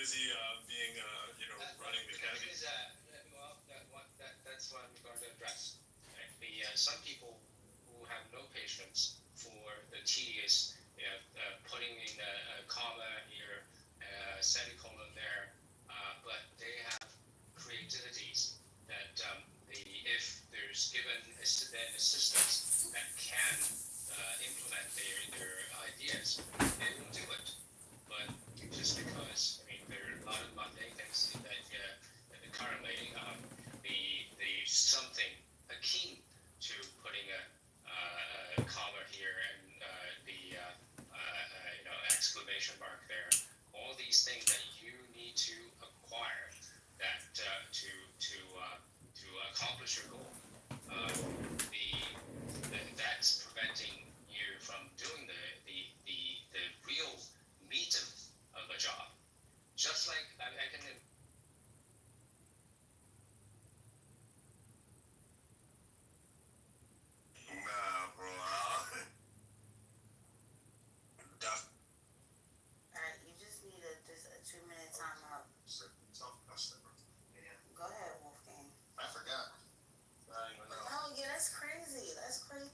busy being, running the The thing county. is, that's what I'm going to address. Right? Some people who have no patience for the tedious, putting in a comma here, semicolon there, but they have creativities that if there's given assistance that can implement their ideas, they will do it. But just because, I mean, there are a lot of mundane things that currently the something akin to putting a comma here and exclamation mark there. All these things that you need to acquire that to accomplish your goal. That's preventing you from doing the real meat of a job. Just like I can. Nah, bro. Alright, you just need just a 2-minute time up. Go ahead, Wolfgang. I forgot. Oh yeah, that's crazy. That's crazy.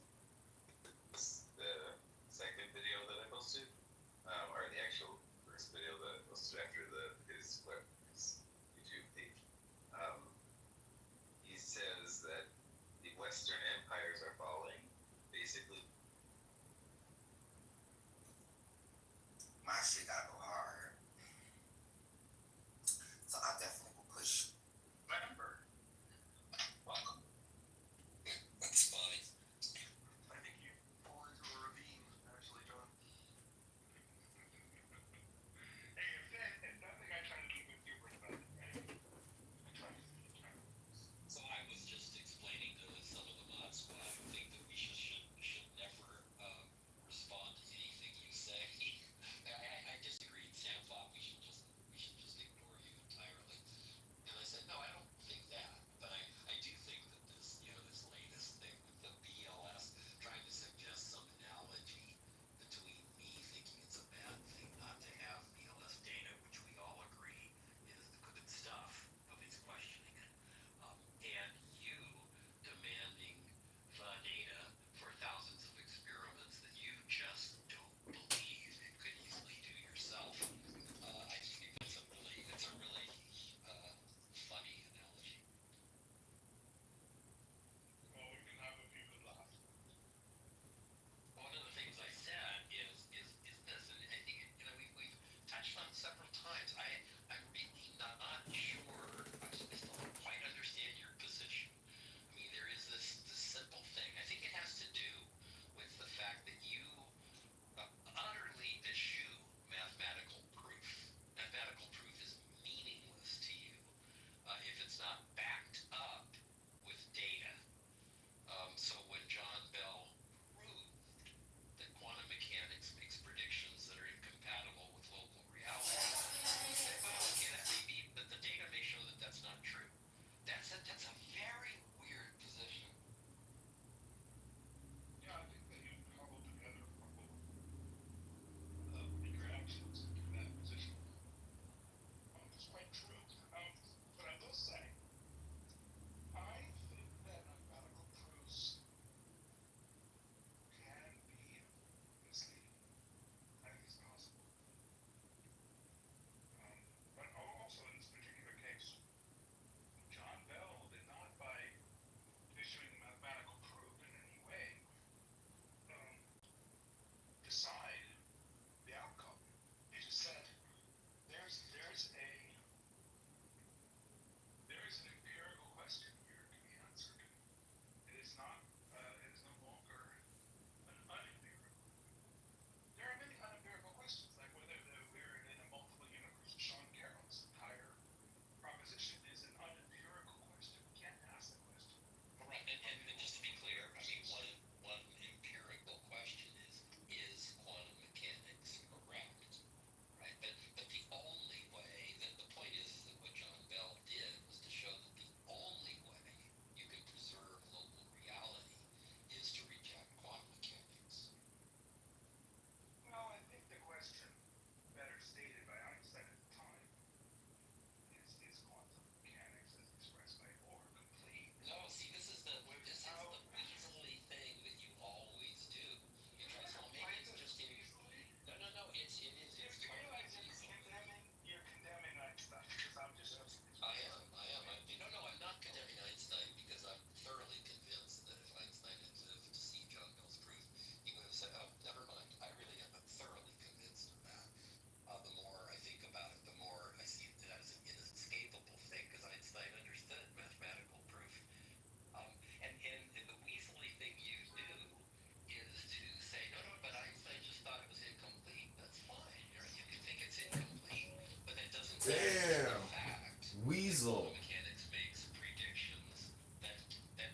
Diesel. Mechanics makes predictions that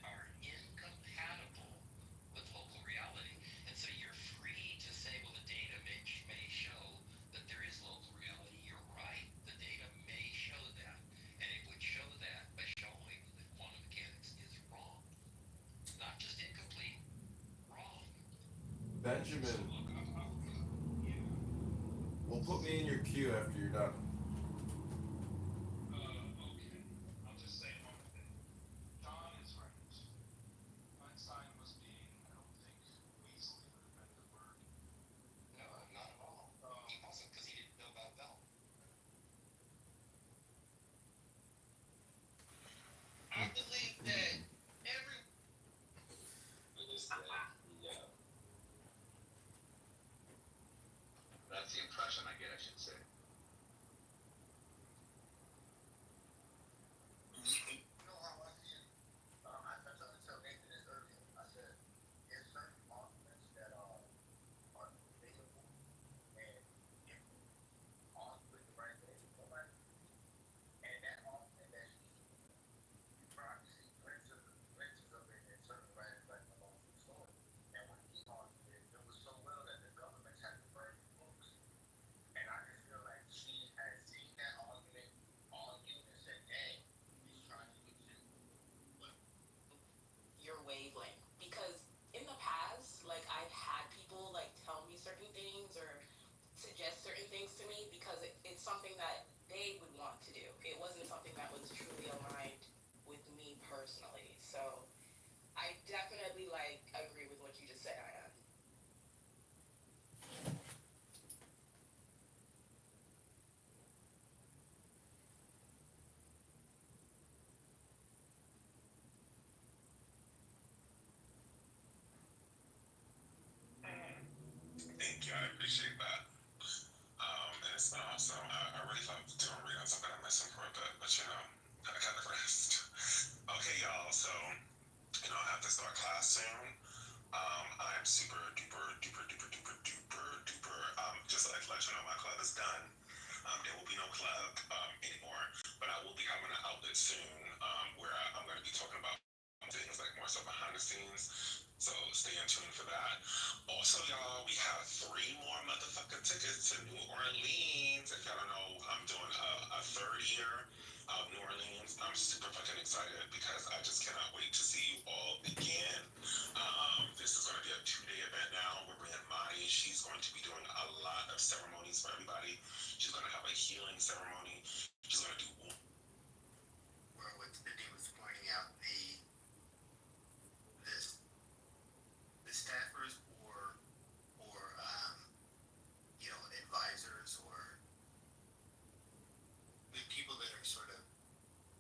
are incompatible with local reality. And so you're free to say, well, the data may show that there is local reality. You're right. The data may show that. And it would show that by showing that quantum mechanics is wrong. Not just incomplete, wrong. So Benjamin, look, yeah. well, put me in your queue after you're done. Okay. I'll just say one thing. John is right. Einstein was being, I don't think, weaselly would have been the word. No, not at all. He wasn't, because he didn't know about Bell. I believe that every is that that's the impression I get, I should say. You know how I see it? I tried to tell Nathan this earlier. I said, there's certain arguments that are debatable, and if you argue with the right way, nobody and that argument that you probably see glimpses of it in certain writers like Malone story. And when he argued it was so well that the government had to burn the books. And I just feel like she had seen that argument argued and said, dang, he's trying to get you. Your wavelength, because in the past, like, I've had people like tell me certain things or suggest certain things to me because it's something that they would want to do. It wasn't something that was truly aligned with me personally. So I definitely like agree with what you just said, Ian. Thank you. I appreciate that. And it's been awesome. I really love doing readings. I'm gonna miss him for a bit, but I gotta rest. Okay, y'all. So, I have to start class soon. I'm super duper duper duper duper duper duper. Just like to let you know, my club is done. There will be no club anymore, but I will be having an outlet soon where I'm going to be talking about things like more so behind the scenes. So stay in tune for that. Also, y'all, we have 3 more motherfucking tickets to New Orleans. If y'all don't know, I'm doing a third year of New Orleans. I'm super fucking excited because I just cannot wait to see you all again. This is going to be a 2-day event now. We're bringing Madi. She's going to be doing a lot of ceremonies for everybody. She's going to have a healing ceremony. She's going to do. Where what Cindy was pointing out, the staffers or advisors or the people that are sort of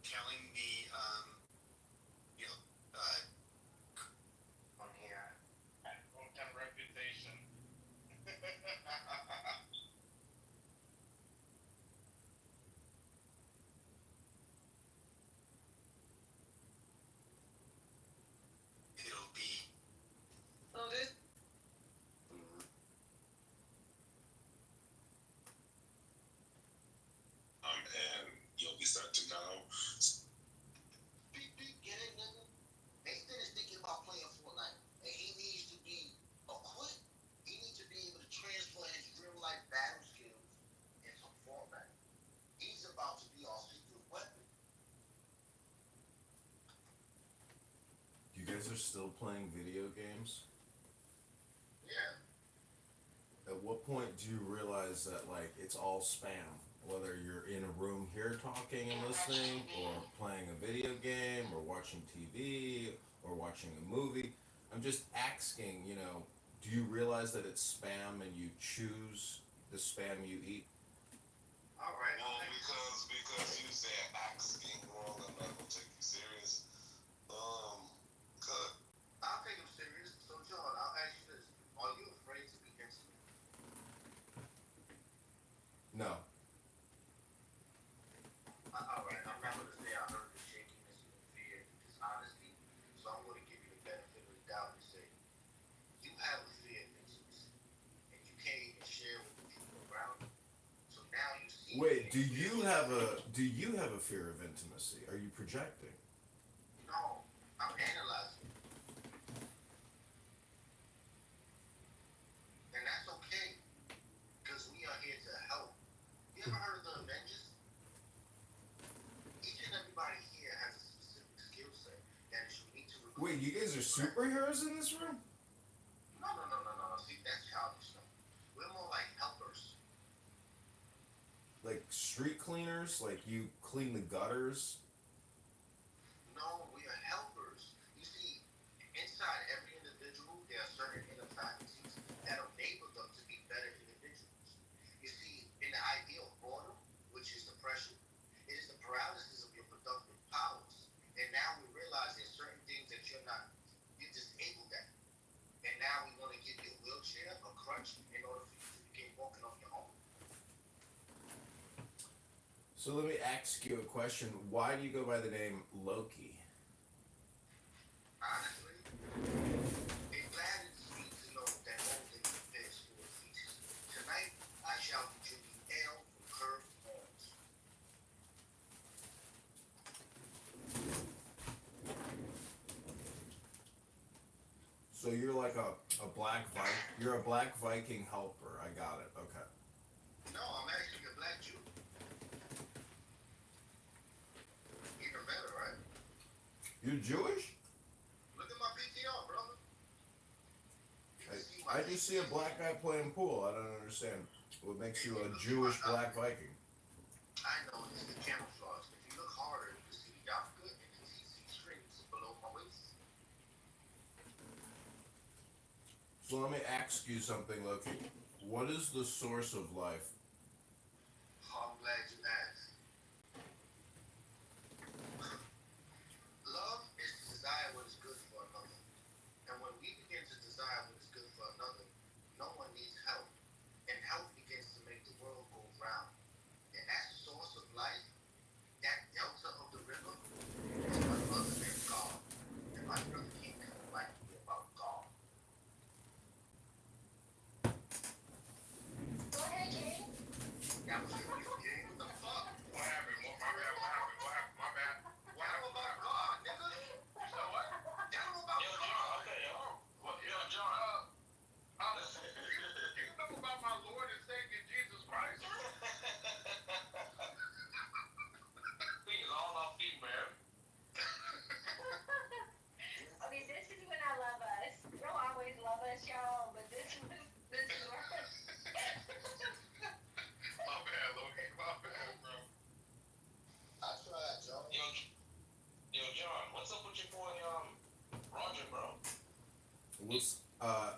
telling the on here. Long-term reputation. It'll be Oh, this. And you'll be set to go. get it, nigga. Nathan is thinking about playing Fortnite, and he needs to be equipped. He needs to be able to transfer his real life battle skills into Fortnite. He's about to be our secret weapon. You guys are still playing video games? Yeah. At what point do you realize that, like, it's all spam? Whether you're in a room here talking and listening, or playing a video game, or watching TV, or watching a movie. I'm just asking, do you realize that it's spam and you choose the spam you eat? All right. Well, because you said asking wrong, I'm not gonna take you serious. Good. I'll take him serious. So, John, I'll ask you this: are you afraid to be intimate? No. All right. I'm not going to say I heard the shakiness and the fear and dishonesty. So I'm going to give you the benefit of the doubt and say you have a fear of intimacy, and you can't even share with the people around you. So now you see Wait, do you have a fear of intimacy? Are you projecting? No, I'm analyzing, and that's okay because we are here to help. You ever heard of the Avengers? Each and everybody here has a specific skill set that is unique to recruit. Wait, you guys are superheroes in this room? No. See, that's childish. No. We're more like helpers. Like street cleaners? Like you clean the gutters? No, we are helpers. You see, inside every individual, there are certain inner faculties that enable them to be better individuals. You see, in the idea of boredom, which is depression, it is the paralysis of your productive powers. And now we realize there's certain things that you're disabled at. And now we want to give you a wheelchair, a crutch, in order for you to begin walking on your own. So let me ask you a question. Why do you go by the name Loki? Honestly, it gladdens me to know that all things prepares for a feast. Tonight, I shall be drinking ale from curved horns. So you're like a black you're a black Viking helper. I got it. Okay. No, I'm actually a black Jew. Even better, right? You're Jewish? Look at my PTR, brother. You can see I my just see a black guy playing pool. I don't understand. What makes you a Jewish black Viking? I know it's the camouflage. If you look harder, you can see the yarmulke and the TC strings below my waist. So let me ask you something, Loki. What is the source of life? I'm glad you asked. Love is to desire what is good for another. And when we begin to desire what is good for another, no one needs help. And help begins to make the world go round. And that source of life, that delta of the river, is none other than God. And my brother can't enlighten me about God. Go ahead, Jay. That was your game. What the fuck? What happened? My bad. What happened? My bad. What Tell him happened? about God, nigga. So what? Tell him about Yo, God. John. Okay, yo. What? Yo, John. You know about my Lord and Savior Jesus Christ? Please, all our feet, man. I mean, this is when I love us. You don't always love us, y'all, but this is where. My bad, Loki. My bad, bro. I tried, Joe. Yo, John. What's up with your boy, Roger, bro?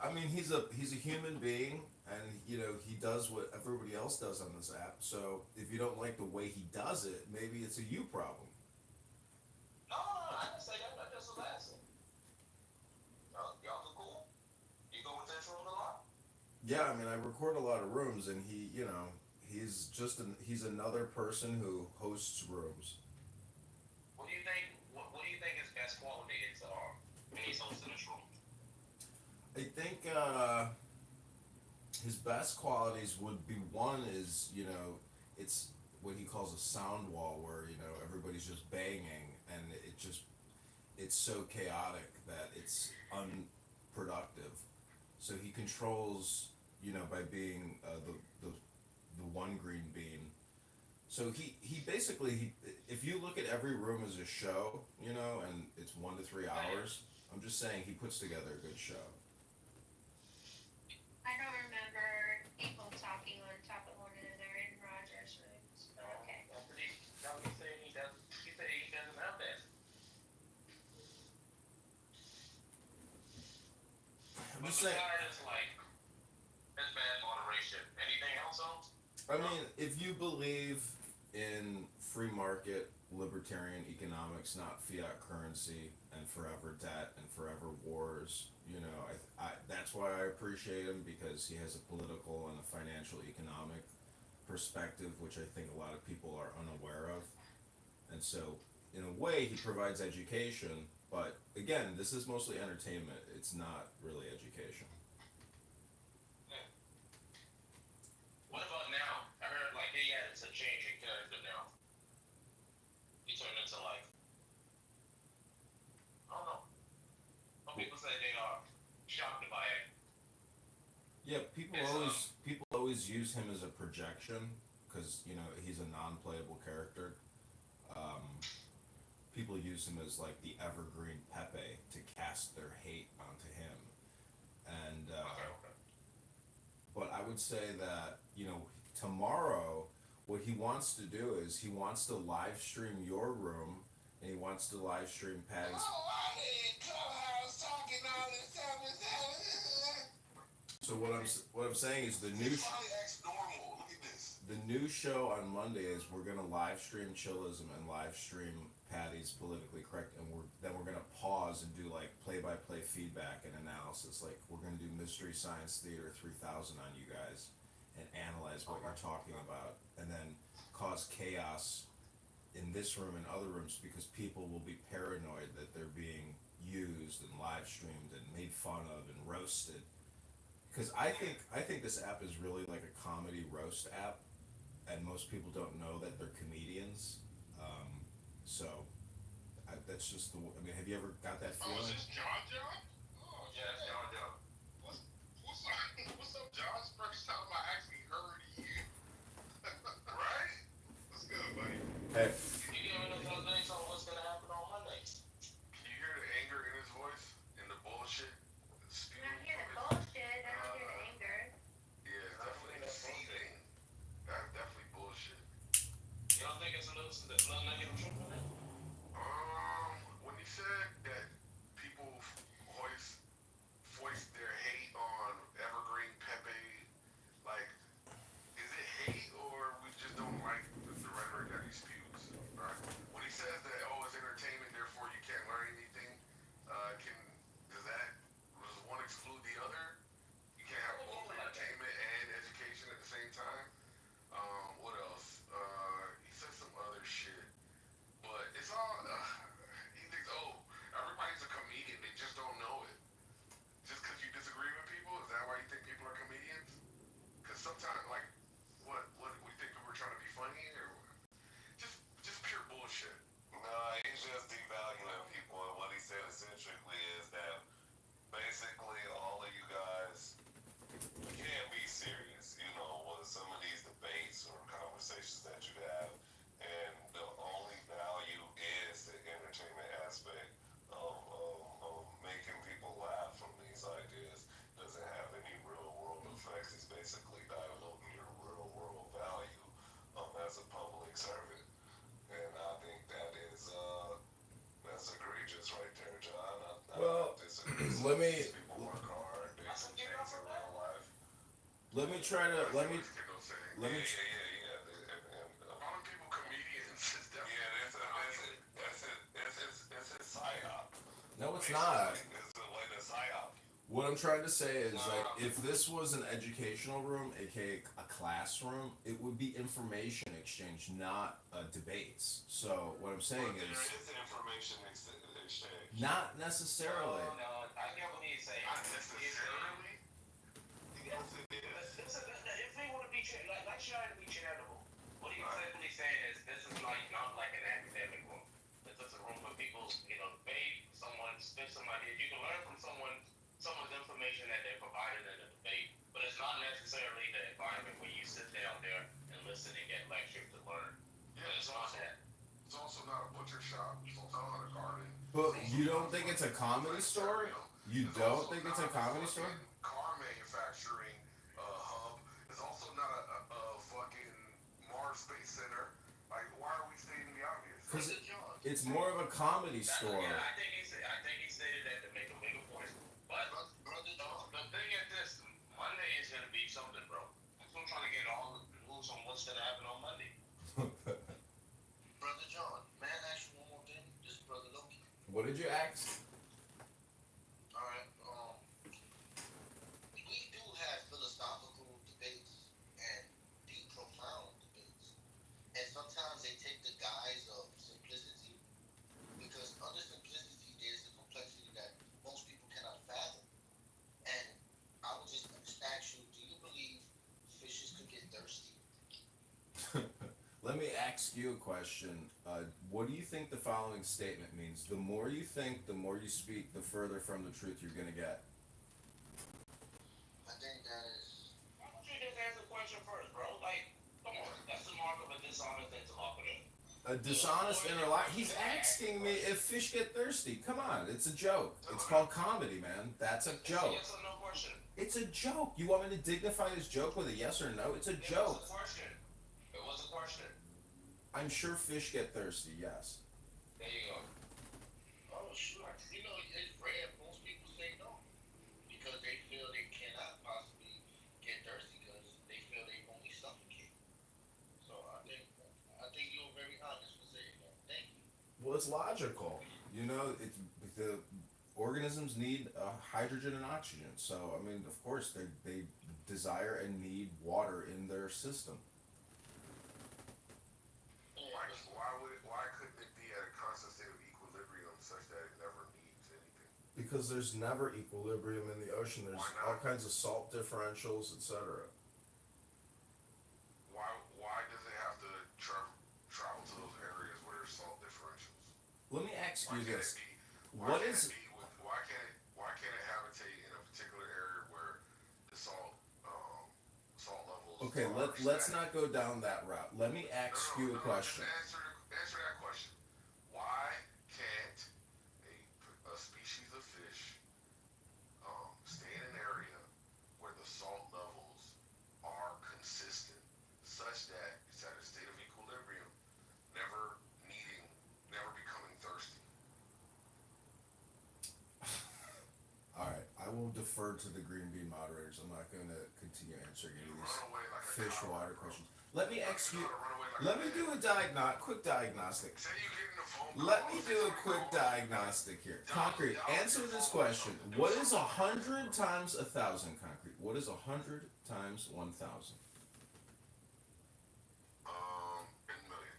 I mean, he's a human being, and you know he does what everybody else does on this app. So if you don't like the way he does it, maybe it's a you problem. No, I didn't say that. I just was asking. Y'all cool? You go with this room a lot? Yeah, I mean, I record a lot of rooms, and he's another person who hosts rooms. What do you think? What do you think his best quality is when he's hosting this room? I think his best qualities would be one is it's what he calls a sound wall where everybody's just banging and it's so chaotic that it's unproductive. So he controls by being the one green bean. So he basically if you look at every room as a show, and it's 1 to 3 hours. I'm just saying he puts together a good show. I don't remember people talking on top of one another in Roger's rooms, but okay. He said he doesn't have that. I'm just saying. It's like it's bad moderation. Anything else, I mean, if you believe in free market, libertarian economics, not fiat currency, and forever debt and forever wars, that's why I appreciate him, because he has a political and a financial economic perspective, which I think a lot of people are unaware of. And so, in a way, he provides education, but again, this is mostly entertainment. It's not really education. What about now? I heard like he had to change use him as a projection because he's a non-playable character. Um, People use him as like the evergreen Pepe to cast their hate onto him, and Okay, okay. but I would say that tomorrow what he wants to do is he wants to live stream your room and he wants to live stream Patty's. Oh, I in Clubhouse talking all this time. So what I'm saying is Finally acts normal. Look at this. the new show on Monday is we're gonna live stream Chillism and live stream Patty's Politically Correct, and we're gonna pause and do like play-by-play feedback and analysis. Like we're gonna do Mystery Science Theater 3000 on you guys and analyze what you're talking about, and then cause chaos in this room and other rooms because people will be paranoid that they're being used and live streamed and made fun of and roasted. Because I think this app is really like a comedy roast app, and most people don't know that they're comedians. So that's just the. I mean, have you ever got that Oh, is feeling? this John John? Oh, Yeah, yeah. John, John. What's up? What's up, John? It's the first time I actually heard you. Right? What's good, buddy? Hey, You giving us updates on what's gonna happen on Monday? Can you hear the anger in his voice and the bullshit? I don't hear the bullshit, I don't hear the anger. Yeah, it's definitely seething. That's definitely bullshit. You don't think it's a little negative truth in it? When he said that people voice their hate on Evergreen Pepe, like, is it hate or we just don't like the rhetoric that he spews, right? When he says that, oh, it's entertainment, therefore you can't learn anything, does one exclude the other? You can't have both entertainment and education at the same time? What else? He said some other shit. But it's all, he thinks, oh, everybody's a comedian, they just don't know it. Just because you disagree with people, is that why you think people are comedians? Because sometimes, like, what, we think we were trying to be funny, or just pure bullshit. No, he's just devaluing people, and what he said essentially is that basically all of you guys can't be serious, with some of these debates or conversations that you have, and the only value is the entertainment aspect of making people laugh from these ideas. Doesn't have any real world effects. It's basically diluting your real world value as a public servant. And I think that's egregious right there, John. I Well, disagree. let me- These people work hard, do some things in real life. let me try to let me. Let me. Yeah. Calling people comedians is definitely. Yeah, it's a psyop. No, it's not. It's like a psyop. What I'm trying to say is like if this was an educational room, aka a classroom, it would be information exchange, not debates. So what I'm saying But there is is information exchange. not necessarily. No, I get what he's saying. Not necessarily. Yes, it is. Listen, if we want to be like trying to be charitable, what he's simply saying is this is like not like an academic room. This is a room where people, debate, someone spit some ideas. You can learn from someone's information that they provided in a debate, but it's not necessarily the environment where you sit down there and listen and get lectured to learn. Yeah, It's not that. It's also not a butcher shop. It's also not a garden. But you don't think it's a comedy store? You don't think it's a comedy store? Car manufacturing hub. It's also not a fucking Mars Space Center. Like, why are we stating the obvious? 'Cause it's more of a comedy store. Yeah, I think he stated that to make a bigger point. But the thing is this, Monday is gonna be something, bro. I'm trying to get all the rules on what's gonna happen on Monday. Brother John, man, ask you one more thing. This is Brother Loki. What did you ask? All right. We do have philosophical debates and deep, profound debates, and sometimes they take the guise of simplicity, because under simplicity there's a complexity that most people cannot fathom. And I would just ask you, do you believe fishes could get thirsty? Let me ask you a question. What do you think the following statement means? The more you think, the more you speak, the further from the truth you're gonna get. I think that is. Why don't you just answer the question first? A dishonest inner lie. He's asking me if fish get thirsty. Come on, it's a joke. It's called comedy, man. That's a joke. Yes or no question. It's a joke. You want me to dignify this joke with a yes or no? It's a joke. It was a question. It was a question. I'm sure fish get thirsty, yes. There you go. Oh, sure. You know, it's rare. Most people say no because they feel they cannot possibly get thirsty because they feel they only suffocate. So I think you were very honest for saying that. Thank you. Well, it's logical. You know, the organisms need hydrogen and oxygen. So, I mean, of course, they desire and need water in their system. Why couldn't it be at a constant state of equilibrium such that it never needs anything? Because there's never equilibrium in the ocean. There's Why not? all kinds of salt differentials, etc. Why does it have to travel to those areas where there's salt differentials? Let me ask you this. Why What can't is it be why can't it habitate in a particular area where the salt levels okay? are Let's static? not go down that route. Let me ask you a question. Just answer that question. Why can't a species of fish stay in an area where the salt levels are consistent, such that it's at a state of equilibrium, never becoming thirsty? All right, I will defer to the green bean moderators. I'm not going to continue answering any of these Run away like a fish coward, water bro. questions. Let me ask you. Run away like Let a me man. do a quick diagnostic. Say you get in the phone call, Let me say do a somebody quick calls you. diagnostic here. Concrete, answer this question. What is 100 times 1,000? Concrete. What is 100 times 1,000? In million.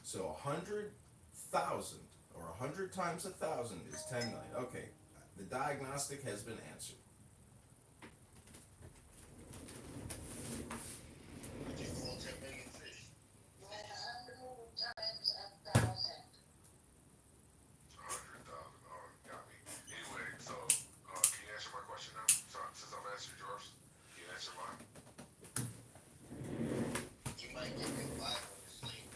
So 100,000 or 100 times 1,000 is 10 million. Okay, the diagnostic has been answered. What you call 10 million fish? 100 times 1,000. 100,000. Oh, you got me. Anyway, so can you answer my question now? So, since I've answered yours, can you answer mine? You might get big five on your sleeve.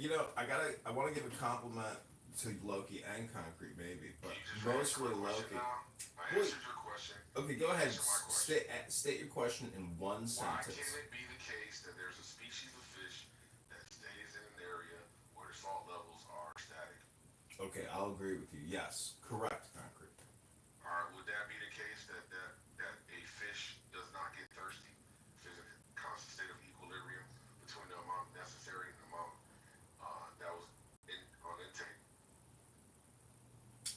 You know how they Okay, I want to give a compliment to Loki and Concrete maybe, but Can you just mostly answer my question Loki. now? I Wait. answered your question. Okay, go ahead. Answer my question. State your question in one Why sentence. can it be the case that there's a species of fish that stays in an area where the salt levels are static? Okay, I'll agree with you. Yes, correct, Concrete. All right, would that be the case that a fish does not get thirsty? If there's a constant state of equilibrium between the amount necessary and the amount that was on intake?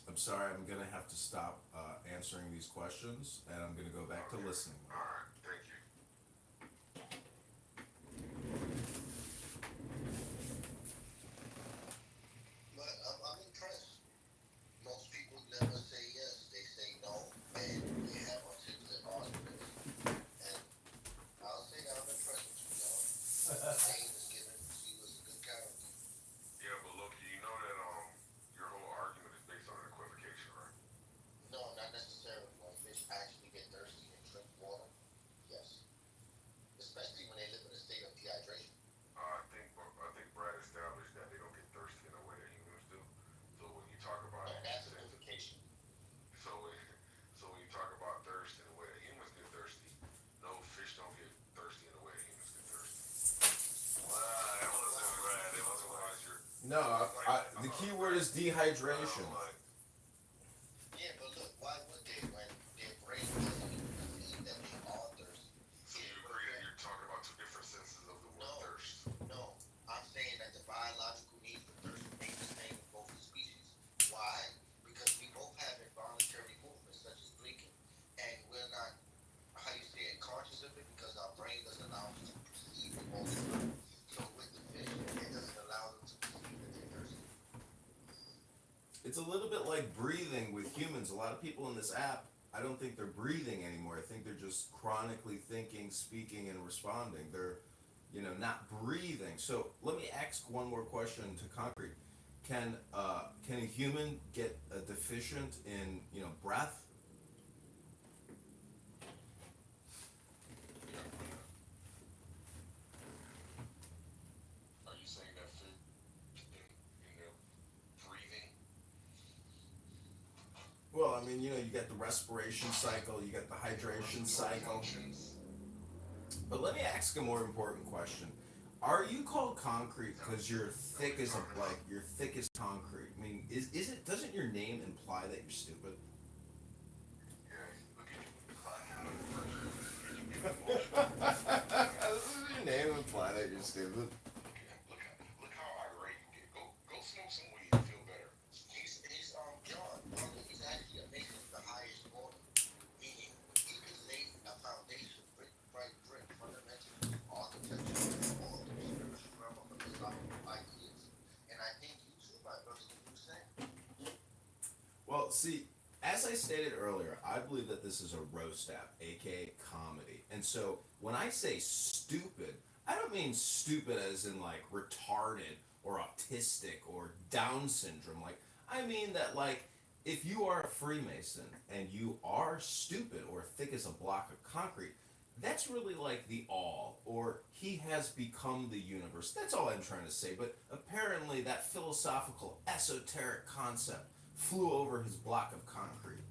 I'm sorry, I'm gonna have to stop answering these questions, and I'm gonna go back to listening. All right, thank you. But I'm impressed. Most people never say yes, they say no, and they have articulate arguments. And I'll say that I'm impressed with you, y'all. Name is given, she was a good character. Yeah, but Loki, you know that your whole argument is based on an equivocation, right? No, not necessarily. When fish actually get thirsty and drink water, yes. Especially when they live in a state of dehydration. I think Brad established that they don't get thirsty in the way that humans do. So when you talk about No, that's a equivocation. so when you talk about thirst in the way that humans get thirsty, no, fish don't get thirsty in the way that humans get thirsty. Wow, that wasn't Brad. That wasn't wise. No, the key word is dehydration. Yeah, but look, why would they when their brain doesn't even perceive that they are thirsty? So you agree that you're talking about two different senses of the word No. thirst? No, I'm saying that the biological need for thirst remains the same in both the species. Why? Because we both have involuntary movements such as blinking, and we're not, how you say it, conscious of it because our brain doesn't allow us to perceive it all the time. So with the fish, it doesn't allow them to perceive that they're thirsty. It's a little bit like breathing with humans. A lot of people in this app, I don't think they're breathing anymore. I think they're just chronically thinking, speaking, and responding. They're, not breathing. So let me ask one more question to Concrete. Can a human get deficient in breath? I mean, you got the respiration cycle, you got the hydration cycle. But let me ask a more important question. Are you called concrete because you're thick as concrete? I mean, is it? Doesn't your name imply that you're stupid? Doesn't your name imply that you're stupid? Look how irate you get. Go smoke some weed and feel better. He's John. He's actually a mason of the highest order, meaning he can lay a foundation brick by brick, fundamentally, architecture, all of the spiritual realm of the philosophical ideas. And I think you too, my brother, you do the same. Well, see, as I stated earlier, I believe that this is a roast app, aka comedy. And so when I say stupid, I don't mean stupid as in like retarded or autistic or Down syndrome. Like, I mean that, like, if you are a Freemason and you are stupid or thick as a block of concrete, that's really like the all, or he has become the universe. That's all I'm trying to say. But apparently, that philosophical, esoteric concept flew over his block of concrete.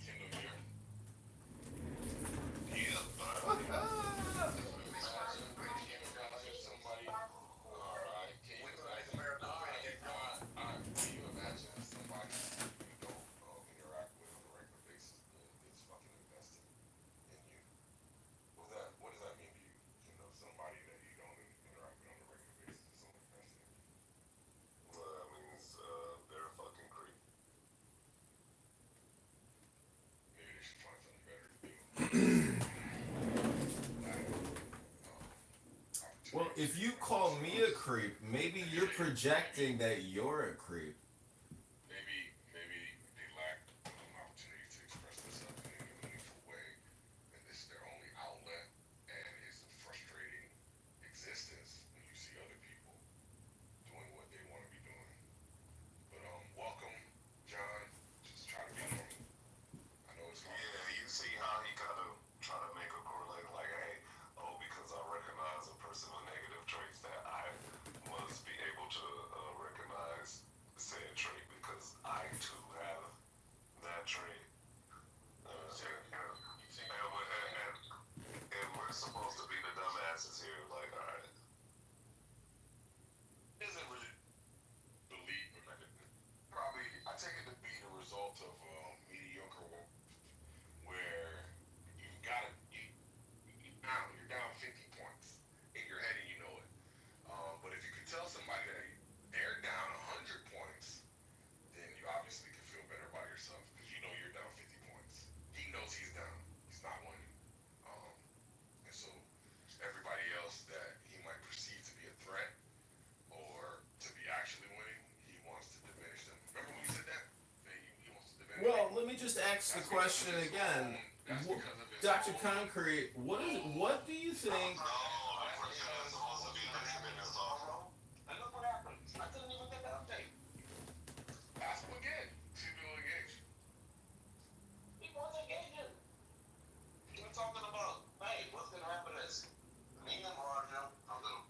Kendall, yeah. Somebody. All right. Can you imagine? Can you imagine somebody you don't interact with on a regular basis is fucking invested in you? What does that mean to you? Somebody that you don't interact with on a regular basis is so invested in you. Well, that means they're a fucking creep. Maybe they should find something better to do. Well, if you call me a creep, maybe you're projecting that you're a creep. Maybe they lack opportunity to express themselves in a meaningful way, and this is their only outlet, and it's a frustrating existence when you see other people doing what they want to be doing. But welcome, John. Just try to be normal. I know it's hard. Yeah, you see how he kind of try to make a correlate, like, hey, because I recognize a person with negative traits, that I must be able to recognize said trait because I too have that trait. And we're supposed to be the dumbasses here, like, all right. Isn't really believe, probably I take it to be the result of mediocre work, where you've got to you're down 50 points in your head and you know it. But if you could tell somebody that they're down 100 points, then you obviously can feel better about yourself because you know you're down 50 points. He knows he's down. He's not winning. And so everybody else that he might perceive to be a threat or to be actually winning, he wants to diminish them. Remember when you said that? That he wants to diminish Well, them? let me just ask the question again. That's because of his Dr. own- Concrete, what do you think? And look what happened. I couldn't even get the update. Ask him again. See if he'll engage. He wants engagement. We're talking about, hey, what's gonna happen is me and Roger are gonna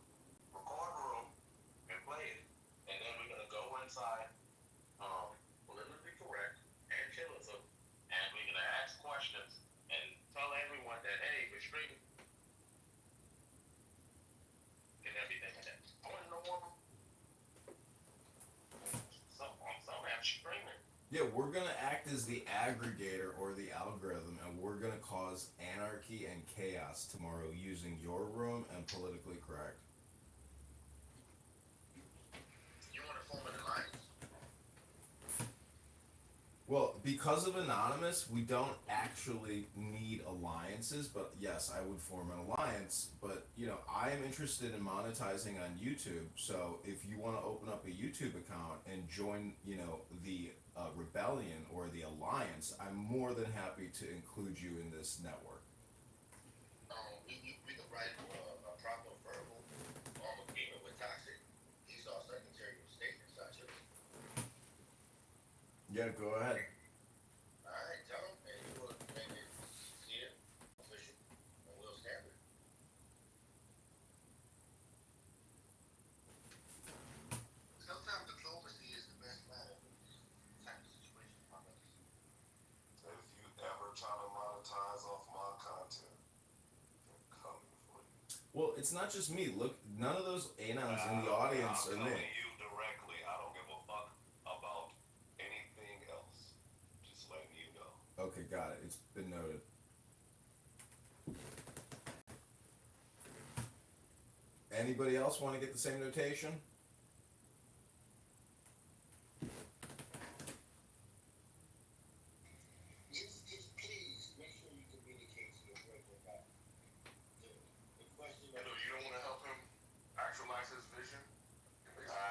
record a room and play it. And then we're gonna go inside, politically correct and chillism, and we're gonna ask questions and tell everyone that, hey, we're streaming and everything like that. I wanna know more. Some have streaming. Yeah, we're gonna act as the aggregator or the algorithm, and we're gonna cause anarchy and chaos tomorrow using your room and politically correct. You want to form an alliance? Well, because of Anonymous, we don't actually need alliances, but yes, I would form an alliance. But, I am interested in monetizing on YouTube, so if you want to open up a YouTube account and join, the rebellion or the alliance, I'm more than happy to include you in this network. We could write a proper verbal agreement with Toxic. He's our Secretary of State and such. Yeah, go ahead. All right, tell him, and you will make it sincere, official, and we'll stamp it. Sometimes diplomacy is the best matter in this type of situation. It's not just me. Look, none of those anons in the I'm audience are telling me. you directly. I don't give a fuck about anything else. Just letting you know. Okay, got it. It's been noted. Anybody else want to get the same notation? Just please make sure you communicate to your boyfriend about the question You that know, you don't want to help him actualize his vision?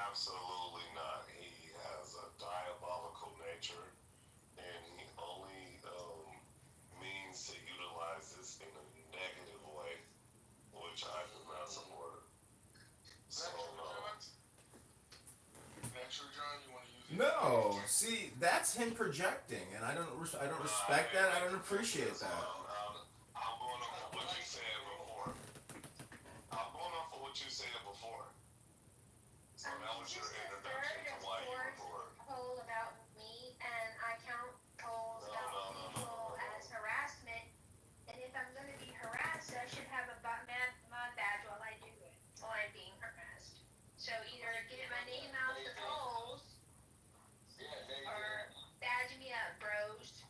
Absolutely not. He has a diabolical nature, and he only means to utilize this in a negative way, which I do not support. So, Naturally, John, you want to use it? No. See, that's him projecting, and I don't respect that. I don't appreciate that. I'm going off of what you said before. I'm going off of what you said before. So that was your Just a introduction third to of why you course record. poll about me, and I count polls about people as harassment. And if I'm going to be harassed, I should have a mod badge while I do it, while I'm being harassed. So either get my name out the polls Yeah, there you or badge me up, bros.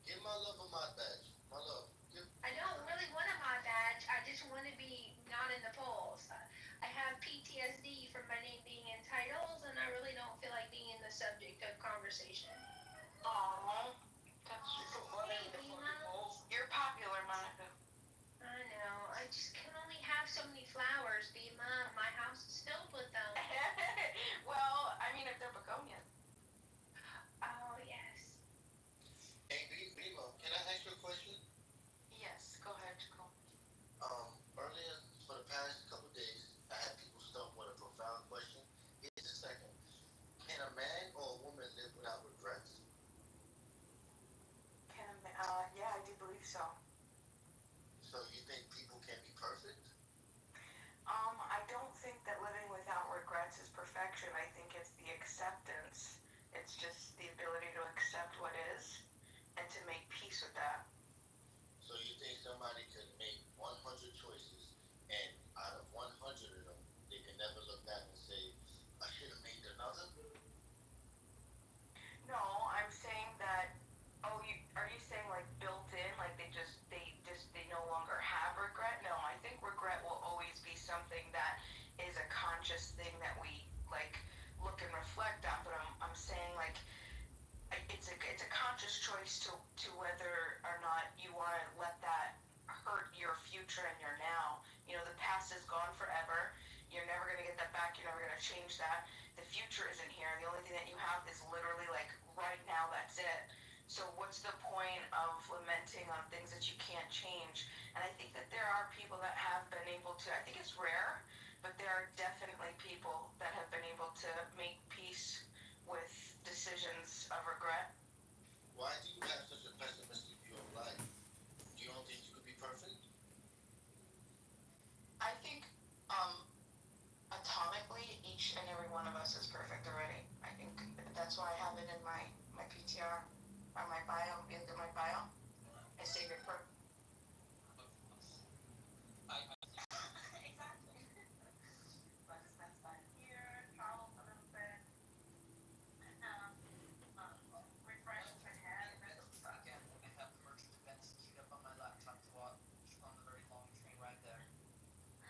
Give my love a mod badge. My love. I don't really want a mod badge. I just want to be not in the polls. I have PTSD from my name being in titles, and I really don't feel like being the subject of conversation. Aww. That's Hey, Bima. You're popular, Monica. I know. I just can only have so many flowers, Bima. My house is filled with them. Well, I mean, if they're begonias. Oh, yes. Hey, Bimo, can I ask you a question? Yes, go ahead, Jacob. Earlier, for the past couple days, I had people stop with a profound question. Here's the second. Can a man or a woman live without regrets? Yeah, I do believe so. So you think people can be perfect? I don't think that living without regrets is perfection. I think it's the acceptance. It's just the ability to accept what is and to make peace with that. So you think somebody could make 100 choices, and out of 100 of them, they can never look back and say, I should have made another? No, I'm saying that. Oh, are you saying like built in, like they no longer have regret? No, I think regret will always be something that is a conscious thing that we like look and reflect on. But I'm saying like it's a conscious choice to whether or not you want to let that hurt your future and your now. You know, the past is gone forever. You're never gonna get that back. You're never gonna change that. The future isn't here. The only thing that you have is literally like right now. That's it. So what's the point of lamenting on things that you can't change? And I think that there are people that have been able to. I think it's rare, but there are definitely people that have been able to make peace with decisions of regret. Why do you have such a pessimistic view of life? You don't think you could be perfect? I think atomically, each and every one of us is perfect already. I think that's why I have it in my PTR or my bio. In my bio, I say you're perfect. Exactly. But it's not fun. Here, Charles, a little bit. Refresh the head. Again, I have the merchant events queued up on my laptop to watch on the very long train ride there.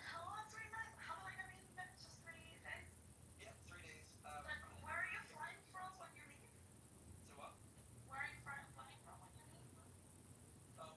How long? 3 nights? How long have you been? Just 3 days? Yeah, 3 days. Where are you flying from when you leave? So what? Where are you flying from when you leave? We'll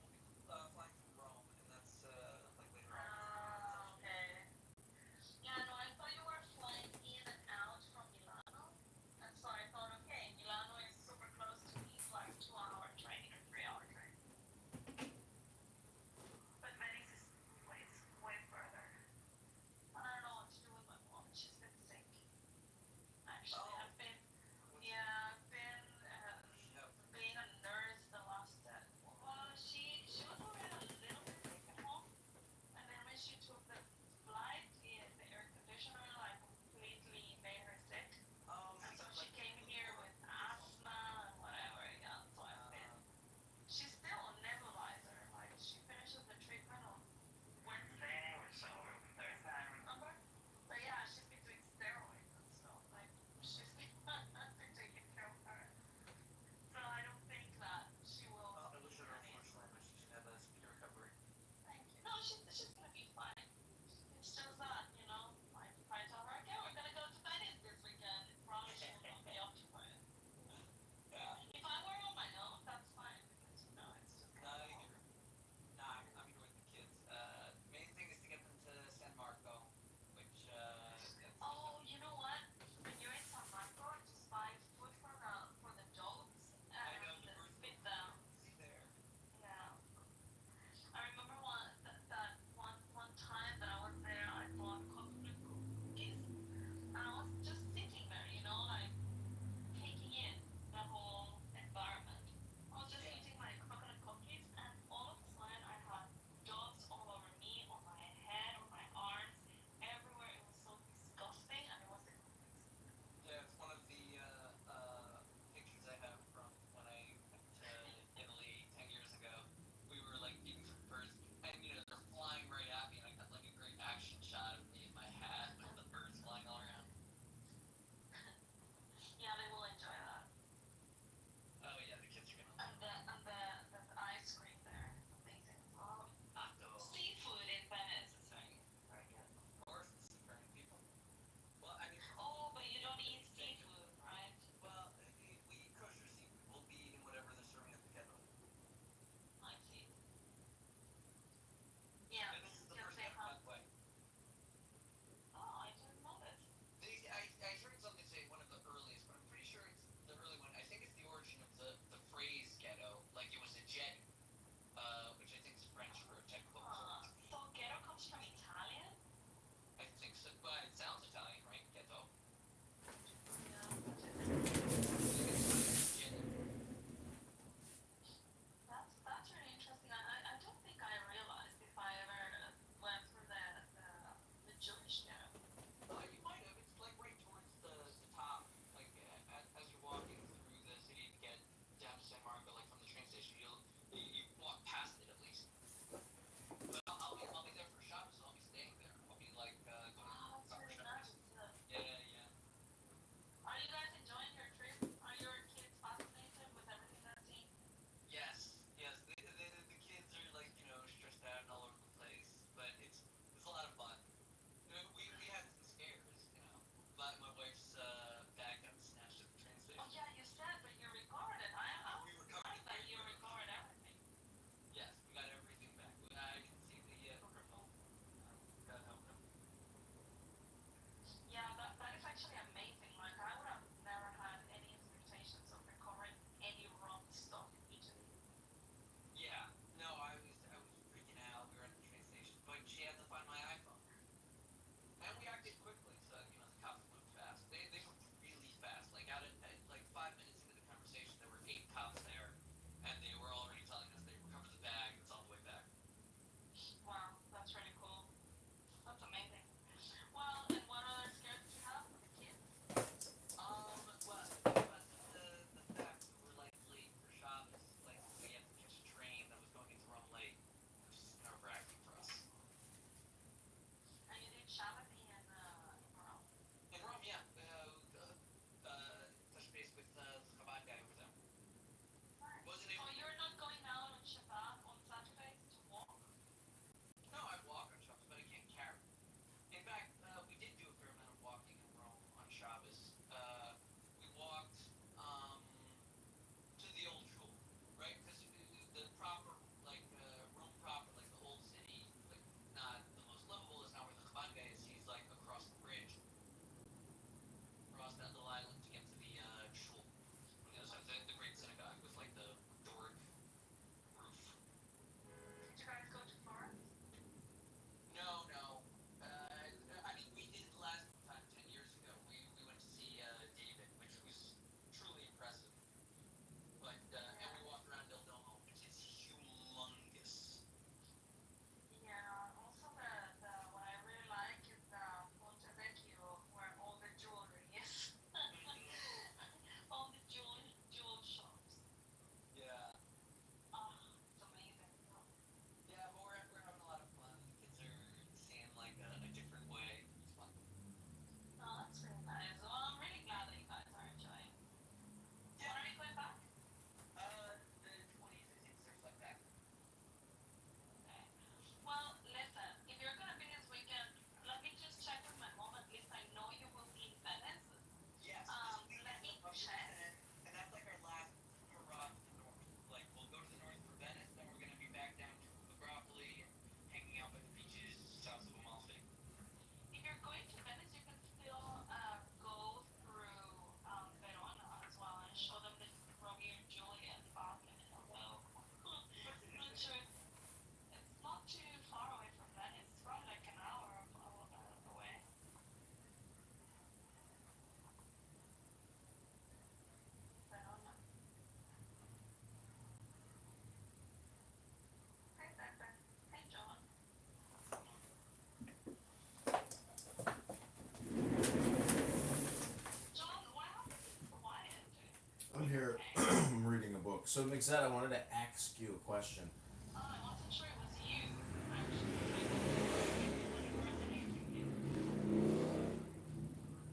So, Mixed, I wanted to ask you a question. I wasn't sure it was you, actually. I thought it was someone impersonating you.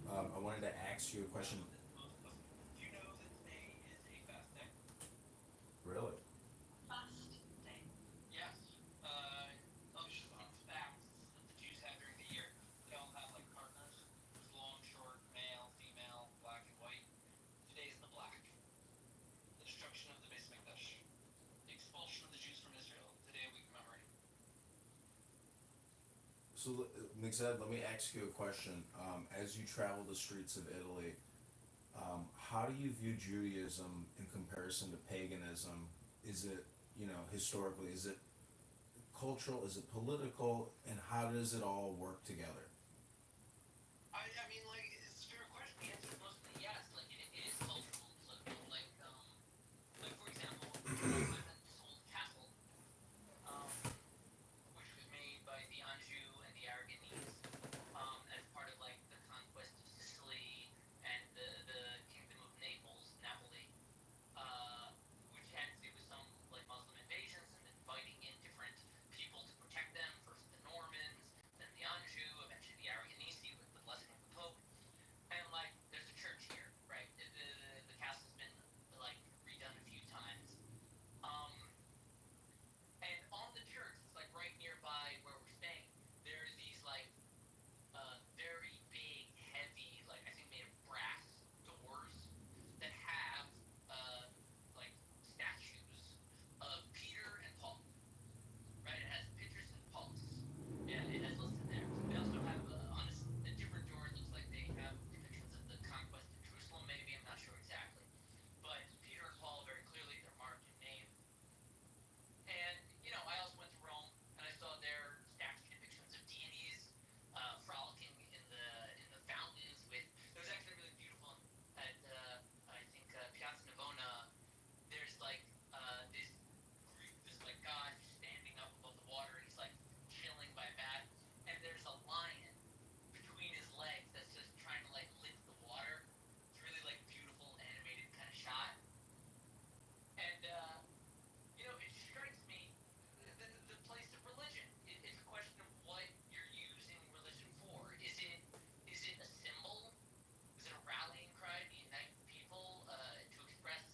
I wanted to ask you a question. Do you know that today is a fast day? Really? Fast day. Yes. I'll just a few facts that the Jews have during the year. They all have like cardinals. There's long, short, male, female, black, and white. Today is the black. The destruction of the Beis Mikdash. The expulsion of the Jews from Israel. Today we commemorate. So, Mixed, let me ask you a question. As you travel the streets of Italy, how do you view Judaism in comparison to paganism? Is it, historically, is it cultural? Is it political? And how does it all work together? I mean, like, it's a fair question. The answer is mostly yes. Like, it is cultural and political. Like for example, I was at this old castle, um, which was made by the Anjou and the Aragonese, as part of like the conquest of Sicily and the kingdom of Napoli, uh, which had to do with some like Muslim invasions and inviting in different people to protect them. First the Normans, then the Anjou, eventually the Aragonese with the blessing of the Pope. And like, there's a church here, right? The castle's been like redone a few times. Um, and on the church, it's like right nearby where we're staying. There's these like very big, heavy, like I think made of brass doors that have like statues of Peter and Paul. Right? It has Petrus and Paulus. Yeah, it has listed there. They also have on a different door. It looks like they have depictions of the conquest of Jerusalem. Maybe I'm not sure exactly, but Peter and Paul very clearly they're marked in name. And I also went to Rome and I saw their statue depictions of deities frolicking in the fountains. With there was actually really beautiful at I think Piazza Navona. There's like this like god who's standing up above the water and he's like chilling by a bat, and there's a lion between his legs that's just trying to like lick the water. It's really like beautiful animated kind of shot. And it strikes me the place of religion. It's a question of what you're using religion for. Is it a symbol? Is it a rallying cry to unite people, to express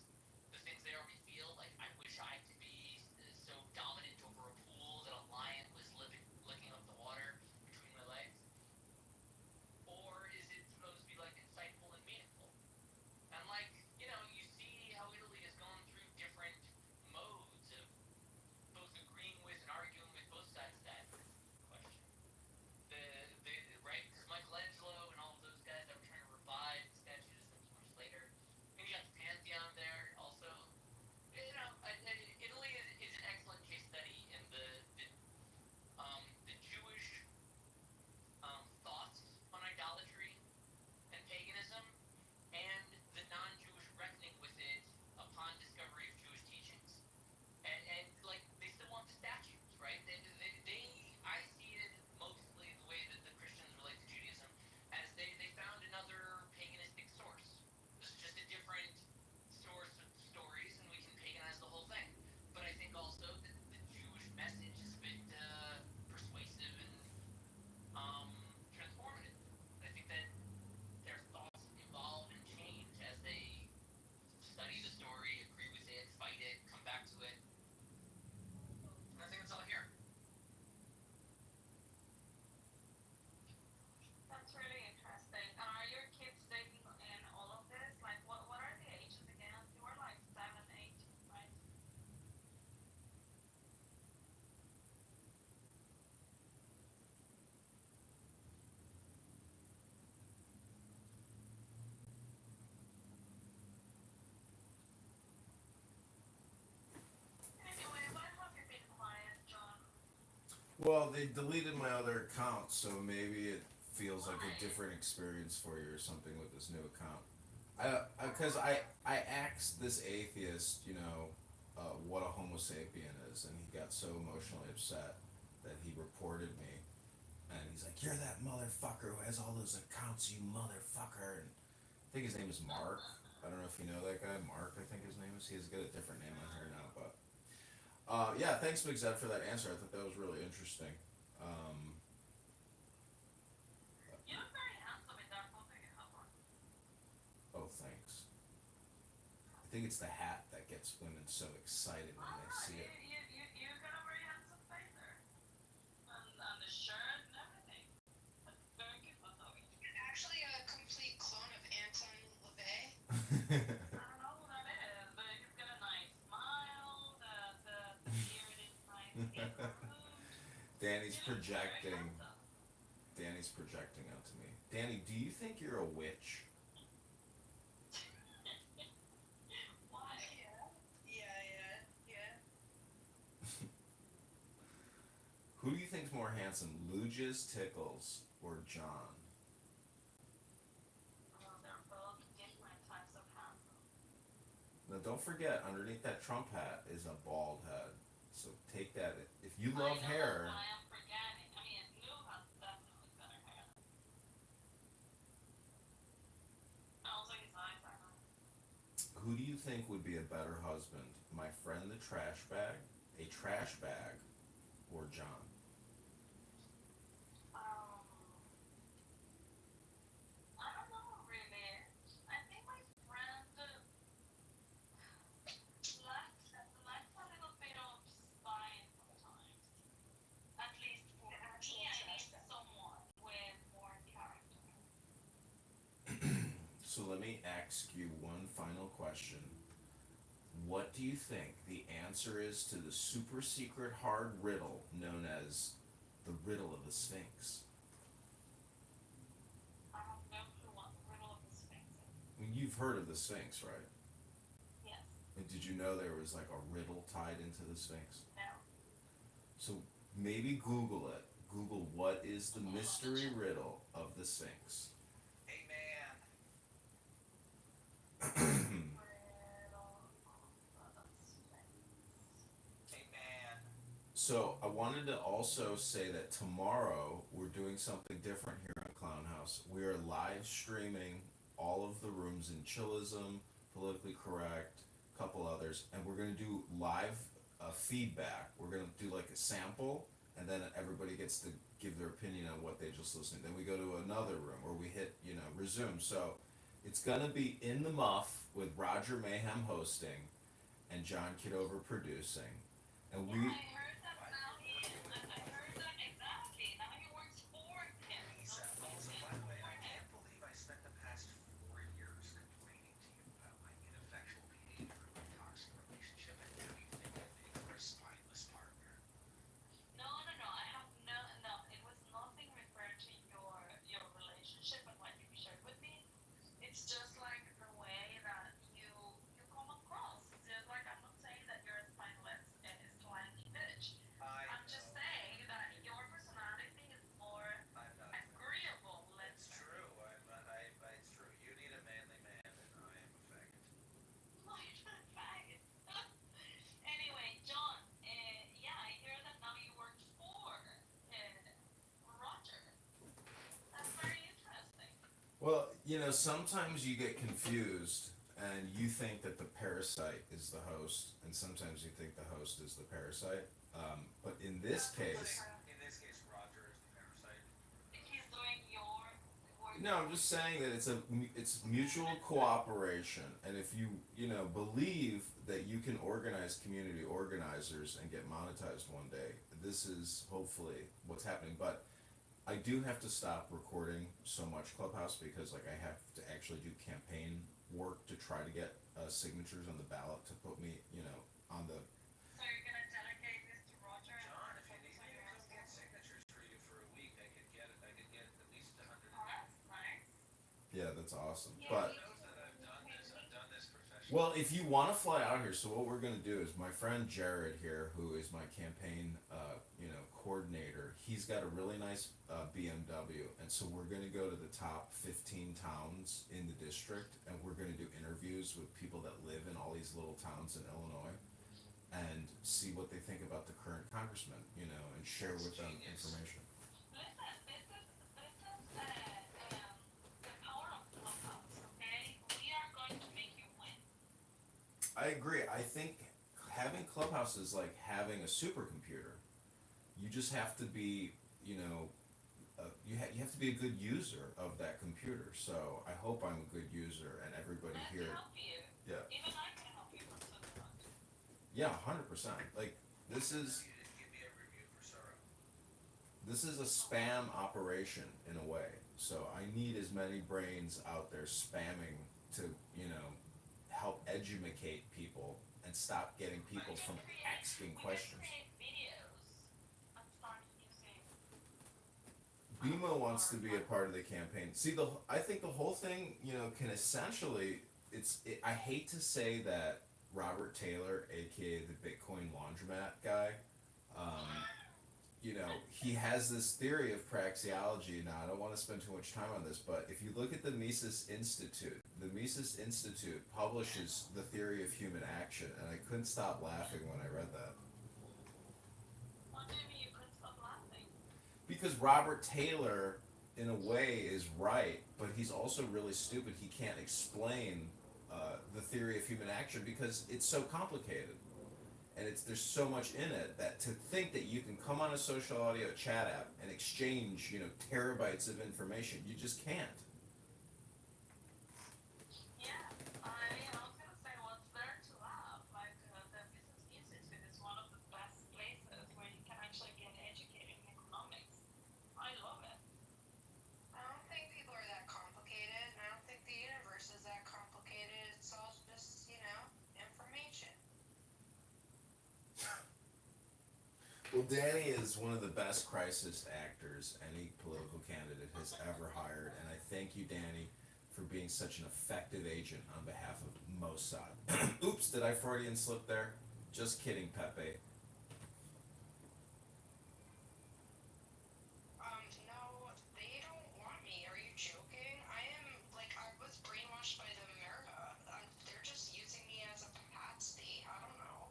the things they already feel? Like, I wish I could be so dominant over a pool that a lion was licking up the water between my legs? Or is it supposed to be like insightful and meaningful? And like, you see how Italy has gone through different modes of both agreeing with and arguing with both sides of that question. The, the right, because Michelangelo and all of those guys that were trying to revive the statues, that was much later. And you got the Pantheon there also. Italy is an excellent case study in the Jewish thoughts on idolatry and paganism, and the non-Jewish reckoning with it upon discovery of Jewish teachings. And like they still want the statues, right? They I see it mostly the way that the Christians relate to Judaism, as they found another paganistic source. This is just a different source of stories, and we can paganize the whole thing. But I think also that the Jewish message is a bit persuasive and transformative. I think that their thoughts evolve and change as they study the story, agree with it, fight it, come back to it. And I think that's all here. That's really interesting. And are your kids taking in all of this? Like, what are the ages again? You were like 7, 8, right? Anyway, why have you been quiet, John? Well, they deleted my other account, so maybe it feels like Why? a different experience for you or something with this new account. Because I asked this atheist, what a Homo sapien is, and he got so emotionally upset that he reported me, and he's like, "You're that motherfucker who has all those accounts, you motherfucker." And I think his name is Mark. I don't know if you know that guy, Mark, I think his name is. He's got a different name on here now, but yeah, thanks, Big Zed, for that answer. I thought that was really interesting. Um, You look very handsome in that photo you have on. oh, thanks. I think it's the hat that gets women so excited when they see it. You got a very handsome face there. And the shirt and everything. That's very good photo. Actually, a complete clone of Anton LaVey. I don't know who that is, but he's got a nice smile. The beard is nice and groomed. Danny's You look very projecting. handsome. Danny's projecting onto me. Danny, do you think you're a witch? Why? Yeah. Who do you think's more handsome, Luges, Tickles, or John? Well, they're both different types of handsome. Now, don't forget, underneath that Trump hat is a bald head. So take that. If you love I know hair, I am forgetting. I mean, Lou has definitely better hair. Also, his eyes are nice. who do you think would be a better husband? My friend the trash bag, a trash bag, or John? I don't know really. I think my friend lacks a little bit of spine sometimes. At least for me, I need someone with more character. So let me ask you one final question. What do you think the answer is to the super secret hard riddle known as the riddle of the Sphinx? I have no clue what the riddle of the Sphinx is. I mean, you've heard of the Sphinx, right? Yes. And did you know there was like a riddle tied into the Sphinx? No. So maybe Google it. Google what is the mystery riddle of the Sphinx. Amen. Riddle of the Sphinx. Amen. So I wanted to also say that tomorrow we're doing something different here on Clown House. We are live streaming all of the rooms in Chillism, Politically Correct, a couple others, and we're gonna do live feedback. We're gonna do like a sample, and then everybody gets to give their opinion on what they just listened. Then we go to another room where we hit, resume. So it's gonna be in the muff with Roger Mayhem hosting and John Kitover producing, and we. Yeah, I heard that now I heard that exactly. Now he works for him. Lisa, Not also, with by him, the way, for I him. can't believe I spent the past 4 years complaining to you about my ineffectual behavior in my toxic relationship, and now you think of me for a spineless partner. No. I have no. It was nothing referred to your relationship and what you shared with me. It's just like the way that you come across. It's just like I'm not saying that you're a spineless and slimy bitch. I I'm just know. saying that your personality is more I'm not. agreeable. Let's It's say. true. It's true. You need a manly man, and I am a faggot. No, you're not a faggot. Anyway, John, yeah, I hear that now you work for Roger. That's very interesting. Well, sometimes you get confused and you think that the parasite is the host, and sometimes you think the host is the parasite. But in this case, In this case, Roger is the parasite. He's doing your work. no, I'm just saying that it's mutual cooperation, and if you believe that you can organize community organizers and get monetized one day, this is hopefully what's happening. But I do have to stop recording so much Clubhouse because like I have to actually do campaign work to try to get signatures on the ballot to put me, on the. So you're gonna delegate this to Roger? John, if you and need focus on me to your come own get stuff? signatures for you for a week, I could get at least 100. Oh, that's nice. Yeah, that's awesome. Yeah, But He knows that I've done this professionally. well, if you want to fly out here, so what we're gonna do is my friend Jared here, who is my campaign, coordinator, he's got a really nice BMW, and so we're gonna go to the top 15 towns in the district, and we're gonna do interviews with people that live in all these little towns in Illinois, and see what they think about the current congressman, and share with them information. Listen, this is the power of Clubhouse, okay? We are going to make you I agree. I think having Clubhouse is like having a supercomputer. You just have to be, you know, you have to be a good user of that computer. So I hope I'm a good user, and everybody Let's here, help you. yeah, Even I can help you from Sunderland. yeah, 100%. Like this You is to give me a review for Sora. this is a spam operation in a way. So I need as many brains out there spamming to, you know, help educate people and stop getting people from asking We can questions. create videos and start using Bima wants to be a part of the campaign. See, I think the whole thing, you know, can essentially, I hate to say that Robert Taylor, aka the Bitcoin laundromat guy, um, you know, he has this theory of praxeology. Now, I don't want to spend too much time on this, but if you look at the Mises Institute publishes the theory of human action, and I couldn't stop laughing when I read that. what do you mean you couldn't stop laughing? Because Robert Taylor, in a way, is right, but he's also really stupid. He can't explain the theory of human action because it's so complicated, and there's so much in it that to think that you can come on a social audio chat app and exchange, you know, terabytes of information, you just can't. Yeah, I was gonna say what's there to laugh? Like the Business Institute is one of the best places where you can actually get educated in economics. I love it. I don't think people are that complicated, and I don't think the universe is that complicated. It's all just, information. Well, Danny is one of the best crisis actors any political candidate has ever hired, and I thank you, Danny, for being such an effective agent on behalf of Mossad. Oops, did I Freudian slip there? Just kidding, Pepe. No, they don't want me. Are you joking? I was brainwashed by the America. They're just using me as a patsy. I don't know.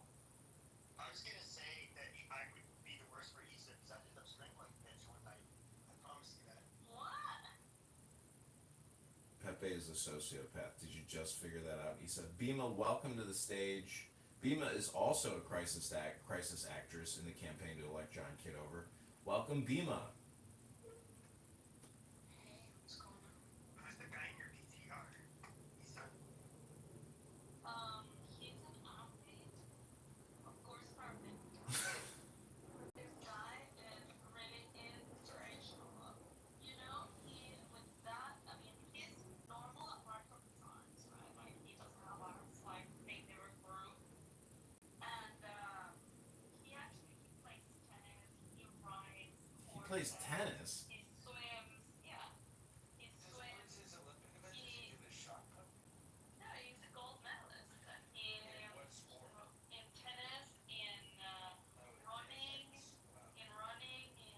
I was gonna say that I would be the worst for Issa because I ended up strangling a bitch one night. I promise you that. What? Pepe is a sociopath. Did you just figure that out? He said, Bima, welcome to the stage. Bima is also a crisis actress in the campaign to elect John Kitover. Welcome, Bima. Hey, what's going on? Who's the guy in your PTR? Issa? He's an athlete, of course, perfect. This guy is really inspirational. You know, he with that. I mean, he's normal apart from his arms, right? Like he doesn't have arms, like they never grew. And he plays tennis. He rides He plays horses. tennis. He swims. Yeah, he swims. His Olympic event? Does He he give a shot put? no, he's a gold medalist. In What sport? in tennis, in running, in running, in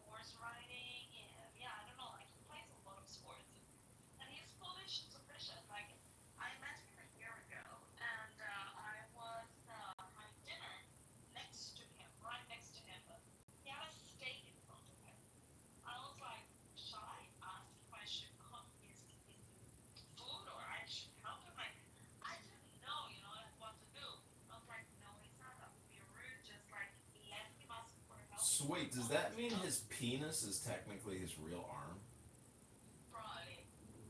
horse riding, and yeah, I don't know, like he plays a lot of sports, and he's Polish sufficient. Like I met him a year ago, and I was having dinner next to him, right next to him. But he had a steak in front of him. I was like, should I ask if I should cook his food or I should help him? Like I didn't know, like, what to do. I was like, no, it's not that would be rude. Just like let him ask for help. Sweet, does that mean his penis is technically his real arm? Probably.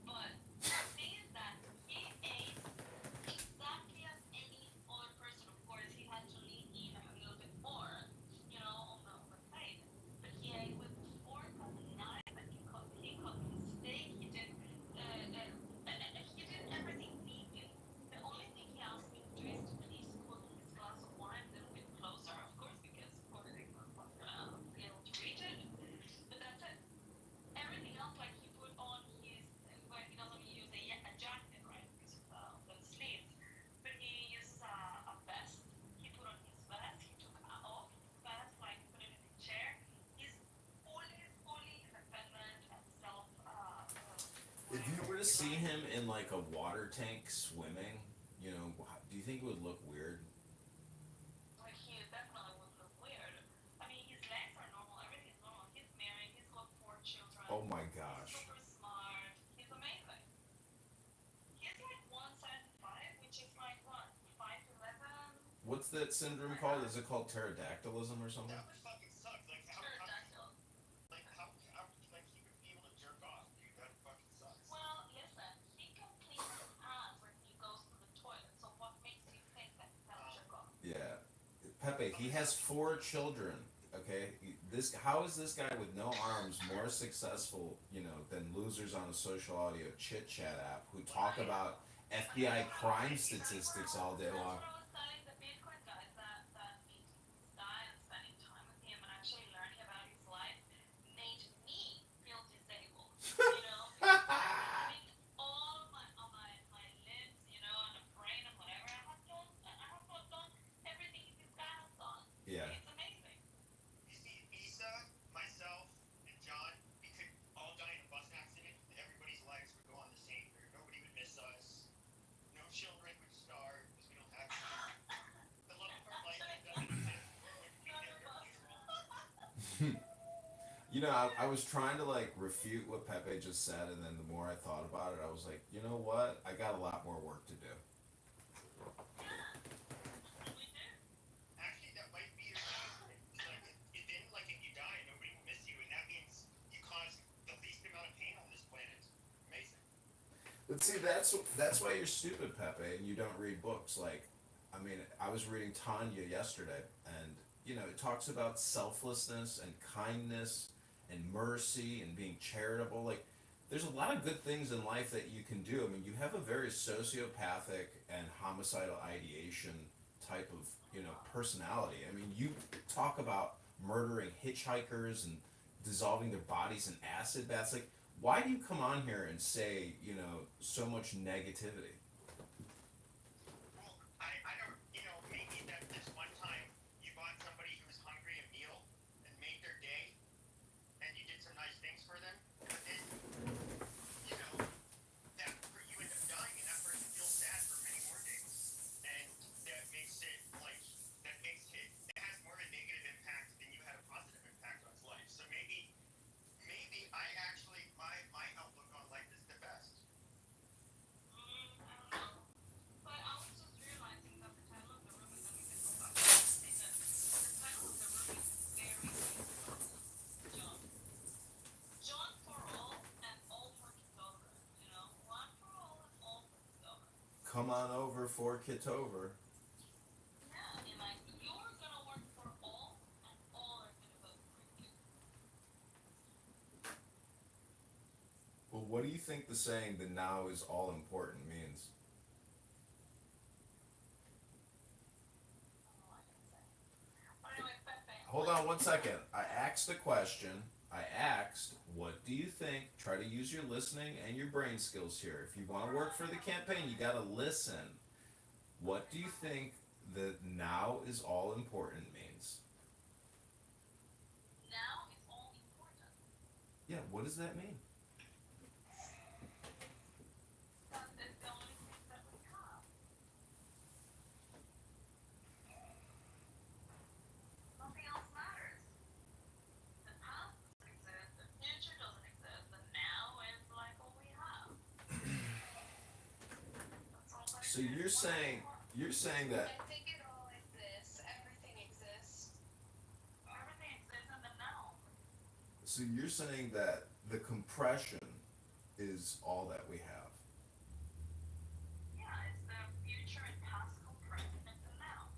But the thing is that he ate exactly as any other person. Of course, he had to lean in a little bit more, on the plate. But he ate with a fork and a knife, and he cooked his steak. He did everything neatly. The only thing he asked me to do is to please put his glass of wine a little bit closer, of course, because for the was not gonna be able to reach it. But that's it. Everything else, like he put on his, well, he doesn't use a jacket, right, because of the sleeves, but he uses a vest. He put on his vest. He took off his vest, like put it in a chair. He's fully independent and self. If you Whatever. were to see him in like a water tank swimming, you know, do you think it would look weird? Like he definitely would look weird. I mean, his legs are normal. Everything is normal. He's married. He's got 4 children. Oh my He's gosh. super smart. He's amazing. He's like 175, which is like what, 5 what's that syndrome called? Is it called pterodactylism or something? That would fucking suck. Pterodactyl. Like like he would be able to jerk off, dude. That fucking sucks. Well, listen, he can clean his ass when he goes to the toilet. So what makes you think that he cannot jerk off? Yeah, Pepe. He has 4 children. Okay, this how is this guy with no arms more successful, than losers on a social audio chit chat app who talk about FBI crime statistics all day That's long? what I was telling the Bitcoin guys that meeting this guy and spending time with him and actually learning about his life made me feel disabled. Because I was putting all of my limbs, and the brain and whatever I have done, and I have not done everything this guy has done. Yeah. It's amazing. You see, Isa, myself, and John, we could all die in a bus accident, and everybody's lives would go on the same. Nobody would miss us. No children would starve because we don't have children. The love of our life would doesn't exist. We'd None never of us. funeral. I was trying to like refute what Pepe just said, and then the more I thought about it, I was like, you know what? I got a lot more work to do. We do. Actually, that might be your thing. Then, like, if you die, nobody will miss you, and that means you cause the least amount of pain on this planet. Amazing. But see, that's why you're stupid, Pepe, and you don't read books. Like, I mean, I was reading Tanya yesterday, and it talks about selflessness and kindness and mercy and being charitable. Like, there's a lot of good things in life that you can do. I mean, you have a very sociopathic and homicidal ideation type of personality. I mean, you talk about murdering hitchhikers and dissolving their bodies in acid baths. Like, why do you come on here and say so much negativity? Well, I don't, maybe that this one time you bought somebody who was hungry a meal and made their day, and you did some nice things for them, but then, you end up dying, and that person feels sad for many more days. And that makes it, it has more of a negative impact than you had a positive impact on his life. So maybe I actually, my outlook on life is the best. I don't know. But I was just realizing that the title of the room, and then we can go back to the thing, that the title of the room is very important, John. John for all and all for Kitover. One for all and all for Kitover. Come on over for Kitover. Yeah, I mean, like, you're gonna work for all, and all are gonna vote for you. Well, what do you think the saying "the now is all important" means? I don't know what I can say. But anyway, Pepe. Hold on 1 second. I asked a question. I asked, what do you think? Try to use your listening and your brain skills here. If you want to work for the campaign, you got to listen. What do you think the now is all important means? Now is all important. Yeah, what does that mean? That is the only thing that we have. Nothing else matters. The past doesn't exist, the future doesn't exist, the now is like all we have. That's all that So exists. you're saying that. I think it all exists. Everything exists. Everything exists in the now. So you're saying that the compression is all that we have. Yeah, it's the future and past compressed into now.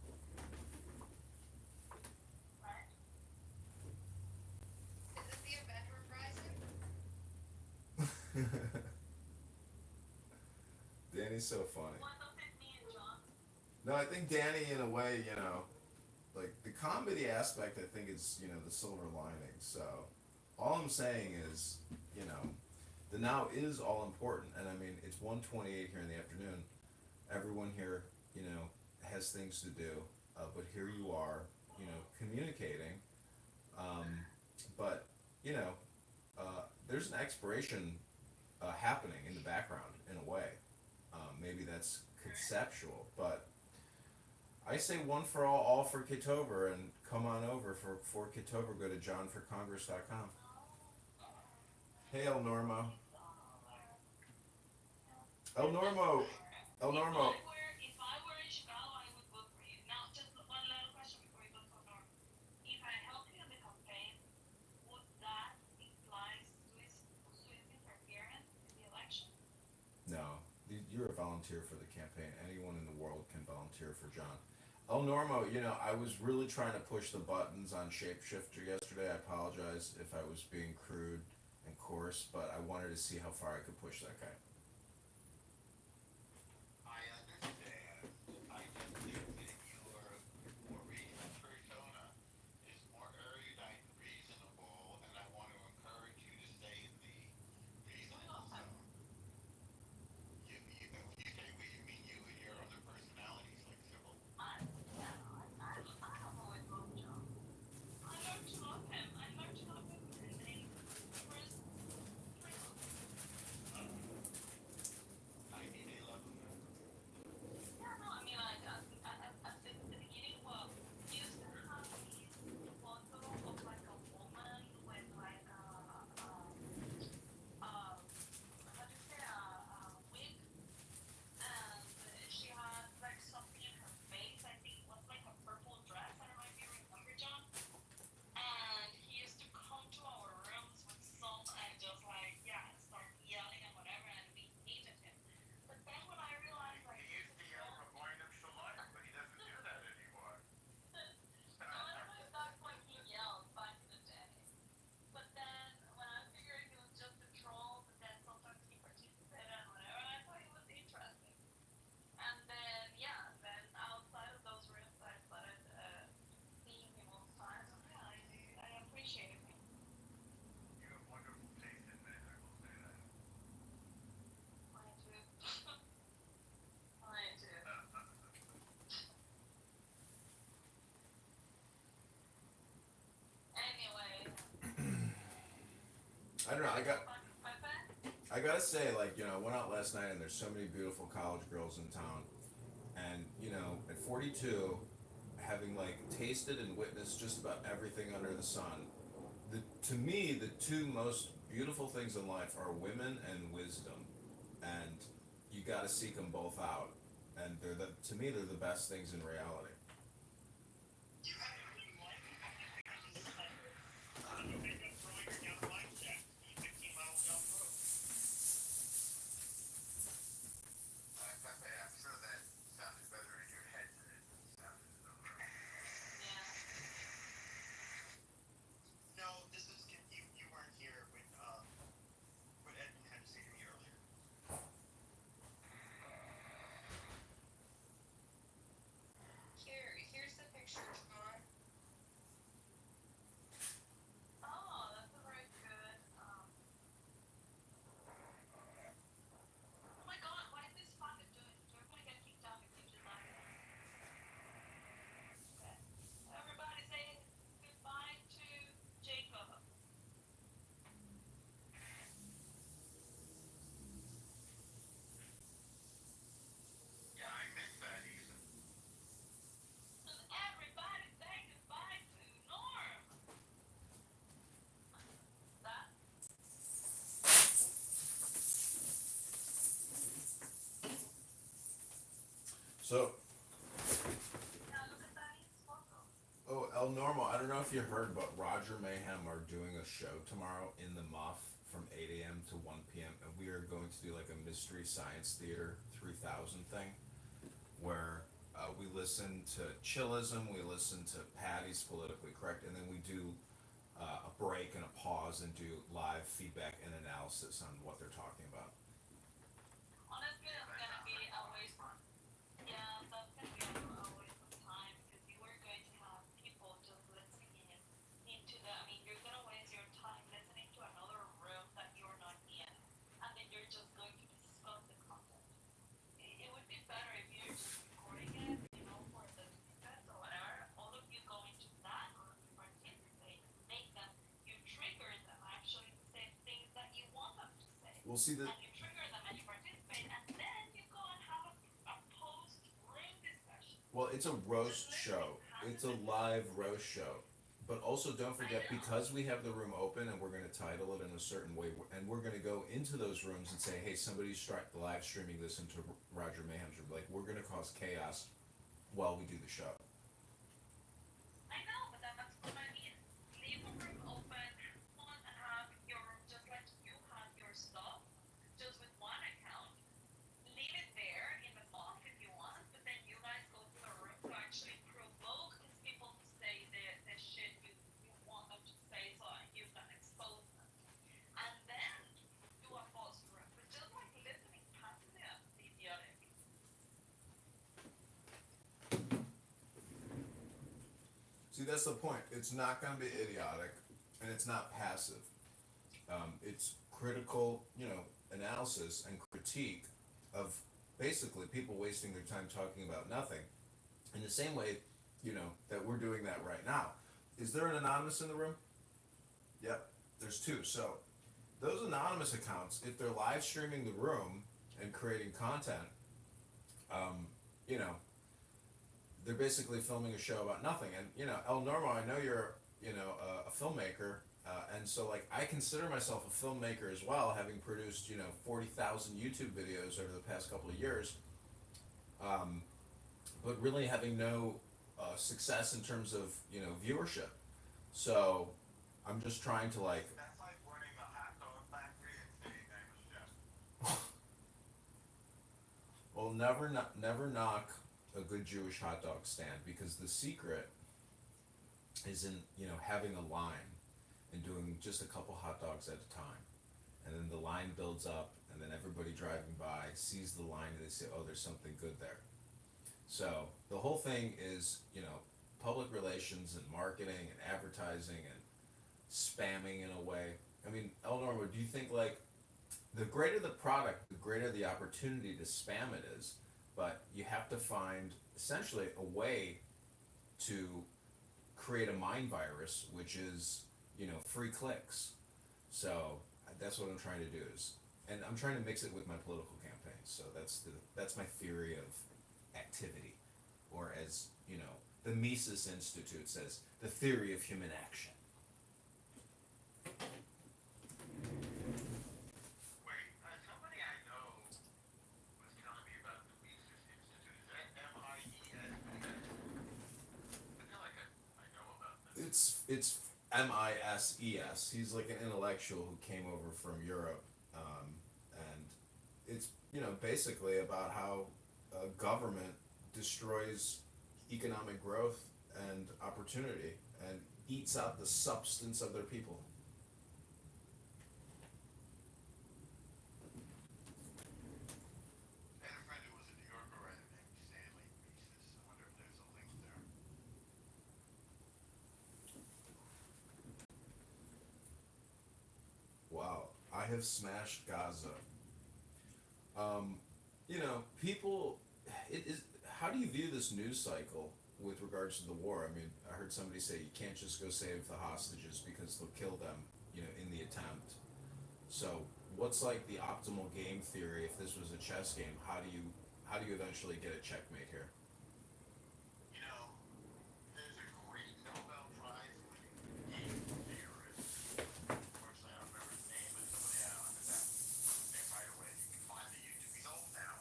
Right? Is it the event horizon? Danny's so funny. What does it mean, John? No, I think Danny, in a way, like the comedy aspect, I think is, the silver lining. So, all I'm saying is, the now is all important, and I mean, it's 1:28 here in the afternoon. Everyone here, has things to do, but here you are, communicating. But there's an expiration happening in the background in a way. Maybe that's conceptual, but I say one for all for Kitover, and come on over for Kitover. Go to johnforcongress.com. Hey, El Normo. El Normo. El Normo. If I were in Chicago, I would vote for you. Now, just volunteer for the campaign. Anyone in the world can volunteer for John. El Normo, I was really trying to push the buttons on Shapeshifter yesterday. I apologize if I was being crude and coarse, but I wanted to see how far I could push that guy. I understand. I just think that your persona is more erudite and reasonable, and I want to encourage you to stay in the reasonable zone. When you say we, you mean you and your other personalities, like Sybil? I have always loved John. I learned to love him. I learned to love him in the first 3 months. I need a love affair. Yeah, no, I mean, like, at the beginning, well, he used to have this photo of, like, a woman with, like, how do you say, a wig, and she had, like, something in her face. I think it was, like, a purple dress. I don't know if you remember, John. And he used to come to our rooms with salt and just, like, yeah, start yelling and whatever, and we hated him. But then when I realized, like, He this used is to yell John. from point of saliva, but he doesn't do that anymore. So I don't know if that's what he yelled back in the day. But then when I figured he was just a troll, but then sometimes he participated and whatever, and I thought it was interesting. And then yeah, then outside of those rooms, I started seeing him all the time, and yeah, I appreciated him. You have wonderful taste in men, I will say that. I do. I do. Anyway, I don't know. ready to go back to Pepe? I gotta say, like, I went out last night and there's so many beautiful college girls in town. And, at 42, having, like, tasted and witnessed just about everything under the sun, to me, the two most beautiful things in life are women and wisdom. And you gotta seek them both out. And to me, they're the best things in reality. You have a green light. You end up throwing her down a light shaft, 15 miles down the road. Pepe, I'm sure that sounded better in your head than it sounded in the room. Yeah. No, this is you weren't here when what Edmund had to say to me earlier. Here's the picture, John. Oh, that's a very good. Oh my God, why is this fun? Do I want to get kicked out if you just like that? Okay. Everybody say goodbye to Jacob. Yeah, I miss that even. And everybody say goodbye to Norm. That. So, Now look at that his photo. El Normo, I don't know if you heard, but Roger Mayhem are doing a show tomorrow in the Muff from 8 a.m. to 1 p.m. And we are going to do like a Mystery Science Theater 3000 thing where we listen to Chillism, we listen to Patty's Politically Correct, and then we do a break and a pause and do live feedback and analysis on what they're talking about. Honestly, that's gonna be a waste. Yeah, that's gonna be a waste of time because you are going to have people just listening into the. I mean, you're gonna waste your time listening to another room that you're not in, and then you're just going to discuss the content. It would be better if you're just recording it, for the snippets or whatever. All of you go into that room, you participate, make them, you trigger them actually to say things that you want them to say. We'll see the. And you trigger them and you participate, and then you go and have a post-room discussion. Well, it's a roast show. It's a live roast show. But also, don't forget, because we have the room open and we're going to title it in a certain way, and we're going to go into those rooms and say, hey, somebody's live streaming this into Roger Mayhem's room. Like, we're going to cause chaos while we do the show. I know, but that's what I mean. Leave a room open, on and have your just like you have your stuff, just with one account. Leave it there, that's the point. It's not going to be idiotic, and it's not passive. It's critical, analysis and critique of basically people wasting their time talking about nothing. In the same way, that we're doing that right now. Is there an anonymous in the room? Yep, there's two. So those anonymous accounts, if they're live streaming the room and creating content, um, you know, they're basically filming a show about nothing. And El Normo, I know you're a filmmaker, and so like I consider myself a filmmaker as well, having produced 40,000 YouTube videos over the past couple of years, but really having no success in terms of viewership. So I'm just trying to like. That's like running a hot dog factory and saying I'm a chef. Well, never knock a good Jewish hot dog stand, because the secret is in having a line and doing just a couple hot dogs at a time, and then the line builds up, and then everybody driving by sees the line and they say, oh, there's something good there. So the whole thing is public relations and marketing and advertising and spamming in a way. I mean, Eleanor, do you think like the greater the product, the greater the opportunity to spam it is, but you have to find essentially a way to create a mind virus, which is free clicks. So that's what I'm trying to do is, and I'm trying to mix it with my political campaign. So that's my theory of activity, or as the Mises Institute says, the theory of human action. Wait, somebody I know was telling me about the Mises Institute. Is that I feel like I know about this. It's Mises. He's like an intellectual who came over from Europe, and it's basically about how government destroys economic growth and opportunity and eats out the substance of their people. I had a friend who was a New Yorker writer named Stanley Mises. I wonder if there's a link there. Wow, I have smashed Gaza. People. It is. How do you view this news cycle with regards to the war? I mean, I heard somebody say you can't just go save the hostages because they'll kill them, in the attempt. So, what's like the optimal game theory if this was a chess game? How do you eventually get a checkmate here? You know, there's a great Nobel Prize winning game theorist. Unfortunately, I don't remember his name, but somebody out on that name right away. You can find the YouTube. He's old now.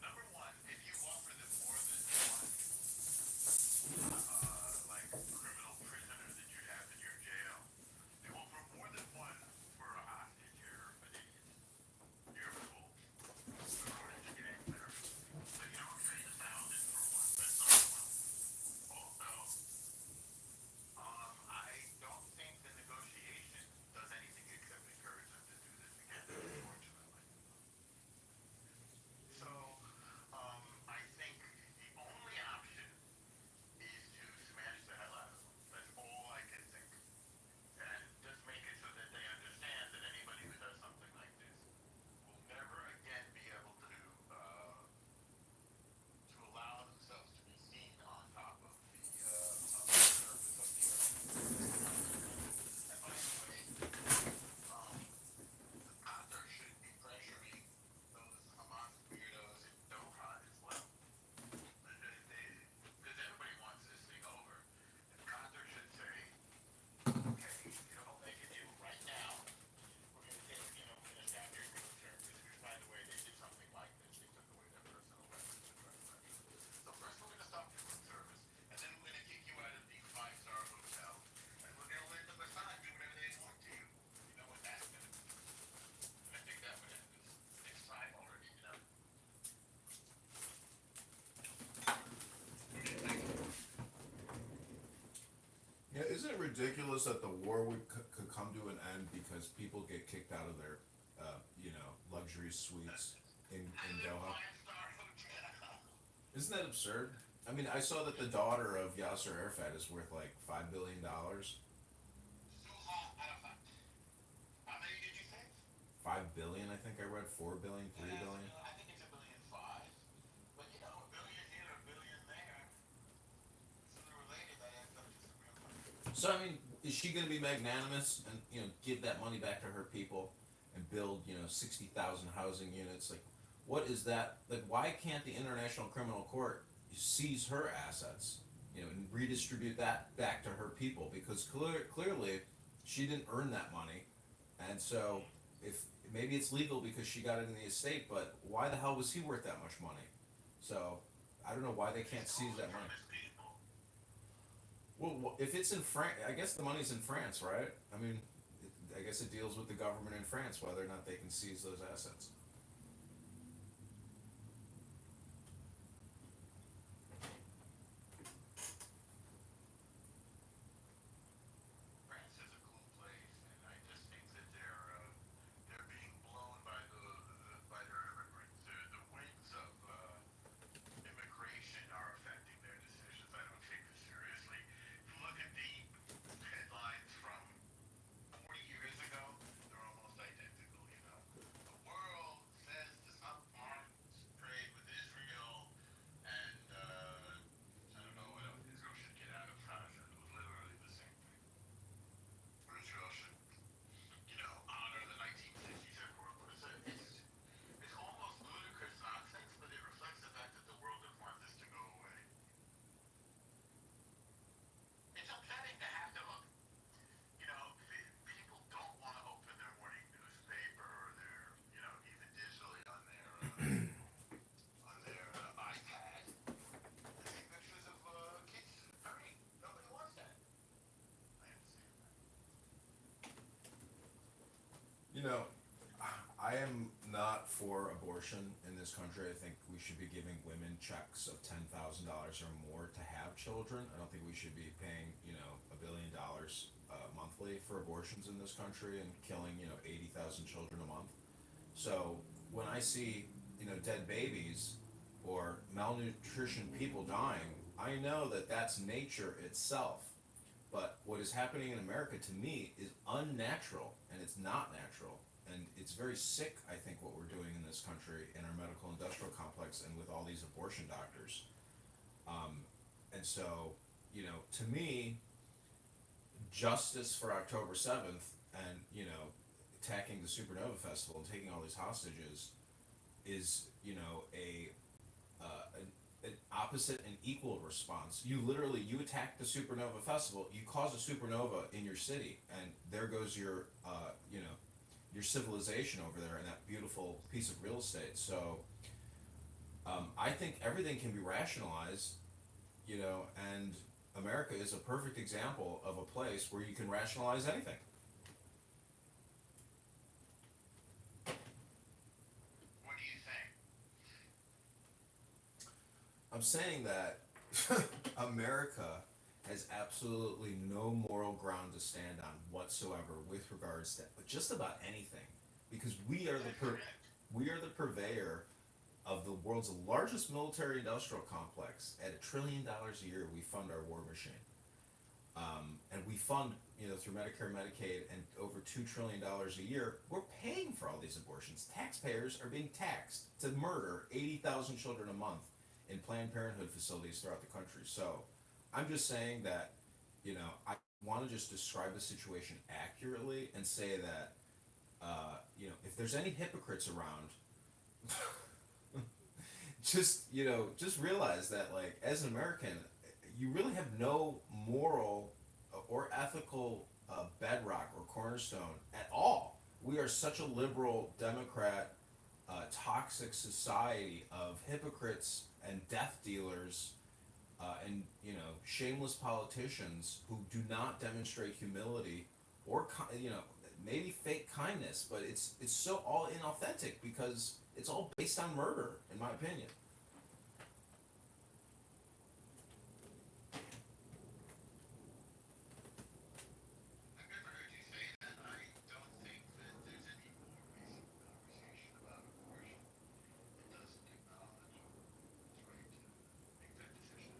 Number one, if you offer them more than one, like criminal prisoner that you have in your jail, they will offer more than one for a hostage. You're an idiot. You're a fool. According to game theory. So you don't trade 1,000 for one. That's number one. Also, I don't think the negotiation does anything except encourage them to do this again, unfortunately. So, I think the only option is to smash the hell out of them. That's all I can think. And just make it so that they understand that anybody who does something like this will never again be able to allow themselves to be seen on top of the surface of the earth. And by the way, Qatar should be pressuring those Hamas weirdos in Doha as well. Because everybody wants this thing over. And Qatar should say, okay, you don't make a deal right now. We're going to take, we're going to stop your cruise service. Because by the way, they did something like this. They took away their personal weapons to try to pressure. So first we're going to stop your cruise service. And then we're going to kick you out of the five-star hotel. And we're going to let the Mossad do whatever they want to you. You know what that's going to do. And I think that would end this time already. Yeah, isn't it ridiculous that the war could come to an end because people get kicked out of their, luxury suites in Doha? Five-star hotel. Isn't that absurd? I mean, I saw that the daughter of Yasser Arafat is worth like $5 billion. How many did you say? 5 billion, I think I read 4 billion, Yeah, 3 billion. I think it's $1.5 billion. But you know, a billion here, a billion there, sooner or later that adds up to some real money. So I mean, is she going to be magnanimous and give that money back to her people and build 60,000 housing units? Like, what is that? Like, why can't the International Criminal Court seize her assets, and redistribute that back to her people? Because clearly, she didn't earn that money, and so if maybe it's legal because she got it in the estate, but why the hell was he worth that much money? So I don't know why they can't seize that money. Well, if it's in France, I guess the money's in France, right? I mean, I guess it deals with the government in France whether or not they can seize those assets. France is a cool place, and I just think that they're being blown by by their immigrants. The winds of immigration are affecting their decisions. I don't take it seriously. If you look at the headlines from 40 years ago, they're almost identical. You know, the world says to stop arms trade with Israel, and I don't know what else. Israel should get out of Gaza. It was literally the same thing. Israel should, honor the 1950s Airport. It's almost ludicrous nonsense, but it reflects the fact that the world doesn't want this to go away. It's upsetting to have to look. People don't want to open their morning newspaper or their, even digitally on their iPad and see pictures of kids. I mean, nobody wants that. I understand that. You know, I am not for abortion in this country. I think we should be giving women checks of $10,000 or more to have children. I don't think we should be paying, $1 billion monthly for abortions in this country and killing, 80,000 children a month. So when I see, dead babies or malnutrition people dying, I know that that's nature itself. But what is happening in America to me is unnatural and it's not natural. And it's very sick, I think, what we're doing in this country in our medical industrial complex and with all these abortion doctors. And so, to me, justice for October 7th and, attacking the Supernova Festival and taking all these hostages is, an opposite and equal response. You attack the Supernova Festival, you cause a supernova in your city, and there goes your civilization over there and that beautiful piece of real estate. So I think everything can be rationalized, and America is a perfect example of a place where you can rationalize anything. What do you think? I'm saying that America has absolutely no moral ground to stand on whatsoever with regards to just about anything, because we are the purveyor of the world's largest military industrial complex. At $1 trillion a year, we fund our war machine, and we fund through Medicare, Medicaid, and over $2 trillion a year. We're paying for all these abortions. Taxpayers are being taxed to murder 80,000 children a month in Planned Parenthood facilities throughout the country. So I'm just saying that, I want to just describe the situation accurately and say that, if there's any hypocrites around, just realize that, like, as an American, you really have no moral or ethical bedrock or cornerstone at all. We are such a liberal, Democrat, toxic society of hypocrites and death dealers, and shameless politicians who do not demonstrate humility or maybe fake kindness, but it's so all inauthentic because it's all based on murder, in my opinion. I've never heard you say that. I don't think that there's any more reasonable conversation about abortion that doesn't acknowledge its right to make that decision.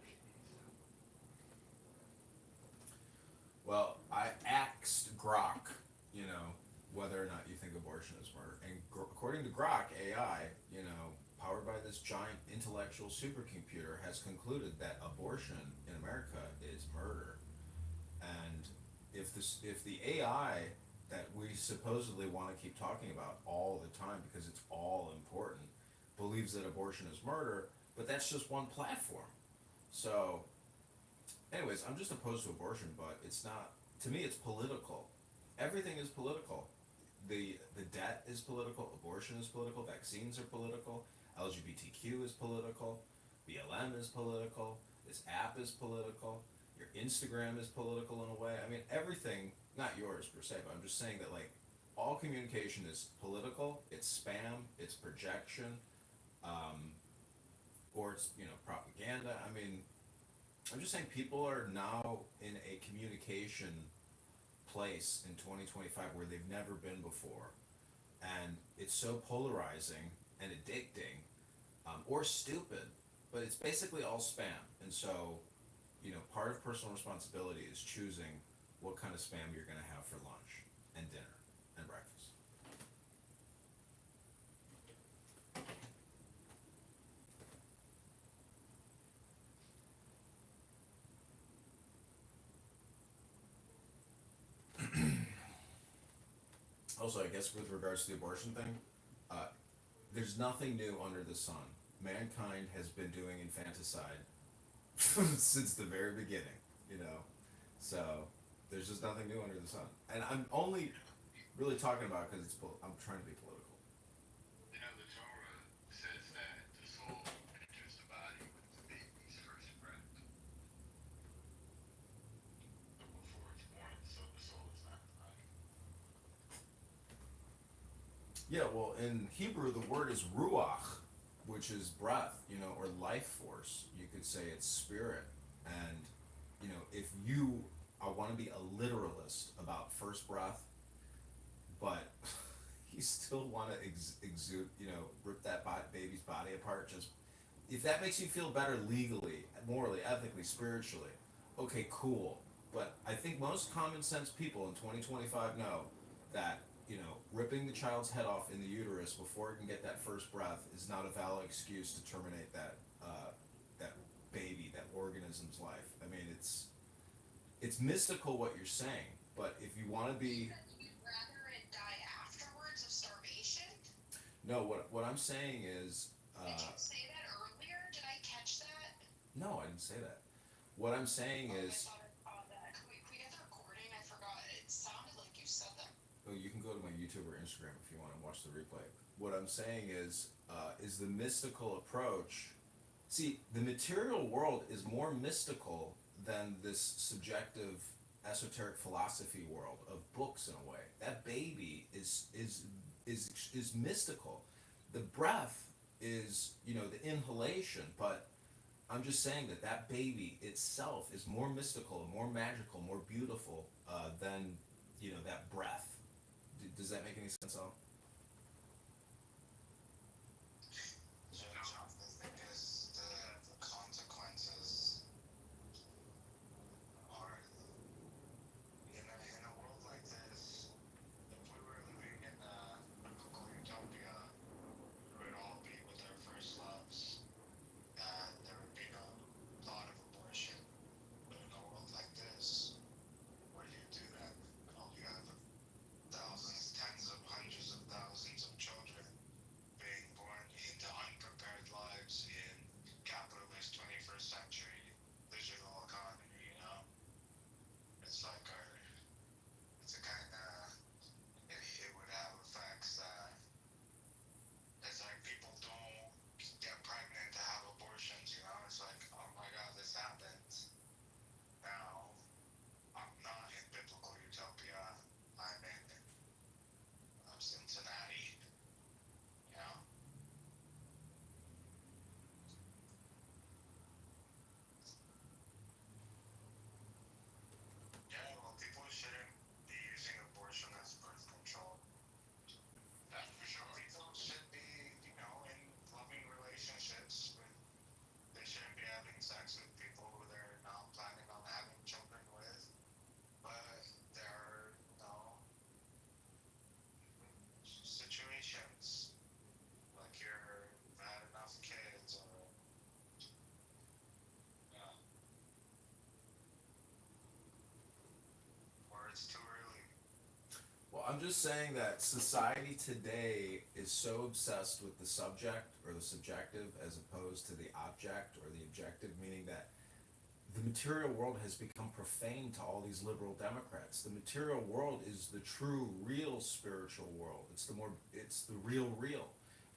abortion is murder. And according to Grok AI, powered by this giant intellectual supercomputer, has concluded that abortion in America is murder. And if the AI that we supposedly want to keep talking about all the time because it's all important believes that abortion is murder, but that's just one platform. So, anyways, I'm just opposed to abortion, but it's not. To me, it's political. Everything is political. The debt is political. Abortion is political. Vaccines are political. LGBTQ is political. BLM is political. This app is political. Your Instagram is political in a way. I mean, everything. Not yours per se, but I'm just saying that all communication is political. It's spam. It's projection. Or it's propaganda. I mean, I'm just saying people are now in a communication place in 2025 where they've never been before, and it's so polarizing and addicting, or stupid, but it's basically all spam. And so, part of personal responsibility is choosing what kind of spam you're going to have for lunch and dinner and breakfast. Also, I guess with regards to the abortion thing, there's nothing new under the sun. Mankind has been doing infanticide since the very beginning, So there's just nothing new under the sun. And I'm only really talking about it because I'm trying to be political. The Torah says that the soul enters the body with the baby's first breath. But before it's born, the soul is not in the body. Yeah, well, in Hebrew, the word is ruach, which is breath, or life force. You could say it's spirit. And, if I want to be a literalist about first breath, but you still want to exude, rip that baby's body apart, just if that makes you feel better legally, morally, ethically, spiritually, okay, cool. But I think most common sense people in 2025 know that ripping the child's head off in the uterus before it can get that first breath is not a valid excuse to terminate that baby, that organism's life. I mean, it's mystical what you're saying, but if you want to be You'd rather it die afterwards of starvation? no, what I'm saying is Did you say that earlier? Did I catch that? no, I didn't say that. What I'm saying Oh, I is, thought I caught that. Can we get the recording? I forgot. It sounded like you said that. oh, you can go to my YouTube or Instagram if you want to watch the replay. What I'm saying is the mystical approach. See, the material world is more mystical than this subjective, esoteric philosophy world of books in a way. That baby is mystical. The breath is the inhalation, but I'm just saying that baby itself is more mystical, more magical, more beautiful than that breath. Does that make any sense, Al? I think is the consequences are in a world like this. If we were living in a biblical utopia, we would all be with our first loves, and there would be no thought of abortion. But in a world like this, where do you do that? And all you have thousands, tens of hundreds of just saying that society today is so obsessed with the subject or the subjective as opposed to the object or the objective, meaning that the material world has become profane to all these liberal Democrats. The material world is the true, real spiritual world. It's the real.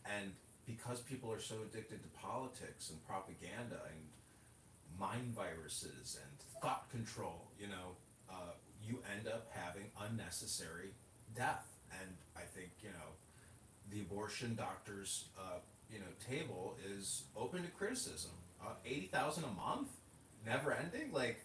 And because people are so addicted to politics and propaganda and mind viruses and thought control, you end up having unnecessary death. And I think, the abortion doctors, table is open to criticism. 80,000 a month, never ending. Like,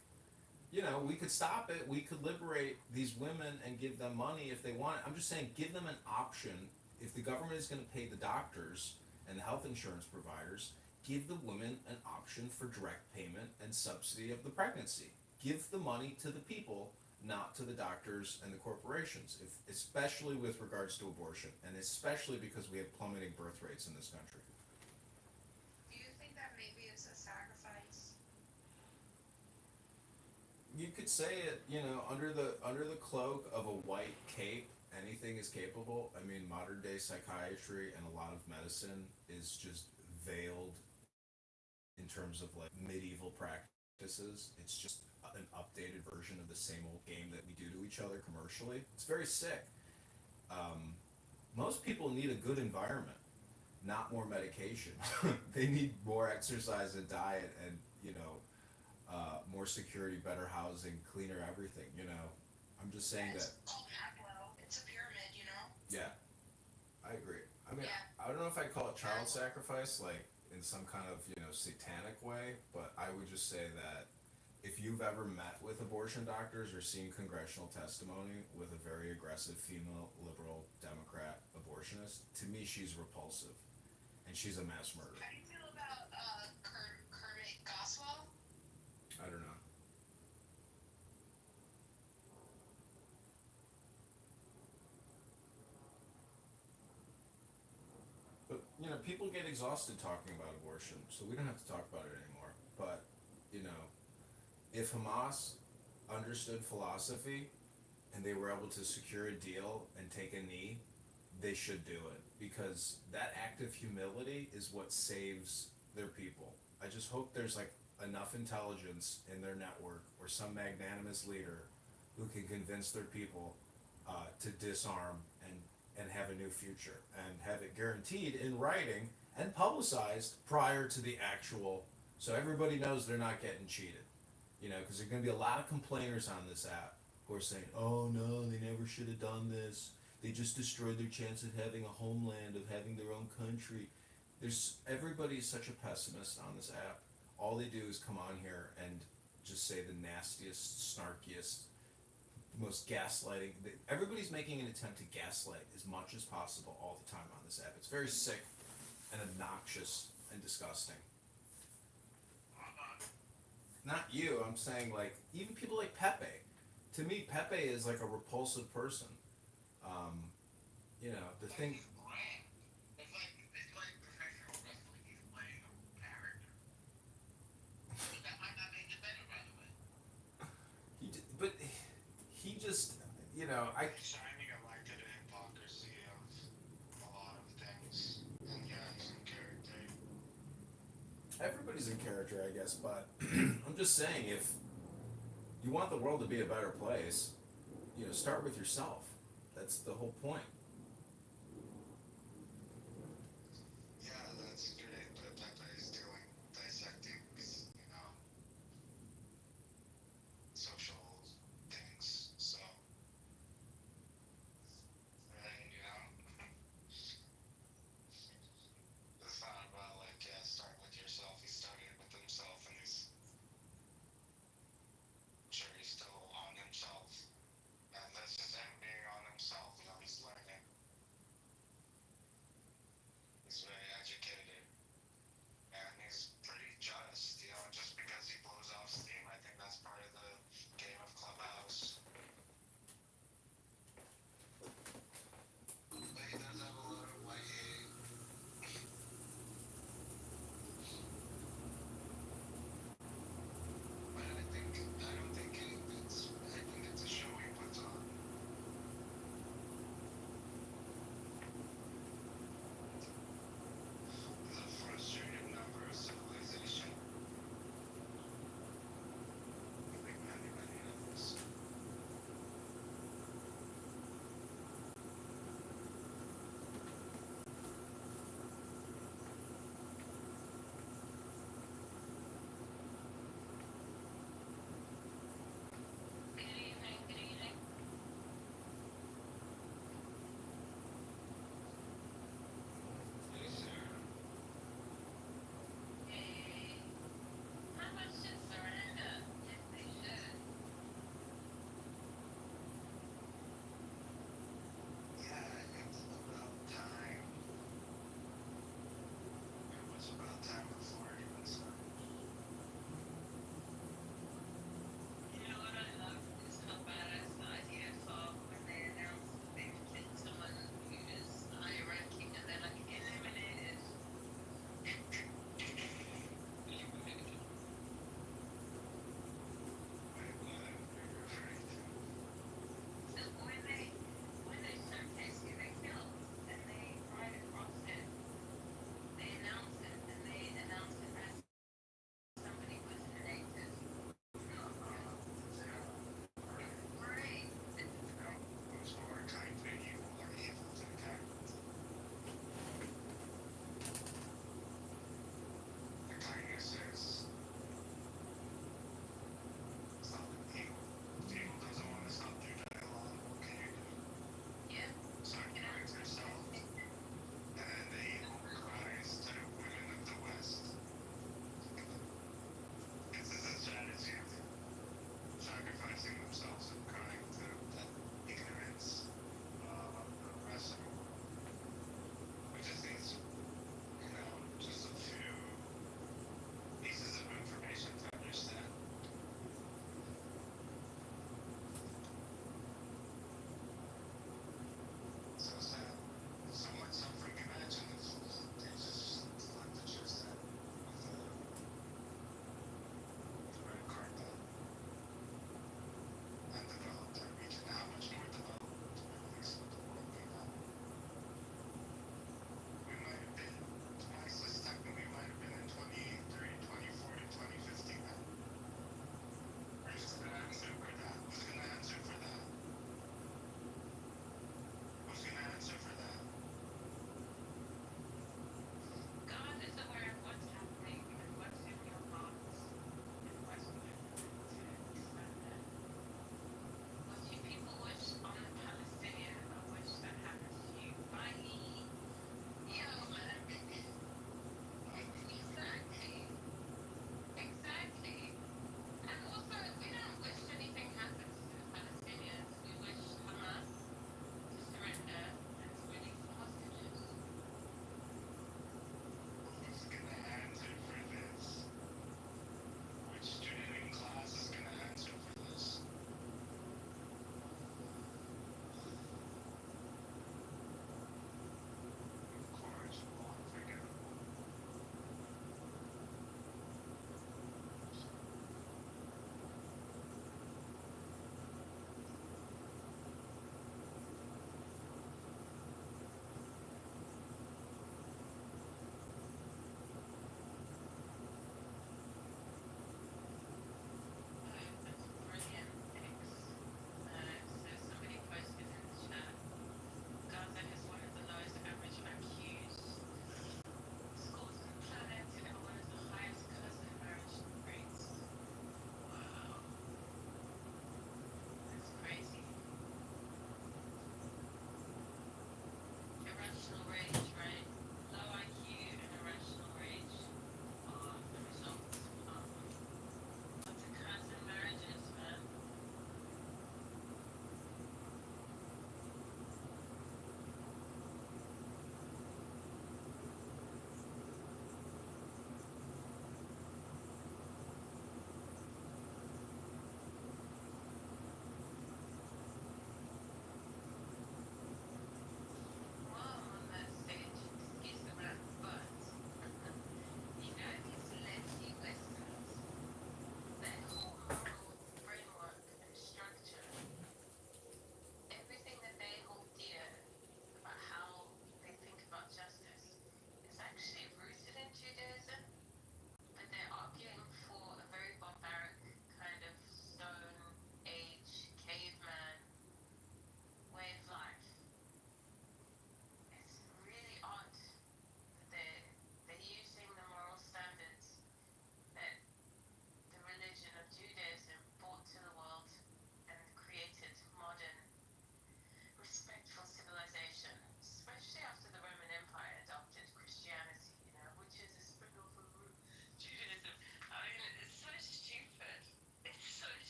we could stop it. We could liberate these women and give them money if they want it. I'm just saying, give them an option. If the government is going to pay the doctors and the health insurance providers, give the women an option for direct payment and subsidy of the pregnancy. Give the money to the people, not to the doctors and the corporations, especially with regards to abortion, and especially because we have plummeting birth rates in this country. Do you think that maybe it's a sacrifice? You could say it, under the cloak of a white cape, anything is capable. I mean, modern day psychiatry and a lot of medicine is just veiled in terms of like medieval practices. It's just an updated version of the same old game that we do to each other commercially. It's very sick. Most people need a good environment, not more medication. They need more exercise and diet and, more security, better housing, cleaner everything, I'm just saying that. It's a pyramid, Yeah, I agree. I mean, Yeah. I don't know if I'd call it child sacrifice, like in some kind of, satanic way, but I would just say that if you've ever met with abortion doctors or seen congressional testimony with a very aggressive female liberal Democrat abortionist, to me she's repulsive. And she's a mass murderer. How do you feel about Kermit Goswell? I don't know. But, people get exhausted talking about abortion, so we don't have to talk about it anymore. But, if Hamas understood philosophy and they were able to secure a deal and take a knee, they should do it. Because that act of humility is what saves their people. I just hope there's like enough intelligence in their network or some magnanimous leader who can convince their people to disarm and have a new future and have it guaranteed in writing and publicized prior to the actual, so everybody knows they're not getting cheated. Because there are going to be a lot of complainers on this app who are saying, oh no, they never should have done this. They just destroyed their chance of having a homeland, of having their own country. Everybody's such a pessimist on this app. All they do is come on here and just say the nastiest, snarkiest, most gaslighting. Everybody's making an attempt to gaslight as much as possible all the time on this app. It's very sick and obnoxious and disgusting. Not you, I'm saying like, even people like Pepe. To me, Pepe is like a repulsive person. The thing. It's like professional wrestling. He's playing a character. That might not make it better, by the way. But he just, I. Shining a light to the hypocrisy of a lot of things. And yeah, he's in character. Everybody's in character, I guess, but I'm just saying, if you want the world to be a better place, start with yourself. That's the whole point. Yeah, that's great, but Pepe is doing dissecting, social things, so. And, it's not about, like, start with yourself. He started with himself, and I'm sure he's still on himself. And that's just him being on himself, he's learning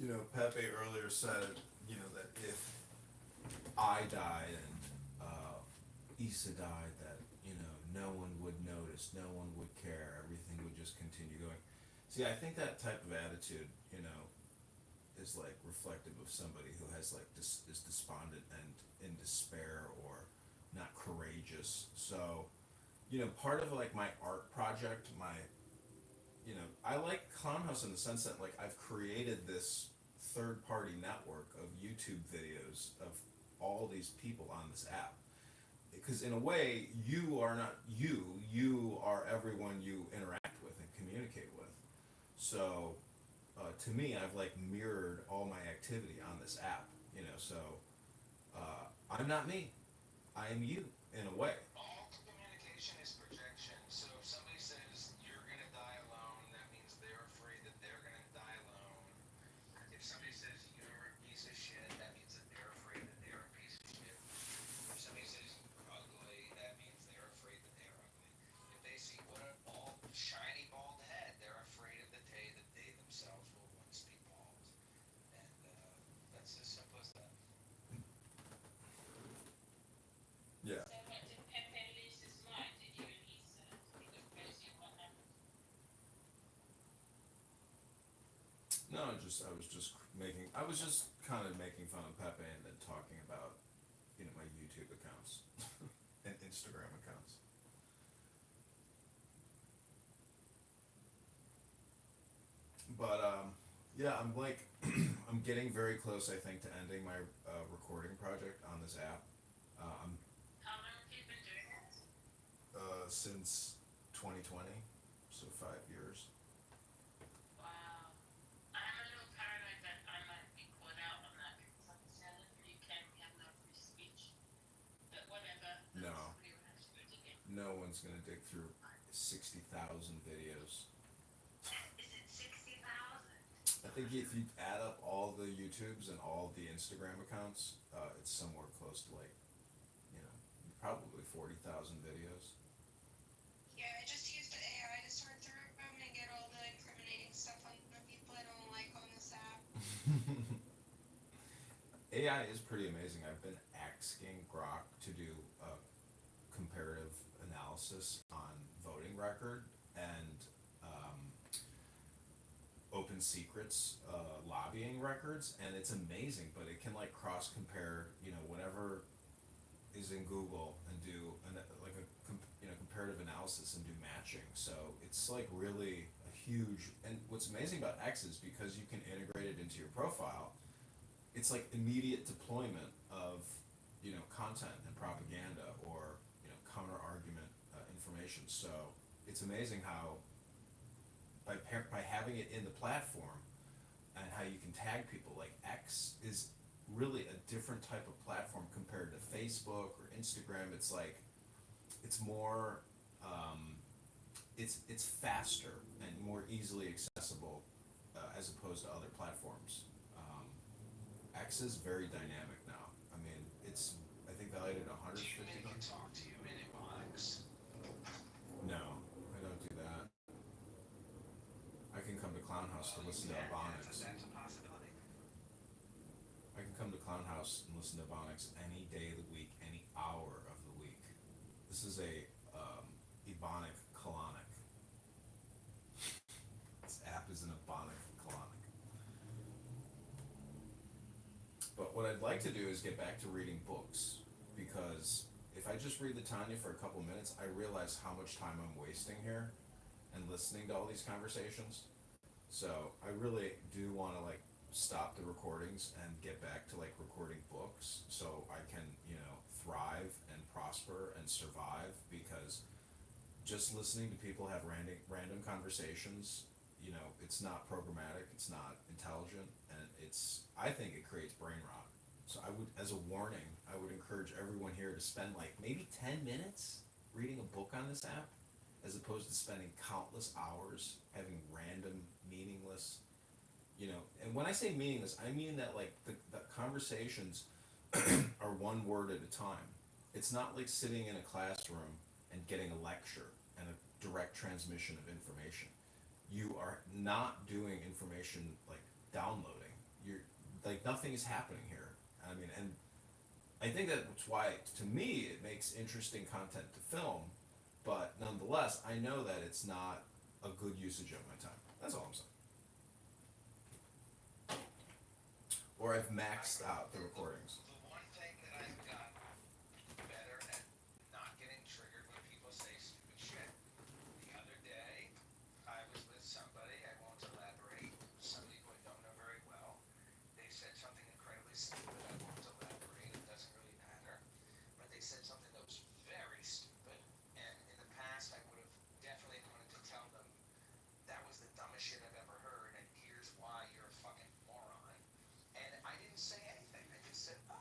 Pepe earlier said, that if I died and Issa died, that no one would notice, no one would care, everything would just continue going. See, I think that type of attitude, is like reflective of somebody who has like is despondent and in despair or not courageous. So, part of like my art project, I like Clownhouse in the sense that like I've created this third party network of YouTube videos of all these people on this app. Because in a way, you are not you, you are everyone you interact with and communicate with. So, to me, I've like mirrored all my activity on this app, so I'm not me, I am you in a way. All communication is projection. So if somebody says you're gonna die alone, that means they're afraid that they're gonna die alone. If somebody says you're a piece of shit, that means that they're afraid that they're a piece of shit. If somebody says you're ugly, that means they're afraid that they're ugly. If they see what a bald, shiny bald head, they're afraid of the day that they themselves will once be bald. And that's as simple as that. Yeah. So what did Pepe lose his mind? Did you and Issa? Because basically what happened? No, I was just kind of making fun of Pepe and then talking about, my YouTube accounts and Instagram accounts. But yeah, I'm like, I'm getting very close, I think, to ending my recording project on this app. I'm How long have you been doing it? since 2020, so 5 years. Wow. I'm a little paranoid that I might be caught out on that because obviously I live in the UK and we have no free speech. But whatever, No. somebody will have to go dig it. No one's gonna dig through 60,000 videos. Is it 60,000? I think if you add up all the YouTubes and all the Instagram accounts, it's somewhere close to like, probably 40,000 videos. Yeah, I just used the AI to sort through them and get all the incriminating stuff on the people I don't like on this app. AI is pretty amazing. I've been asking Grok to do a comparative analysis on voting record and open secrets lobbying records, and it's amazing. But it can like cross compare, whatever is in Google and do like a comparative analysis and do matching. So it's like really a huge. And what's amazing about X is because you can integrate it into your profile. It's like immediate deployment of content and propaganda or counter argument information. So it's amazing how by having it in the platform and how you can tag people, like X is really a different type of platform compared to Facebook or Instagram. It's like it's more it's faster and more easily accessible as opposed to other platforms. X is very dynamic now. I mean, it's I think valued at Do you 150. make it talk to you in Ebonics? No, I don't do that. I can come to Clownhouse to listen to Ebonics. That's a possibility. I can come to Clownhouse and listen to Ebonics any day of the week, any hour of the week. This is a Ebonic colonic. This app is an Ebonic colonic. But what I'd like to do is get back to reading books, because if I just read the Tanya for a couple minutes, I realize how much time I'm wasting here and listening to all these conversations. So I really do want to like stop the recordings and get back to like recording books so I can, thrive and prosper and survive, because just listening to people have random conversations, it's not programmatic, it's not intelligent, and I think it creates brain rot. So I would, as a warning, I would encourage everyone here to spend like maybe 10 minutes reading a book on this app, as opposed to spending countless hours having random, meaningless, and when I say meaningless, I mean that like the conversations are one word at a time. It's not like sitting in a classroom and getting a lecture and a direct transmission of information. You are not doing information like downloading. nothing is happening here. I mean, and I think that's why, to me, it makes interesting content to film, but nonetheless, I know that it's not a good usage of my time. That's all I'm saying. Or I've maxed out the recordings. The one thing that I've got better at not getting triggered when people say stupid shit. The other day, I was with somebody, I won't elaborate, somebody who I don't know very well. They said something incredibly stupid, I won't elaborate, it doesn't really matter. But they said something that was very stupid, and in the past I would have definitely wanted to tell them that was the dumbest shit I've ever heard, and here's why you're a fucking moron. And I didn't say anything. I just said, oh,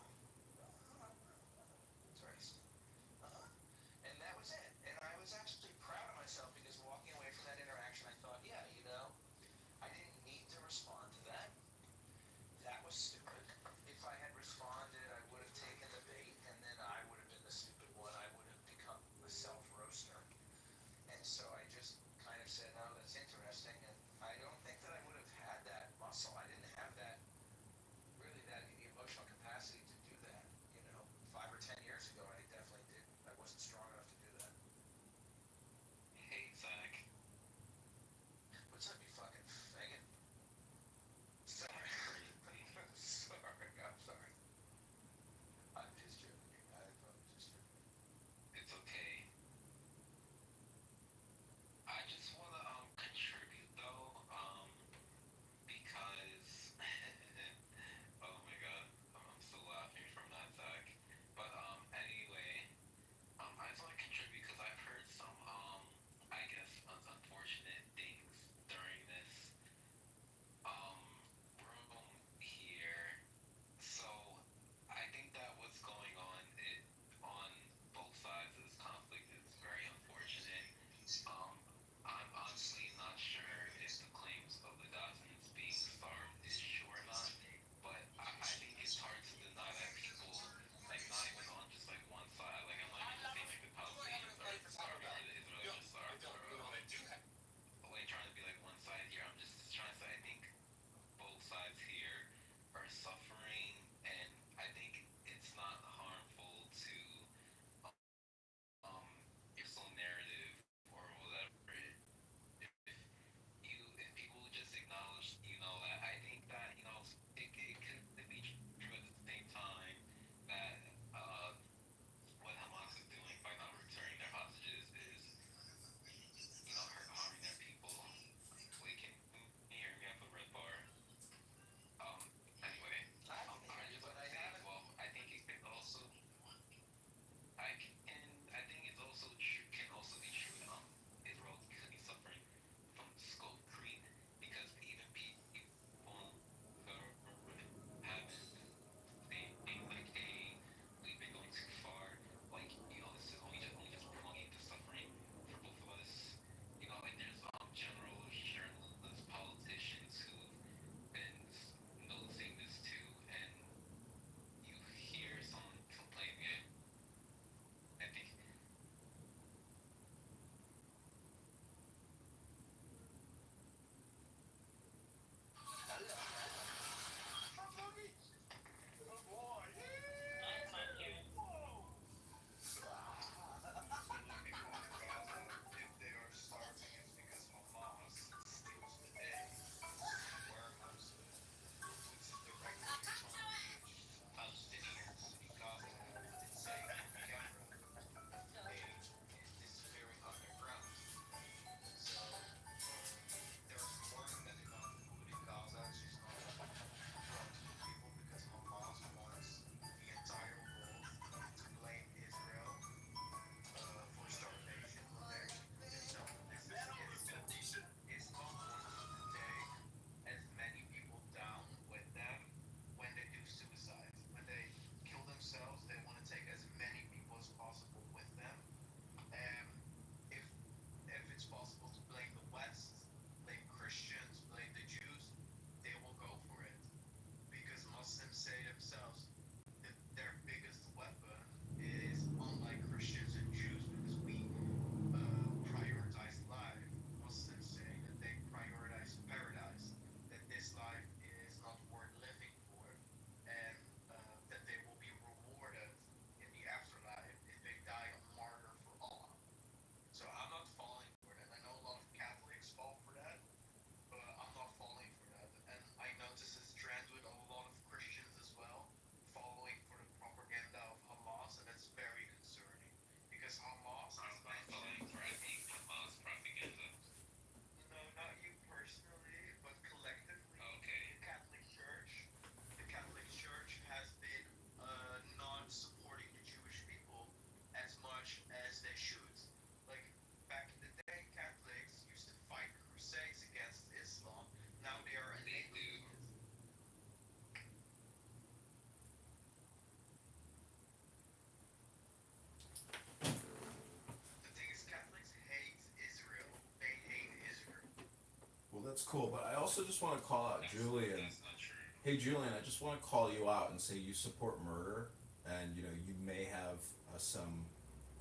cool, but I also just want to call out Julian. That's not true. Hey Julian, I just want to call you out and say you support murder, and you know you may have some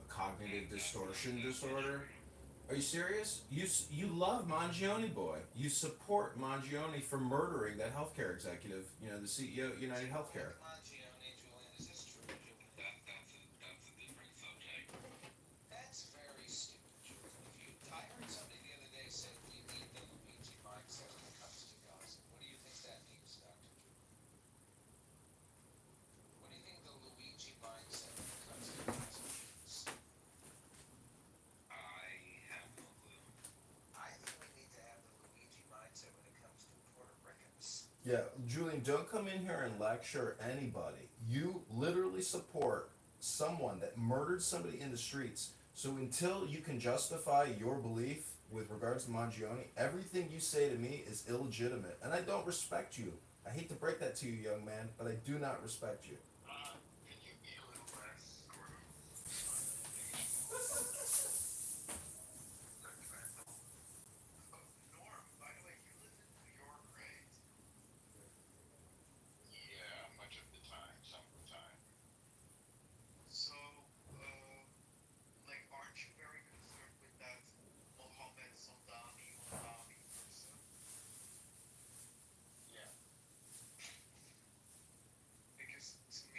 cognitive distortion disorder. Are you serious? You love Mangione boy. You support Mangione for murdering that healthcare executive. You know the CEO at United Healthcare. Mangione, Julian, is this true, Julian? That's a different subject. That's very stupid, Julian. If you, I heard somebody the other day say we need the Luigi mindset when it comes to guns. What do you think that means, Dr. Julian? What do you think the Luigi mindset when it comes to guns means? I have no clue. I think we need to have the Luigi mindset when it comes to Puerto Ricans. Yeah, Julian, don't come in here and lecture anybody. You literally support someone that murdered somebody in the streets. So until you can justify your belief with regards to Mangione, everything you say to me is illegitimate. And I don't respect you. I hate to break that to you, young man, but I do not respect you. Can you be a little less sort of Norm, by the way, you live in New York, right? Yeah, much of the time, some of the time. So, like, aren't you very concerned with that Mohammed Soldani person? Yeah. Because to me,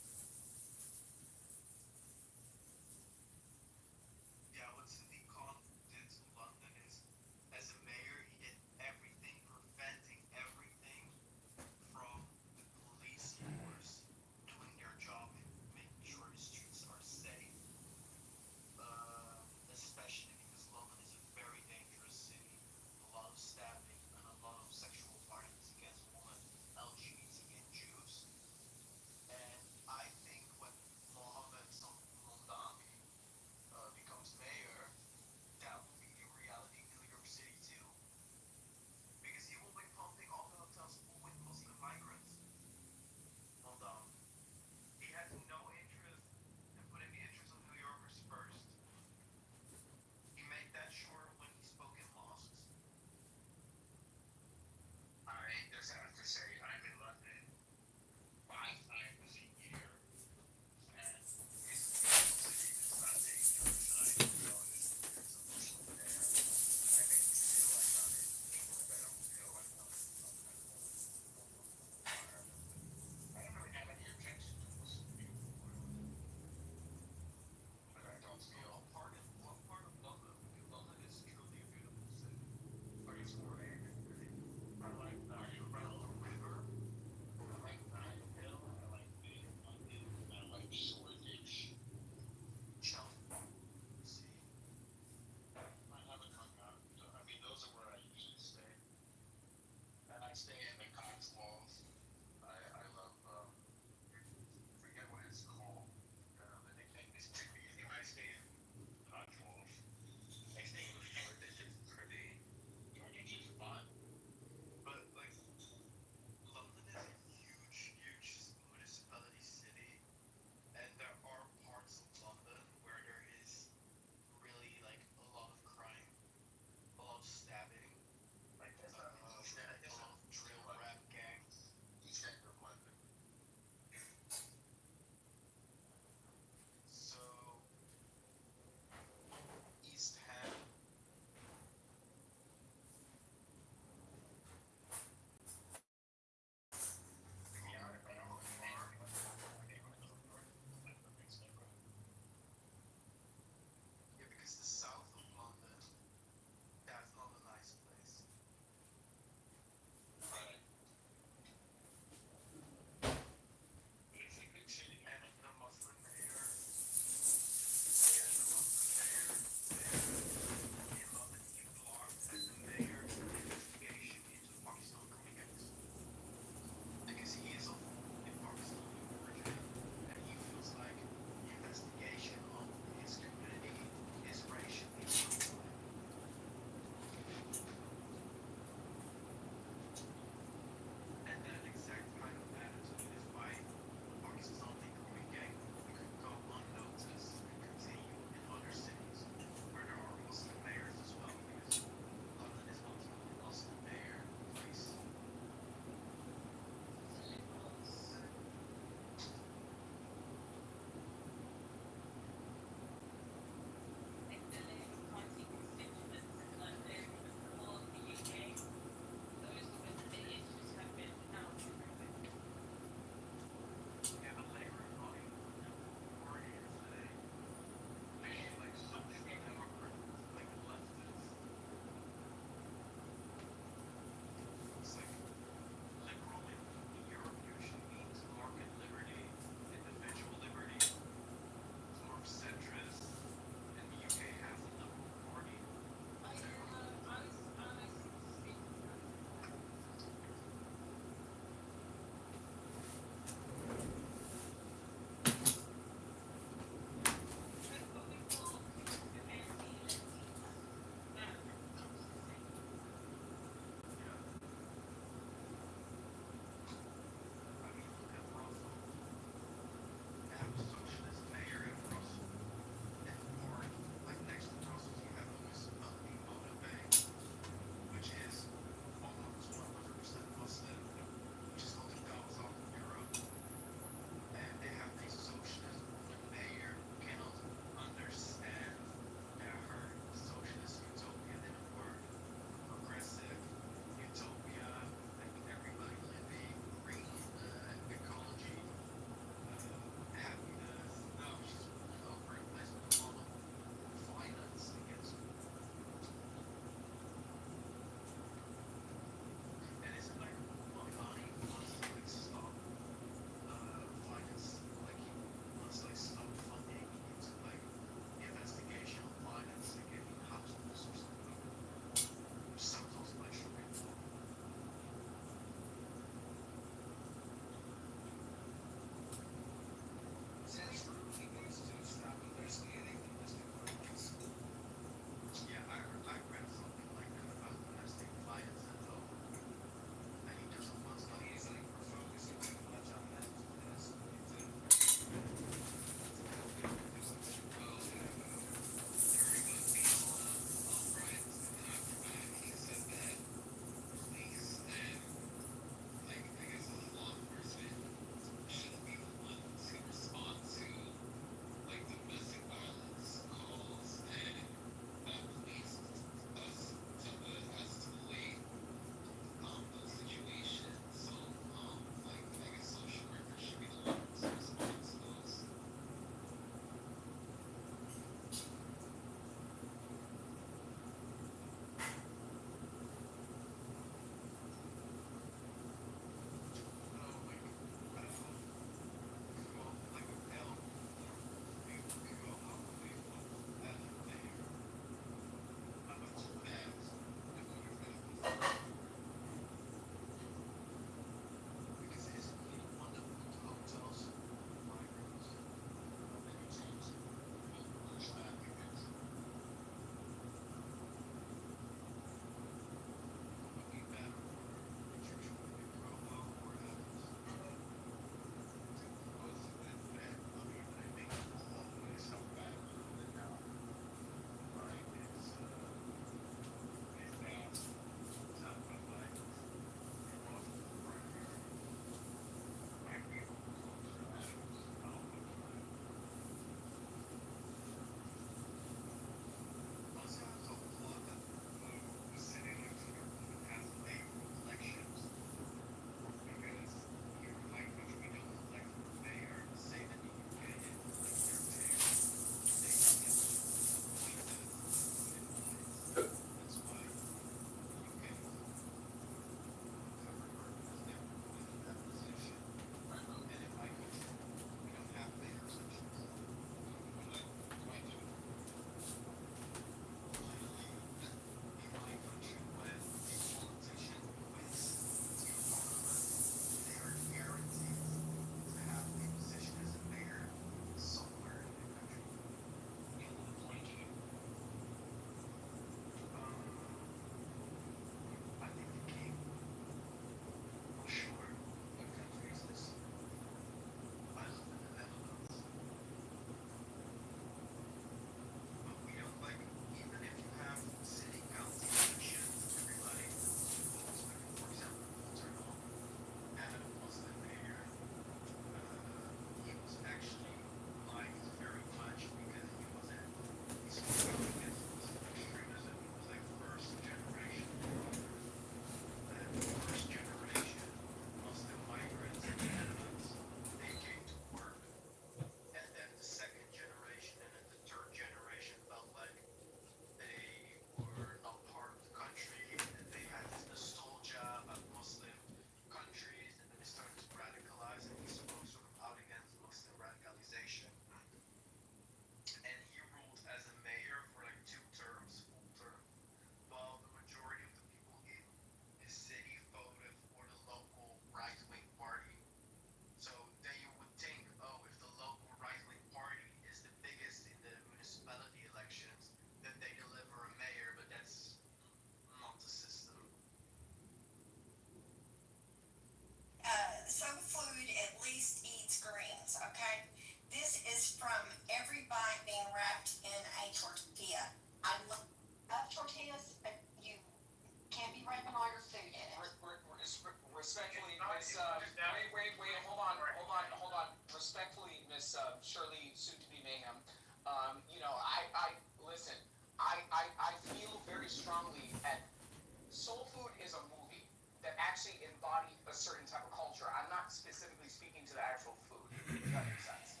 actually embody a certain type of culture. I'm not specifically speaking to the actual food. If that makes sense.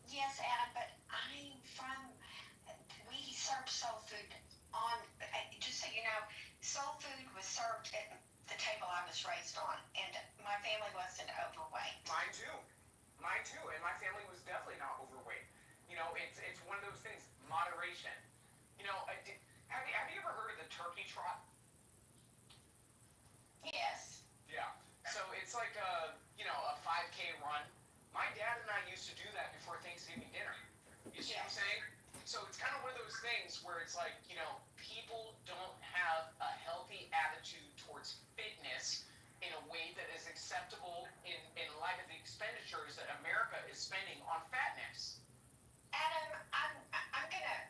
Yes, Adam, but I'm from, we serve soul food on, just so you know, soul food was served at the table I was raised on, and my family wasn't overweight. Mine too. Mine too. And my family was definitely not overweight. You know, it's one of those things, moderation. You know, have you ever heard of the turkey trot? Yes. Yeah. So it's like a, you know, a 5K run. My dad and I used to do that before Thanksgiving dinner. You see what I'm saying? So it's kind of one of those things where it's like, you know, people don't have a healthy attitude towards fitness in a way that is acceptable in light of the expenditures that America is spending on fatness. Adam, I'm gonna,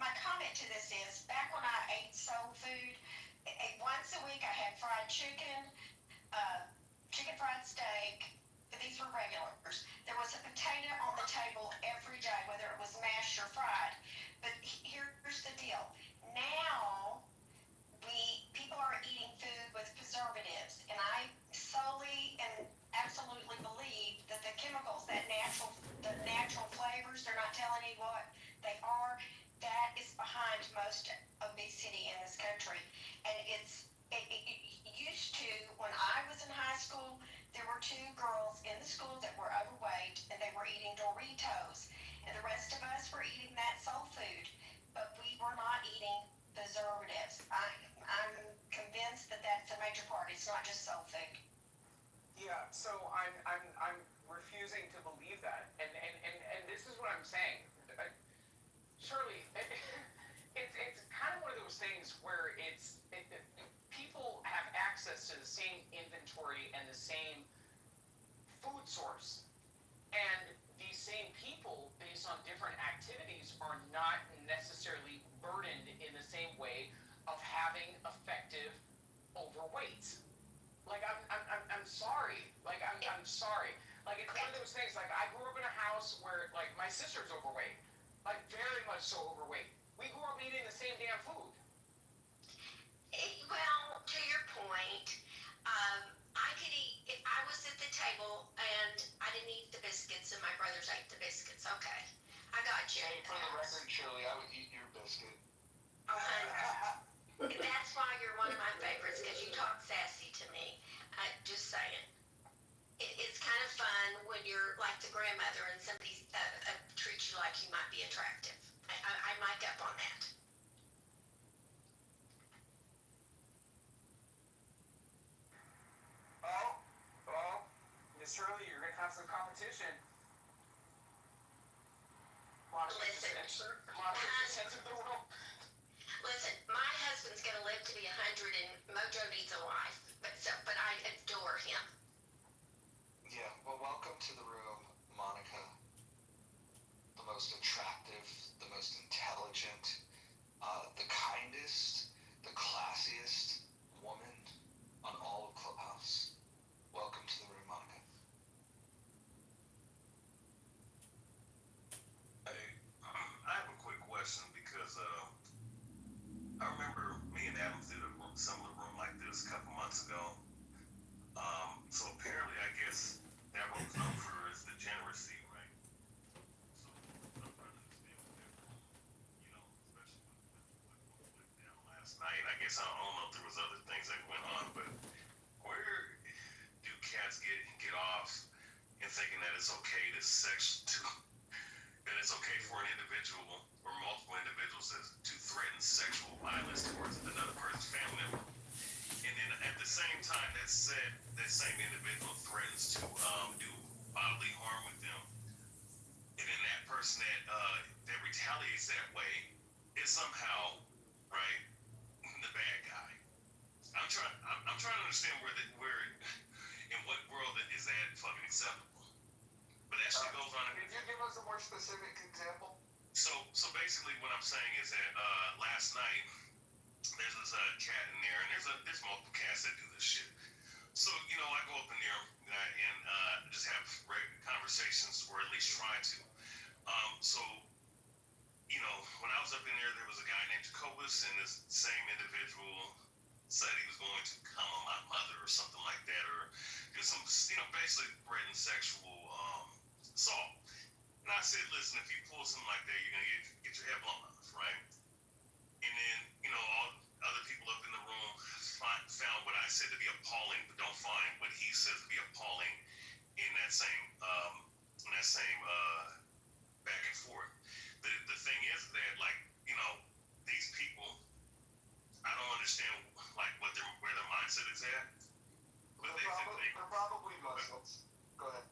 my comment to this is, back when I ate soul food, once a week I had fried chicken, chicken fried steak. These were regulars. There was a potato on the table every day, whether it was mashed or fried. But here's the deal. Now, people are eating food with preservatives, and I solely and absolutely believe that the chemicals, the natural flavors, they're not telling you what they are, that is behind most obesity in this country. And it used to, when I was in high school, there were 2 girls in the school that were overweight, and they were eating Doritos, and the rest of us were eating that soul food, but we were not eating preservatives. I'm convinced that that's a major part. It's not just soul food. Yeah, so I'm refusing to believe that, and this is what I'm saying. Shirley, it's kind of one of those things where people have access to the same inventory and the same food source, and these same people, based on different activities, are not necessarily burdened in the same way of having effective overweight. Like I'm sorry. Like I'm sorry. Like it's one of those things. Like I grew up in a house where like my sister's overweight, like very much so overweight. We grew up eating the same damn food. Well, to your point, I could eat, if I was at the table and I didn't eat the biscuits and my brothers ate the biscuits, okay. I got you. Hey, for the record, Shirley, I would eat your biscuit. Oh, honey. That's why you're one of my favorites, because you talk sassy to me. Just saying. It's kind of fun when you're like the grandmother and somebody treats you like you might be attractive. I mic up on that. Oh, Miss Shirley, you're gonna have some competition. Monica just entered the room. Listen, my husband's gonna live to be 100, and Mojo needs a wife, but I adore him. Yeah, well, welcome to the room, Monica. The most attractive, the most intelligent, the kindest, the classiest woman on all of Clubhouse. Welcome to the room, Monica. Hey, I have a quick question because I remember me and Adams did a similar room like this a couple months ago. So apparently, I guess that room's known for its degeneracy, right? So I'm trying to understand what that room, you know, especially with what went down last night. I guess I don't know if there was other things that went on, but where do cats get off in thinking that it's okay that it's okay for an individual or multiple individuals to threaten sexual violence towards another person's family member? And then at the same time, that same individual threatens to do bodily harm with them, and then that person that retaliates that way is somehow right the bad guy. I'm trying to understand where in what world is that fucking acceptable? But that shit goes on. Could you give us a more specific example? So basically, what I'm saying is that last night there's this cat in there, and there's multiple cats that do this shit. So you know, I go up in there and just have regular conversations, or at least try to. So you know, when I was up in there was a guy named Jacobus, and this same individual said he was going to come on my mother or something like that, or do some, basically threatened sexual assault. And I said, listen, if you pull something like that, you're gonna get your head blown off, right? And then, all other people up in the room found what I said to be appalling, but don't find what he says to be appalling in that same back and forth. The thing is that, like, these people, I don't understand like where their mindset is at. But They're probably Muslims. Go ahead.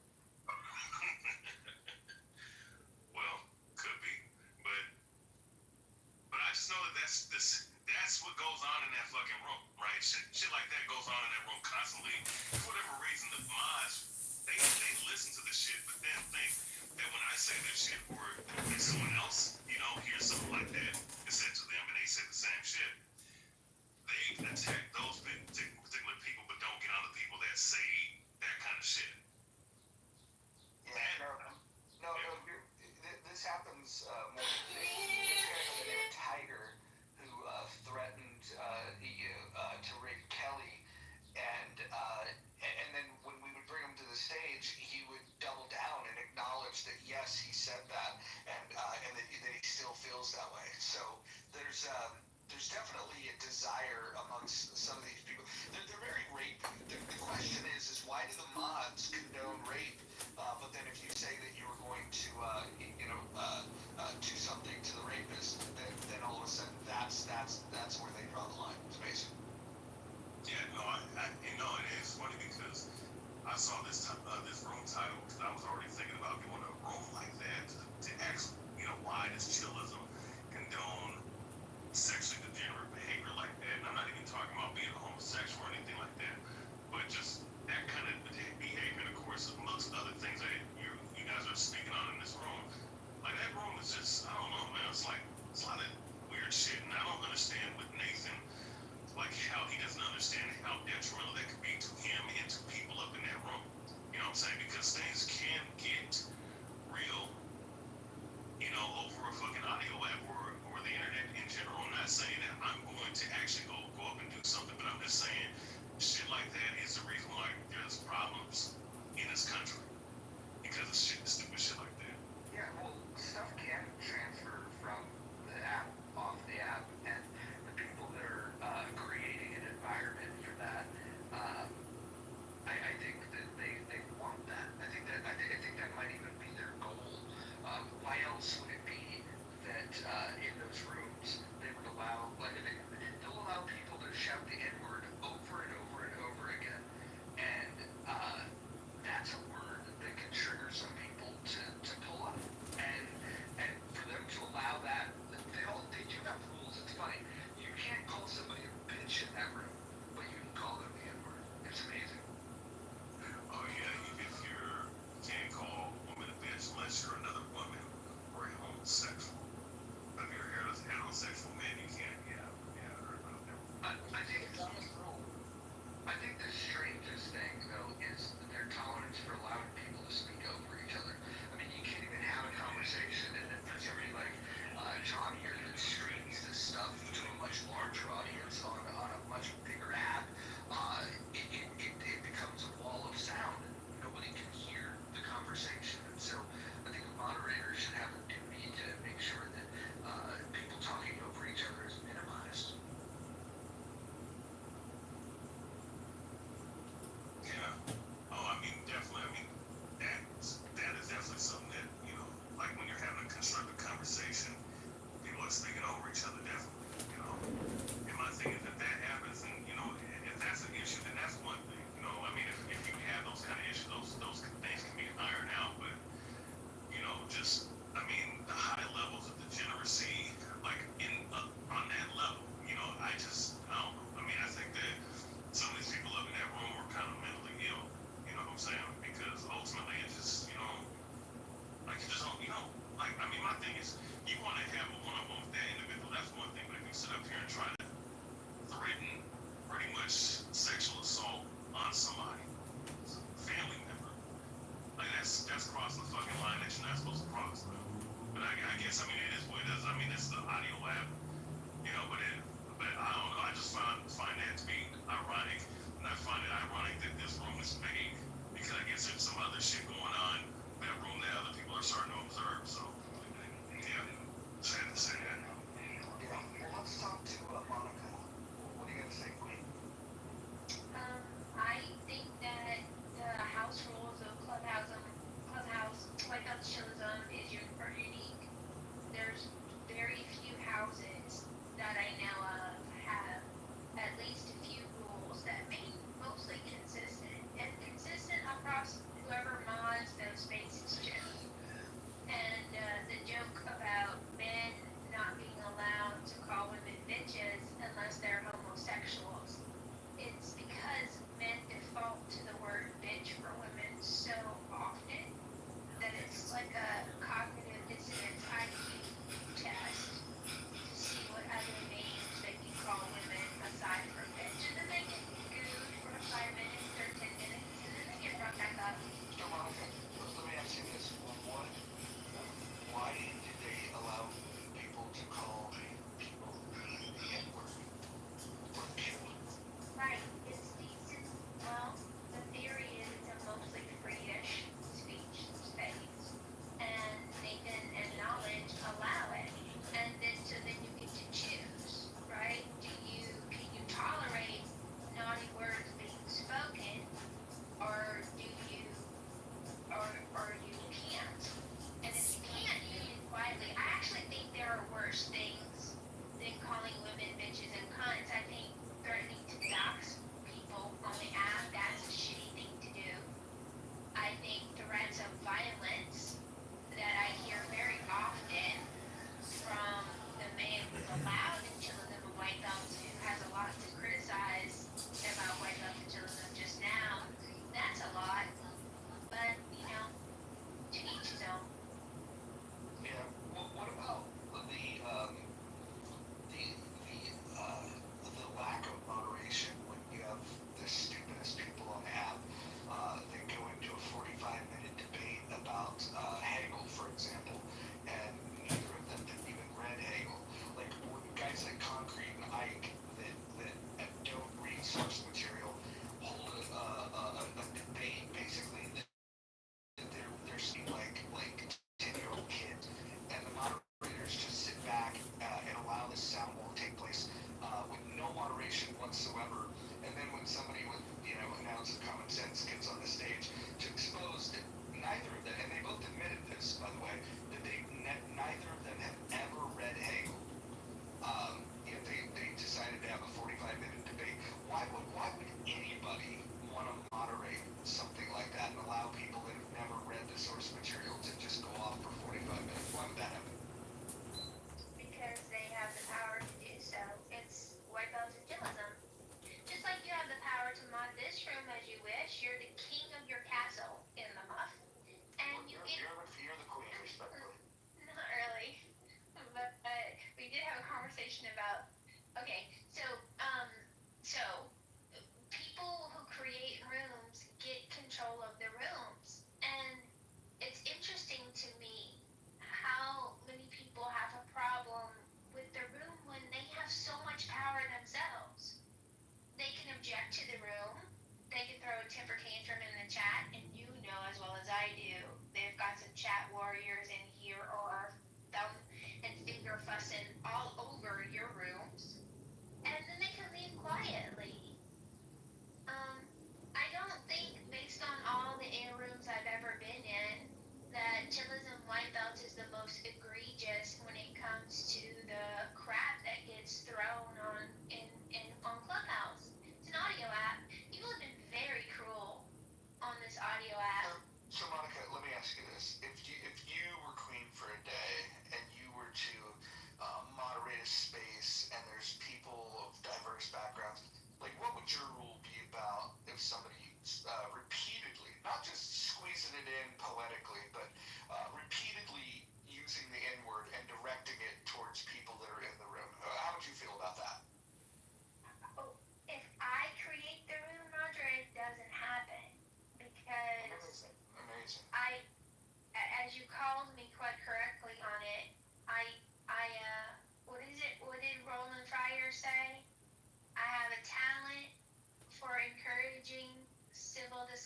Well, could be, but I just know that that's what goes on in that fucking room, right? Shit like that goes on in that room constantly. For whatever reason, the mods they listen to the shit, but then think that when I say this shit or if someone else, hears something like that is said to them and they say the same shit, they attack those particular people, but don't get on the people that say that kind of shit. Yeah, no. This happens more. This guy by the name of Tiger, who threatened to rape Kelly, and then when we would bring him to the stage, he would double down and acknowledge that yes, he said that, and that he still feels that way. So there's definitely a desire amongst some of these people. They're very rapey. The question is why do the mods condone rape? But then if you say that you were going to, do something to the rapist, then all of a sudden that's where they draw the line. It's amazing. Yeah, no, it is funny because I saw this room title because I was already thinking about doing a room like that to ask, why does chillism condone sexually degenerate behavior like that? And I'm not even talking about being a homosexual.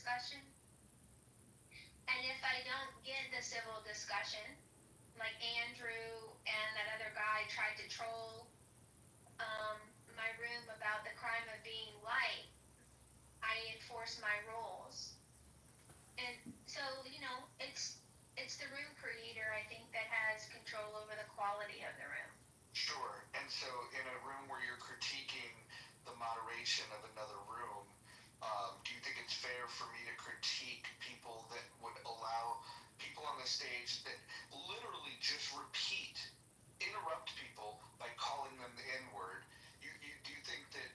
discussion. And if I don't get the civil discussion, like Andrew and that other guy tried to troll my room about the crime of being white, I enforce my rules. And so, it's the room creator, I think, that has control over the quality of the room. Sure. And so in a room where you're critiquing the moderation of another room, do you think it's fair for me to critique people that would allow people on the stage that literally just interrupt people by calling them the N-word? Do you think that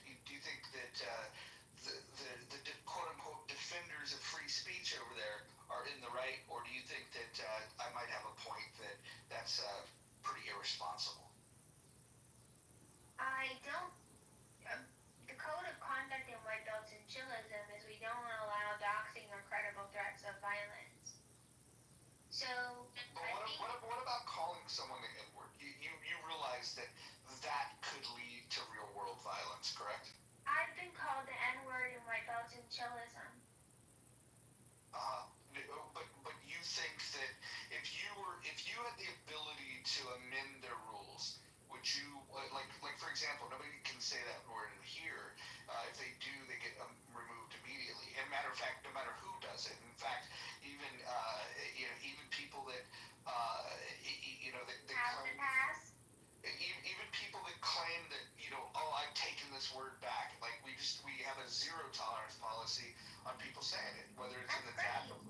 the quote unquote defenders of free speech over there are in the right, or do you think that I might have a point that's pretty irresponsible? I don't. The code of conduct in white belts and chillism is we don't allow doxing or credible threats of violence. So But what about calling someone the N-word? You realize that could lead to real world violence, correct? I've been called the N-word in white belts and chillism. But you think that if you had the ability to amend their rules, would you like for example, nobody can say that word in here. If they do, they get removed immediately. And matter of fact, no matter who does it. In fact, even even people that they claim, even people that claim that oh, I've taken this word back. Like we have a zero tolerance policy on people saying it, whether it's in the chat or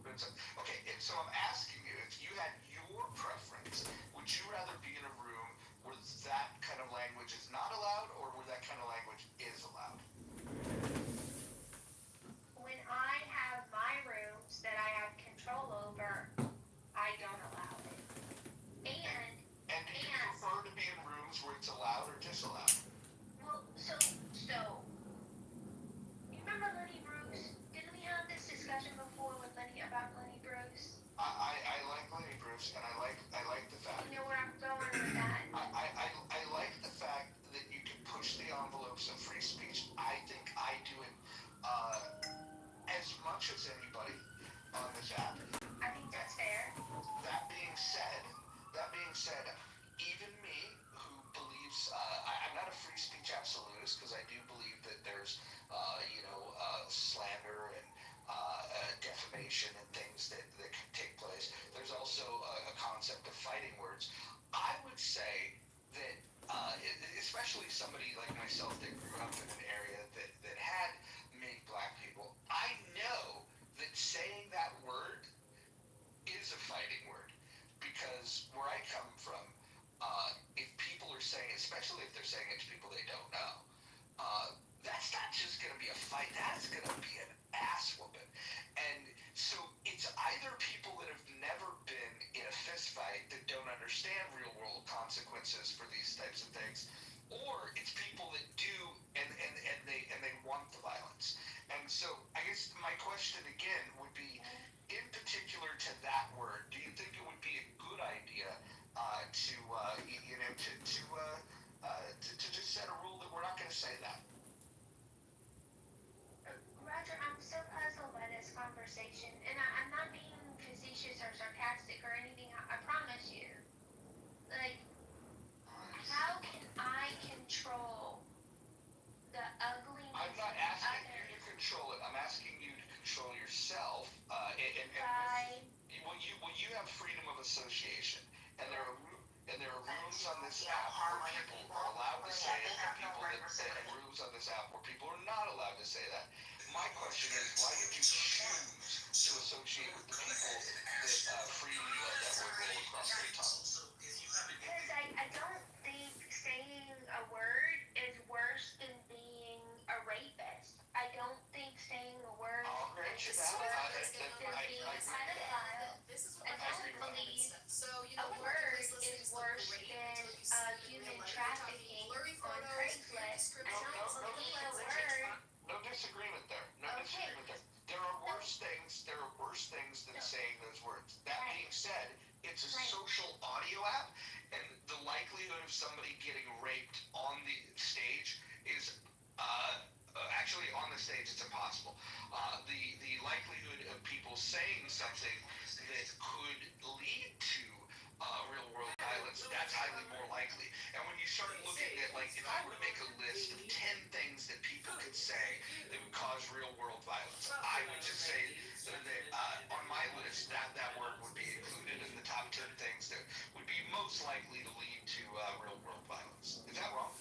okay. And so I'm asking you, if you had your preference, would you rather be in a room where that kind of language is not allowed, or where that kind of language is allowed? When I have my rooms that I have control over, I don't allow it. And do you prefer to be in rooms where it's allowed or disallowed? Well, so you remember Lenny Bruce? Didn't we have this discussion before with about Lenny Bruce? I like Lenny Bruce, and I like the fact. You know where I'm going with that? I like the fact that you can push the envelopes of free speech. I think I do it as much as anybody on this app. I think that's fair. That being said, even me, who believes I'm not a free speech absolutist, because I do believe that there's slander and defamation and things that can take place. There's also a concept of fighting words. I would say that especially somebody like myself that grew up in an area that had many black people, I know that saying that word is a fighting word, because where I come from, if people are saying, especially if they're saying it to people they don't know, that's not just going to be a fight, that's going to be an ass whooping. And so it's either people that have never been in a fist fight that don't understand real world consequences for these types of things, or it's people that do and they want the violence. And so I guess my question again would be, in particular to that word, do you think it would be a good idea to just set a rule that we're not going to say that? Roger, I'm so puzzled by this conversation, and I'm not being facetious or sarcastic or anything, I promise you. Like, how can I control the ugliness I'm not asking you to control it. I'm asking you to control yourself. Well, you have freedom of association, and there are rooms on this app where people are allowed to say it, and rooms on this app where people are not allowed to say that. My question is, why did you choose to associate with the people that freely let that word roll across their tongue? Because I don't think saying a word is worse than being a rapist. I don't think saying a word I'll grant you is that. worse than being a pedophile. I don't believe a word is worse than human trafficking on Craigslist. I don't believe a word. No disagreement there. There are worse things than saying those words. That being said, it's a social audio app, and the likelihood of somebody getting raped on the stage is actually on the stage it's impossible. the likelihood of people saying something that could lead to real world violence, that's highly more likely. And when you start looking at, like, if I were to make a list of 10 things that people could say that would cause real world violence, I would just say that on my list, that word would be included in the top 10 things that would be most likely to lead to real world violence. Is that wrong?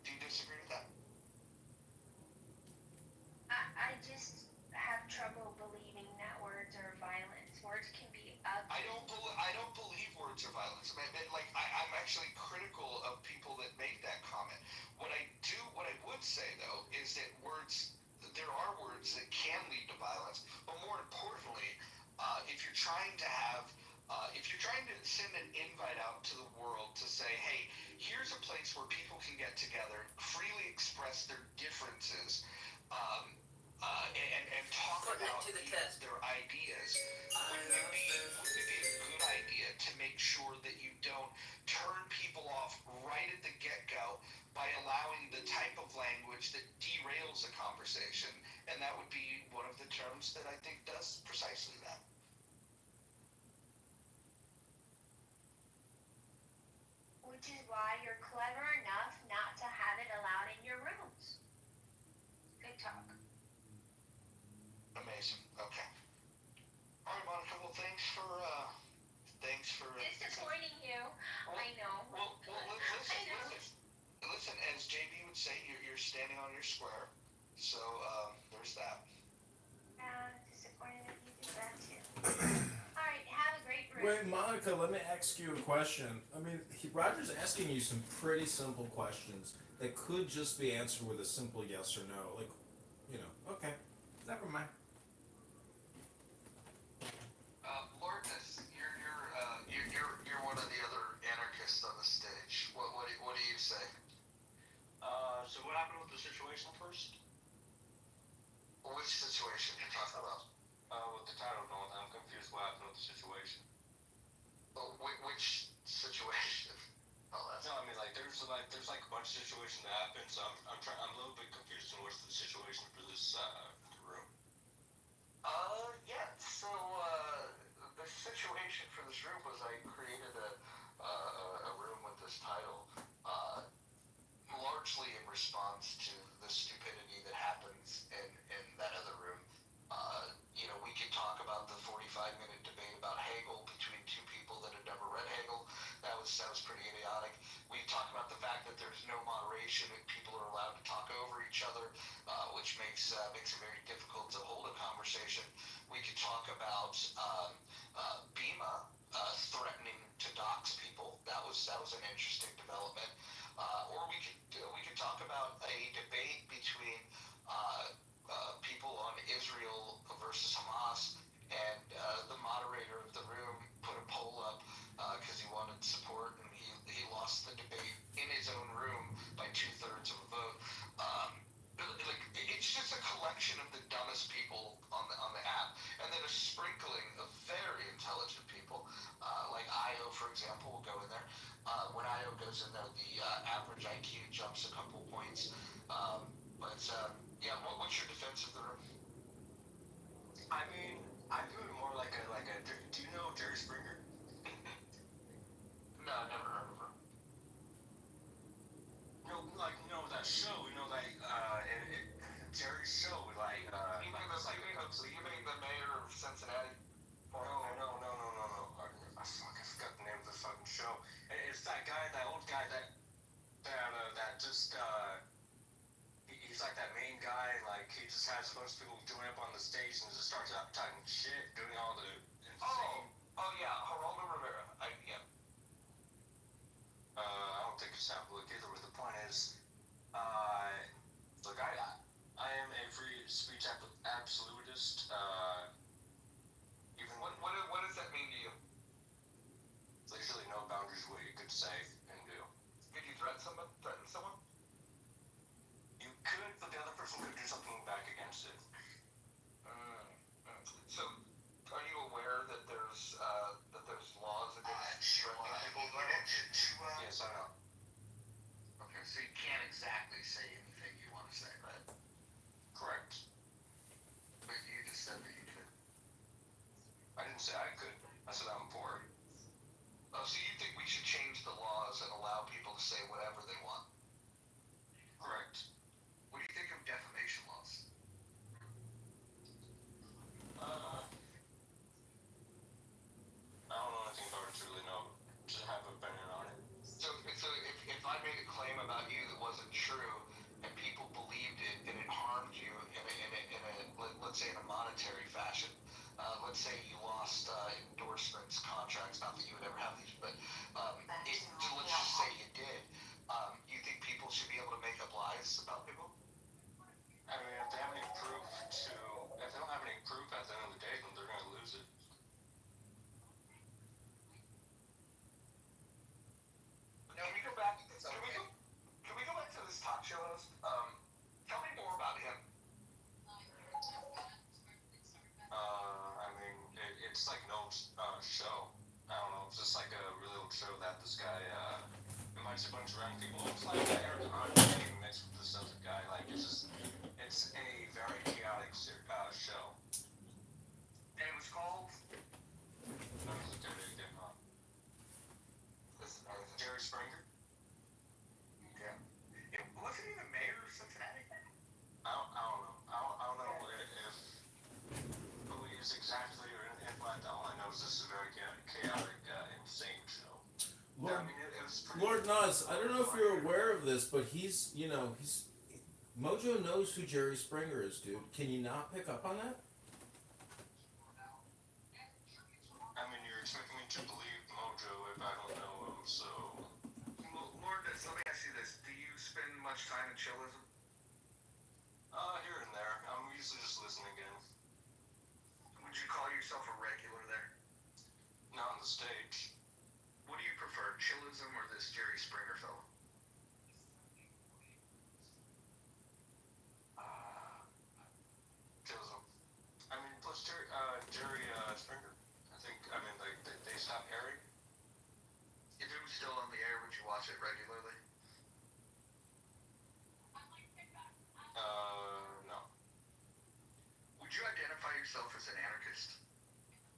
Do you disagree with that? I just have trouble believing that words are violence. Words can be ugly. I don't believe words are violence. I'm actually critical of people that make that comment. What I would say though, is that there are words that can lead to violence, but more importantly, if you're trying to send an invite out to the world to say, hey, here's a place where people can get together, freely express their differences, and talk about their ideas, wouldn't it be a good idea to make sure that you don't turn people off right at the get-go by allowing the type of language that derails a conversation? And that would be one of the terms that I think does precisely that. Which is why you're clever enough not to have it allowed in your rooms. Good talk. Amazing. Okay. All right, Monica. Well, thanks for. Disappointing you. I know. Well, listen. As JB would say, you're standing on your square. So there's that. Disappointed that you did that too. All right. Have a great room. Wait, Monica, let me ask you a question. I mean, Roger's asking you some pretty simple questions that could just be answered with a simple yes or no. Like, okay, never mind. Lordness, you're one of the other anarchists on the stage. What do you say? So what happened with the situation first? Which situation are you talking about? With the title, no, I'm confused what happened with the situation. Which situation? No, I mean, there's a bunch of situations that happen, so I'm a little bit confused on what's the situation for this room. Yeah. So the situation for this room was I created a room with this title, largely in response to the stupidity that happens in that other room. We could talk about the 45-minute debate about Hegel between two people that had never read Hegel. That was pretty idiotic. We talk about the fact that there's no moderation and people are allowed to talk over each other, which makes it very difficult to hold a conversation. We could talk about Bima threatening to dox people. That was an interesting development. Or we could talk about a debate between people on Israel versus Hamas, and the moderator of the room put a poll up because he wanted support, and he lost the debate in his own room by 2/3 of a vote. It's just a collection of the dumbest people on the app, and then a sprinkling of very intelligent people, like Io, for example, will go in there. When Io goes in there, the average IQ jumps a couple points. What's your defense of the room? I mean, I do it more like a. Do you know Jerry Springer? No, I've never heard of her. No, that show. Jerry's show, You mean the mayor of Cincinnati? No. I forgot the name of the fucking show. It's that guy, that old guy that just he's like that main guy. Like he just has a bunch of people join up on the stage and just starts out talking shit, doing all the insane. Oh yeah, Geraldo Rivera. Yeah. I don't think it's that look either. But the point is, look, I am a free speech absolutist. Even What does that mean to you? there's really no boundaries what you could say and do. Could you threaten someone? You could, but the other person could do something back against it. So, are you aware that there's laws against threatening people? Yes, I know. Okay, so you can't exactly say Nas, I don't know if you're aware of this, but he's Mojo knows who Jerry Springer is, dude. Can you not pick up on that? I mean, you're expecting me to believe Mojo if I don't know him, so. Lourdes, let me ask you this. Do you spend much time in chillism? Here and there. I'm usually just listening in. Would you call yourself a regular there? Not on the stage. What do you prefer, chillism or this Jerry Springer fellow? Chillism. I mean, plus Jerry Springer. They stopped airing. If it was still on the air, would you watch it regularly? No. Would you identify yourself as an anarchist?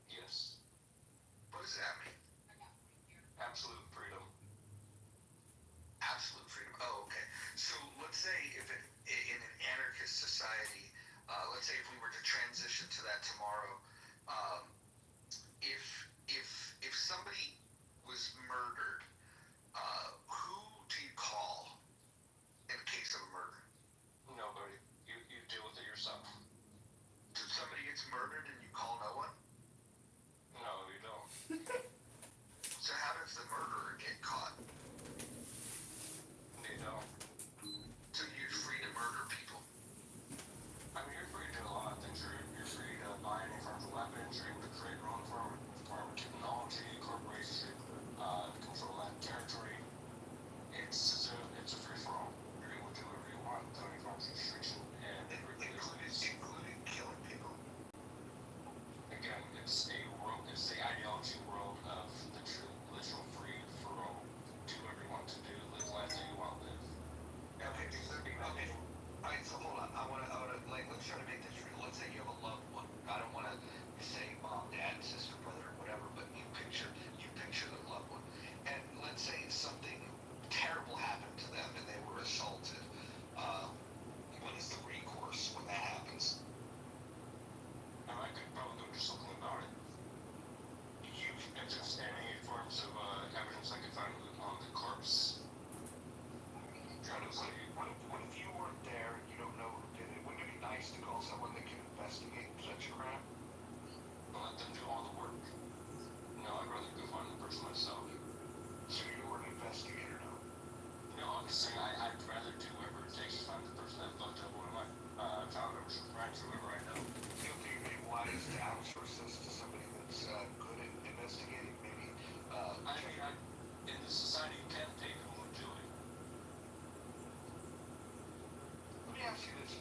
Yes. What does that mean? Absolute freedom. Absolute freedom. Oh, okay. So let's say in an anarchist society, let's say if we were to transition to that tomorrow, if somebody was murdered, who do you call in case of a murder? Nobody. You deal with it yourself. So somebody gets murdered and you call no one? No, you don't. So how does the murderer get caught? You don't. So you're free to murder people? I mean, you're free to do a lot of things. You're free to buy any form of weapons. You're able to create your own form of technology, corporation, control that territory. It's a free for all. You're able to do whatever you want without any form of restriction and Including killing people? Again, it's the ideology world of the true literal free for all. Do whatever you want to do, live the life that you want to live. Okay. Alright, so hold on. I wanna let's try to make this real. Let's say you have a loved one. I don't wanna say mom, dad, sister, brother, or whatever, but you picture the loved one. And let's say something terrible happened to them and they were assaulted. What is the recourse when that happens? And I could probably do something about it. If there's any forms of evidence I could find on the corpse, What if you weren't there and you don't know who did it? Wouldn't it be nice to call someone that can investigate such a crime? and let them do all the work. No, I'd rather go find the person myself. So you were an investigator now? No, I'm just saying I'd rather do whatever it takes to find the person that fucked up one of my family members or friends, whoever I know. You don't think it'd be wise to outsource this to somebody that's good at investigating? Maybe. In this society, you can't pay people to do it. Let me ask you this: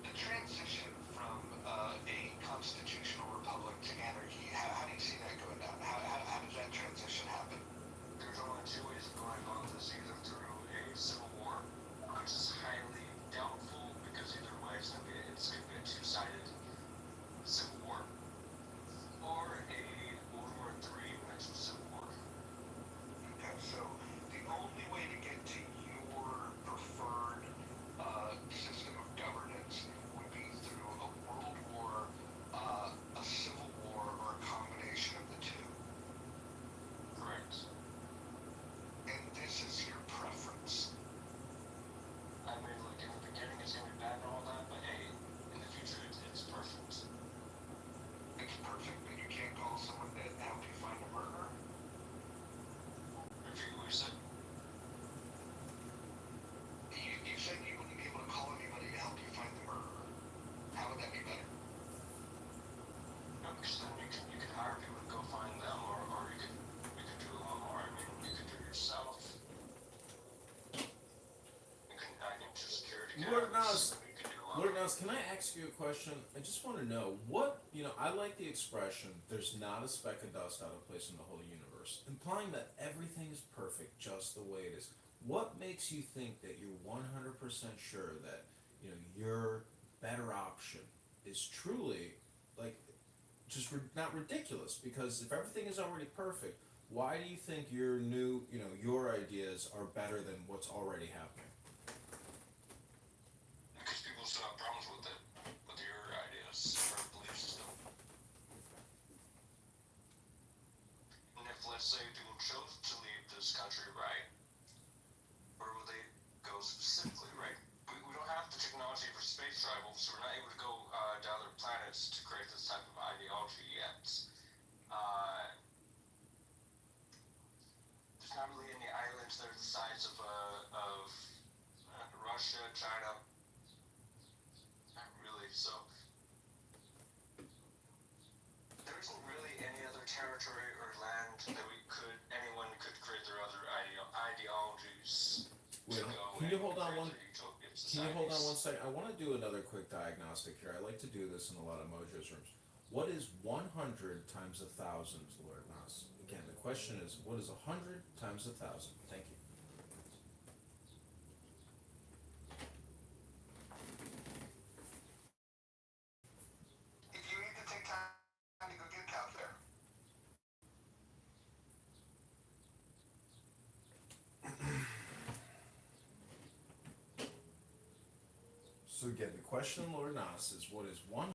the transition from a constitutional republic to anarchy. How do you see that going down? How does that transition happen? There's only two ways of going on this, either through a civil war, which is highly doubtful because either way it's gonna be a two-sided civil war, or a World War III next civil war. Okay, so the only way to get to your preferred system of governance would be through a world war, a civil war, or a combination of the two. Correct. And this is your preference. I mean, look, in the beginning it's gonna be bad and all that, but hey, in the future it's perfect. It's perfect, but you can't call someone to help you find a murderer. Repeat what you said. You said you wouldn't be able to call anybody to help you find the murderer. How would that be better? No, because then you can hire people to go find them, or you could do a lot more. I mean, you could do it yourself. I can choose security Lord cameras. knows. You can do a lot Lord more. knows, can I ask you a question? I just want to know what, I like the expression, there's not a speck of dust out of place in the whole universe, implying that everything is perfect just the way it is. What makes you think that you're 100% sure that, your better option is truly, just not ridiculous? Because if everything is already perfect, why do you think your your ideas are better than what's already happening? Because people still have problems with it, with your ideas or belief system. And if, let's say, people chose to leave this country, right, on one? further utopian Can you hold on one societies. second? I want to do another quick diagnostic here. I like to do this in a lot of Mojo's rooms. What is 100 times 1,000, Lord Nas? Again, the question is, what is 100 times 1,000? Thank you. If you need to take time to go get a calculator. So again, the question, Lord Nas, is what is 100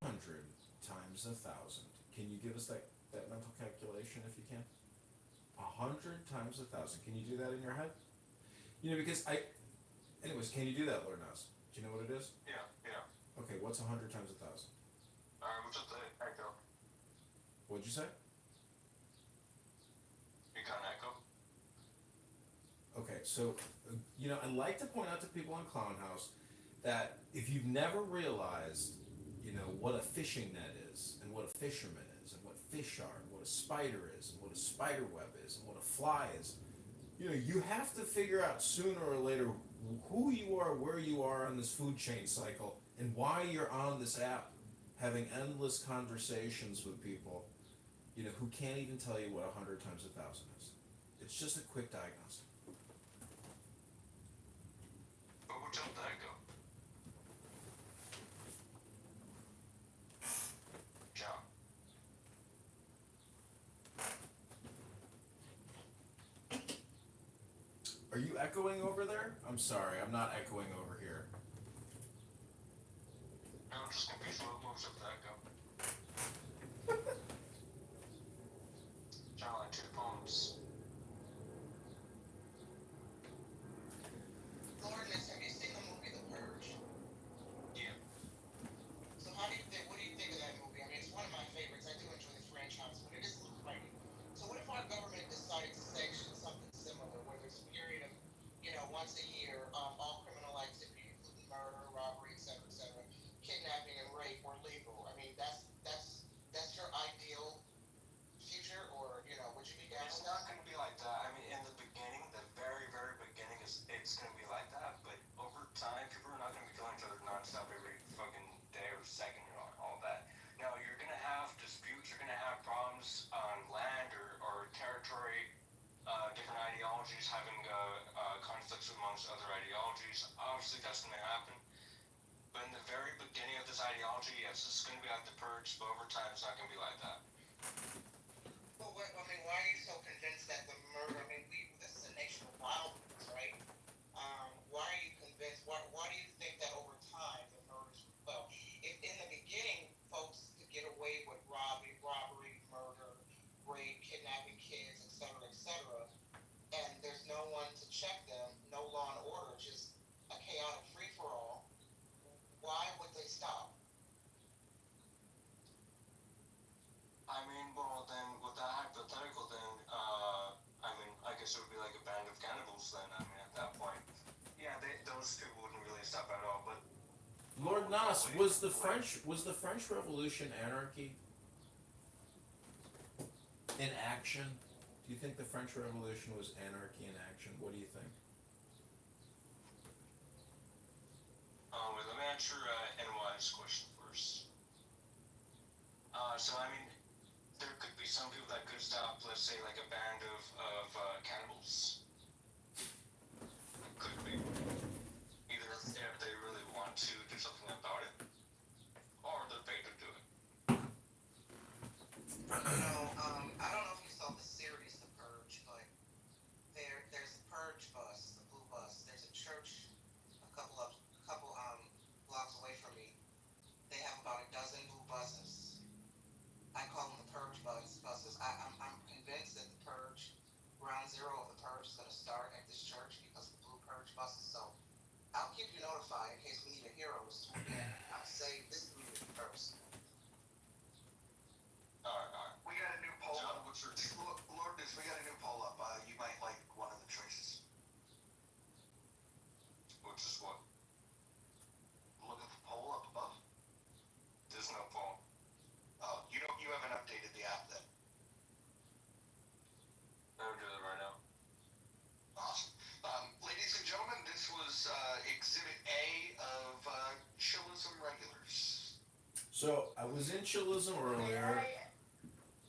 times 1,000? Can you give us that mental calculation if you can? 100 times 1,000. Can you do that in your head? Because anyways, can you do that, Lord Nas? Do you know what it is? Yeah, yeah. Okay, what's 100 times 1,000? What's up the echo? What'd you say? You got an echo? Okay, so, I like to point out to people in Clown House that if you've never realized, what a fishing net is, and what a fisherman is, and what fish are, and what a spider is, and what a spider web is, and what a fly is, you have to figure out sooner or later who you are, where you are on this food chain cycle, and why you're on this app having endless conversations with people, who can't even tell you what 100 times 1,000 is. It's just a quick diagnostic. But what's up the echo? Ciao. Are you echoing over there? I'm sorry, I'm not echoing over here. No, I'm just confused. What's up the echo? Sound like two poems. Lordness, have you seen the movie The Purge? Yeah. So what do you think of that movie? I mean, it's one of my favorites. I do enjoy the franchise, but it is a little frightening. So what if our government decided to sanction something similar, where there's a period of, once a year, all criminal activity, including murder, robbery, etc., kidnapping and rape, were legal? I mean, that's your ideal future, or would you be down It's with that? not going to be like that. I mean, in the beginning, the very, very beginning, it's going to be like that. But over time, people are not going to be killing each other nonstop every fucking day or second and all that. Now, you're going to have disputes. You're going to have problems on land or territory. Different ideologies having conflicts amongst other ideologies. Obviously, that's going to happen. But in the very beginning of this ideology, yes, this is going to be like the purge. But over time, it's not going to be like that. Well, why are you so convinced that the murder? I mean, this is a nation of wildlings, right? Why are you convinced? Why do you think that over time the murders will fall? If in the beginning folks could get away with robbery, murder, rape, kidnapping kids, etc., and there's no one to check them, no law and order, just a chaotic free for all, why would they stop? I mean, well, then, with that hypothetical, then, I guess it would be like a band of cannibals then, at that point. Yeah, those two wouldn't really stop at all, but... Lord Nas, was the French Revolution anarchy in action? Do you think the French Revolution was anarchy in action? What do you think? Wait, let me answer NY's question first. So, I mean, there could be some people that could stop, let's say, like a band of cannibals. Could be. Either if they really want to do something about it, or they're paid to do it. I don't know if you saw the series The Purge, but there's a purge bus, the blue bus. There's a church a couple blocks away from me. They have about a dozen blue buses. I call them the purge buses. I'm convinced that the purge, ground zero of the purge, is going to start at this church because of the blue purge buses. So I'll keep you notified in case we need a hero to swoop in. I'll save this community first. Alright. We got a new poll John, up. what's your... Lourdes, we got a new poll up. You might like one of the choices. Which is what? Look at the poll up above. There's no poll. Oh, you haven't updated the app then. I'm gonna do that right now. Awesome. Ladies and gentlemen, this was So I was in chillism earlier.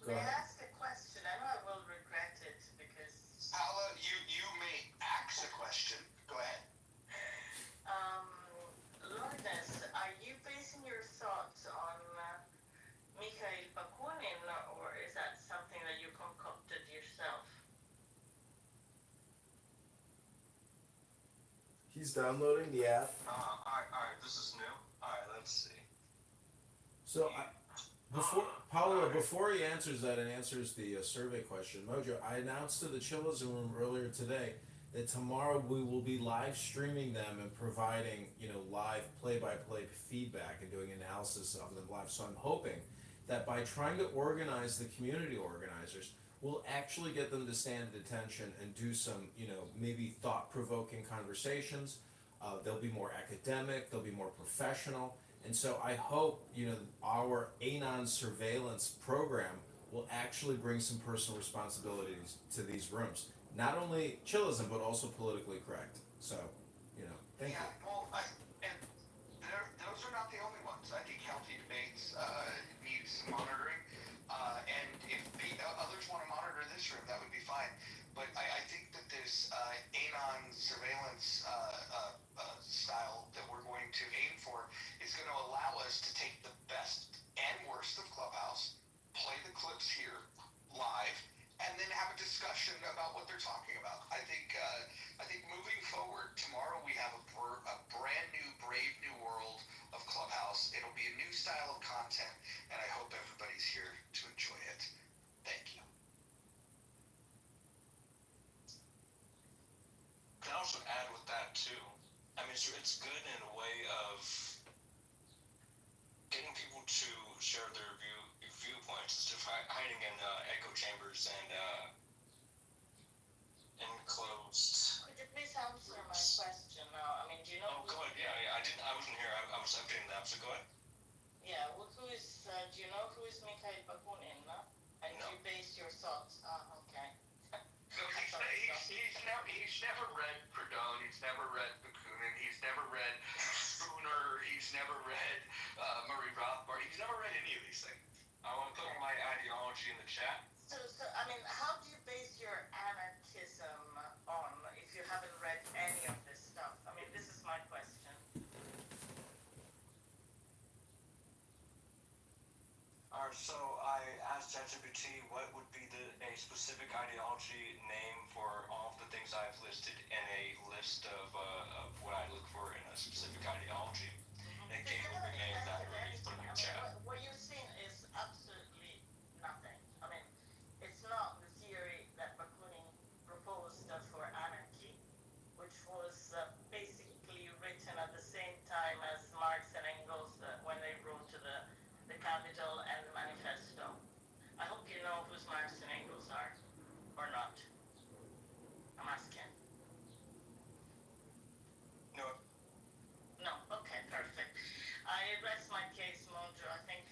Go May I ahead. ask a question? I know I will regret it because Paula, you may ask a question. Go ahead. um, Lourdes, are you basing your thoughts on Mikhail Bakunin, or is that something that you concocted yourself? He's downloading the app. Alright, this is new. Alright, let's see. So before he answers that and answers the survey question, Mojo, I announced to the Chillism Room earlier today that tomorrow we will be live streaming them and providing, live play-by-play feedback and doing analysis of them live. So I'm hoping that by trying to organize the community organizers, we'll actually get them to stand at attention and do some, maybe thought-provoking conversations. They'll be more academic, they'll be more professional. And so I hope, our Anon surveillance program will actually bring some personal responsibilities to these rooms. Not only chillism, but also politically correct. So, thank you. Well, and those are not the only ones. I think healthy debates need some monitoring. And if the others want to monitor this room, that would be fine. But I think that this Anon surveillance style that we're going to aim for is going to allow us to take the best and worst of Clubhouse, play the clips here live, and then have a discussion about what they're talking about. I think moving forward, tomorrow we have a brand new, brave new world of Clubhouse. It'll be a new style of content, and I hope everybody's here to enjoy it. Thank you. Can I also add with that too? I mean, it's good in a way of getting people to share their viewpoints instead of hiding in echo chambers and enclosed. Could you please answer my question now? I mean, do you know? Oh, go ahead. Yeah. I wasn't here. I was updating the app. So go ahead. Yeah. Well, do you know who is Mikhail Bakunin? No? And No. you base your thoughts. Okay. So he's never read Proudhon, he's never read Bakunin, he's never read Spooner, he's never read Murray Rothbard, he's never read any of these things. I want to put my ideology in the chat. So I mean, how do you base your anarchism on if you haven't read any of this stuff? I mean, this is my question. Alright, so I asked ChatGPT what would be a specific ideology name for all of the things I've listed in a list of what I look for in a specific ideology. And it gave me a name that I already put in your chat. What you're saying is absolutely nothing. I mean, it's not the theory that Bakunin proposed for anarchy, which was basically written at the same time as Marx and Engels when they wrote to the Capital and the Manifesto. I hope you know who Marx and Engels are, or not. I'm asking. No. No. Okay. Perfect. I rest my case, Mojo. I think.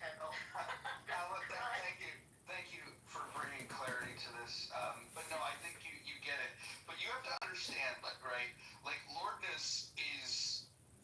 Thank you for bringing clarity to this. But no, I think you get it. But you have to understand, right? Like Lourdes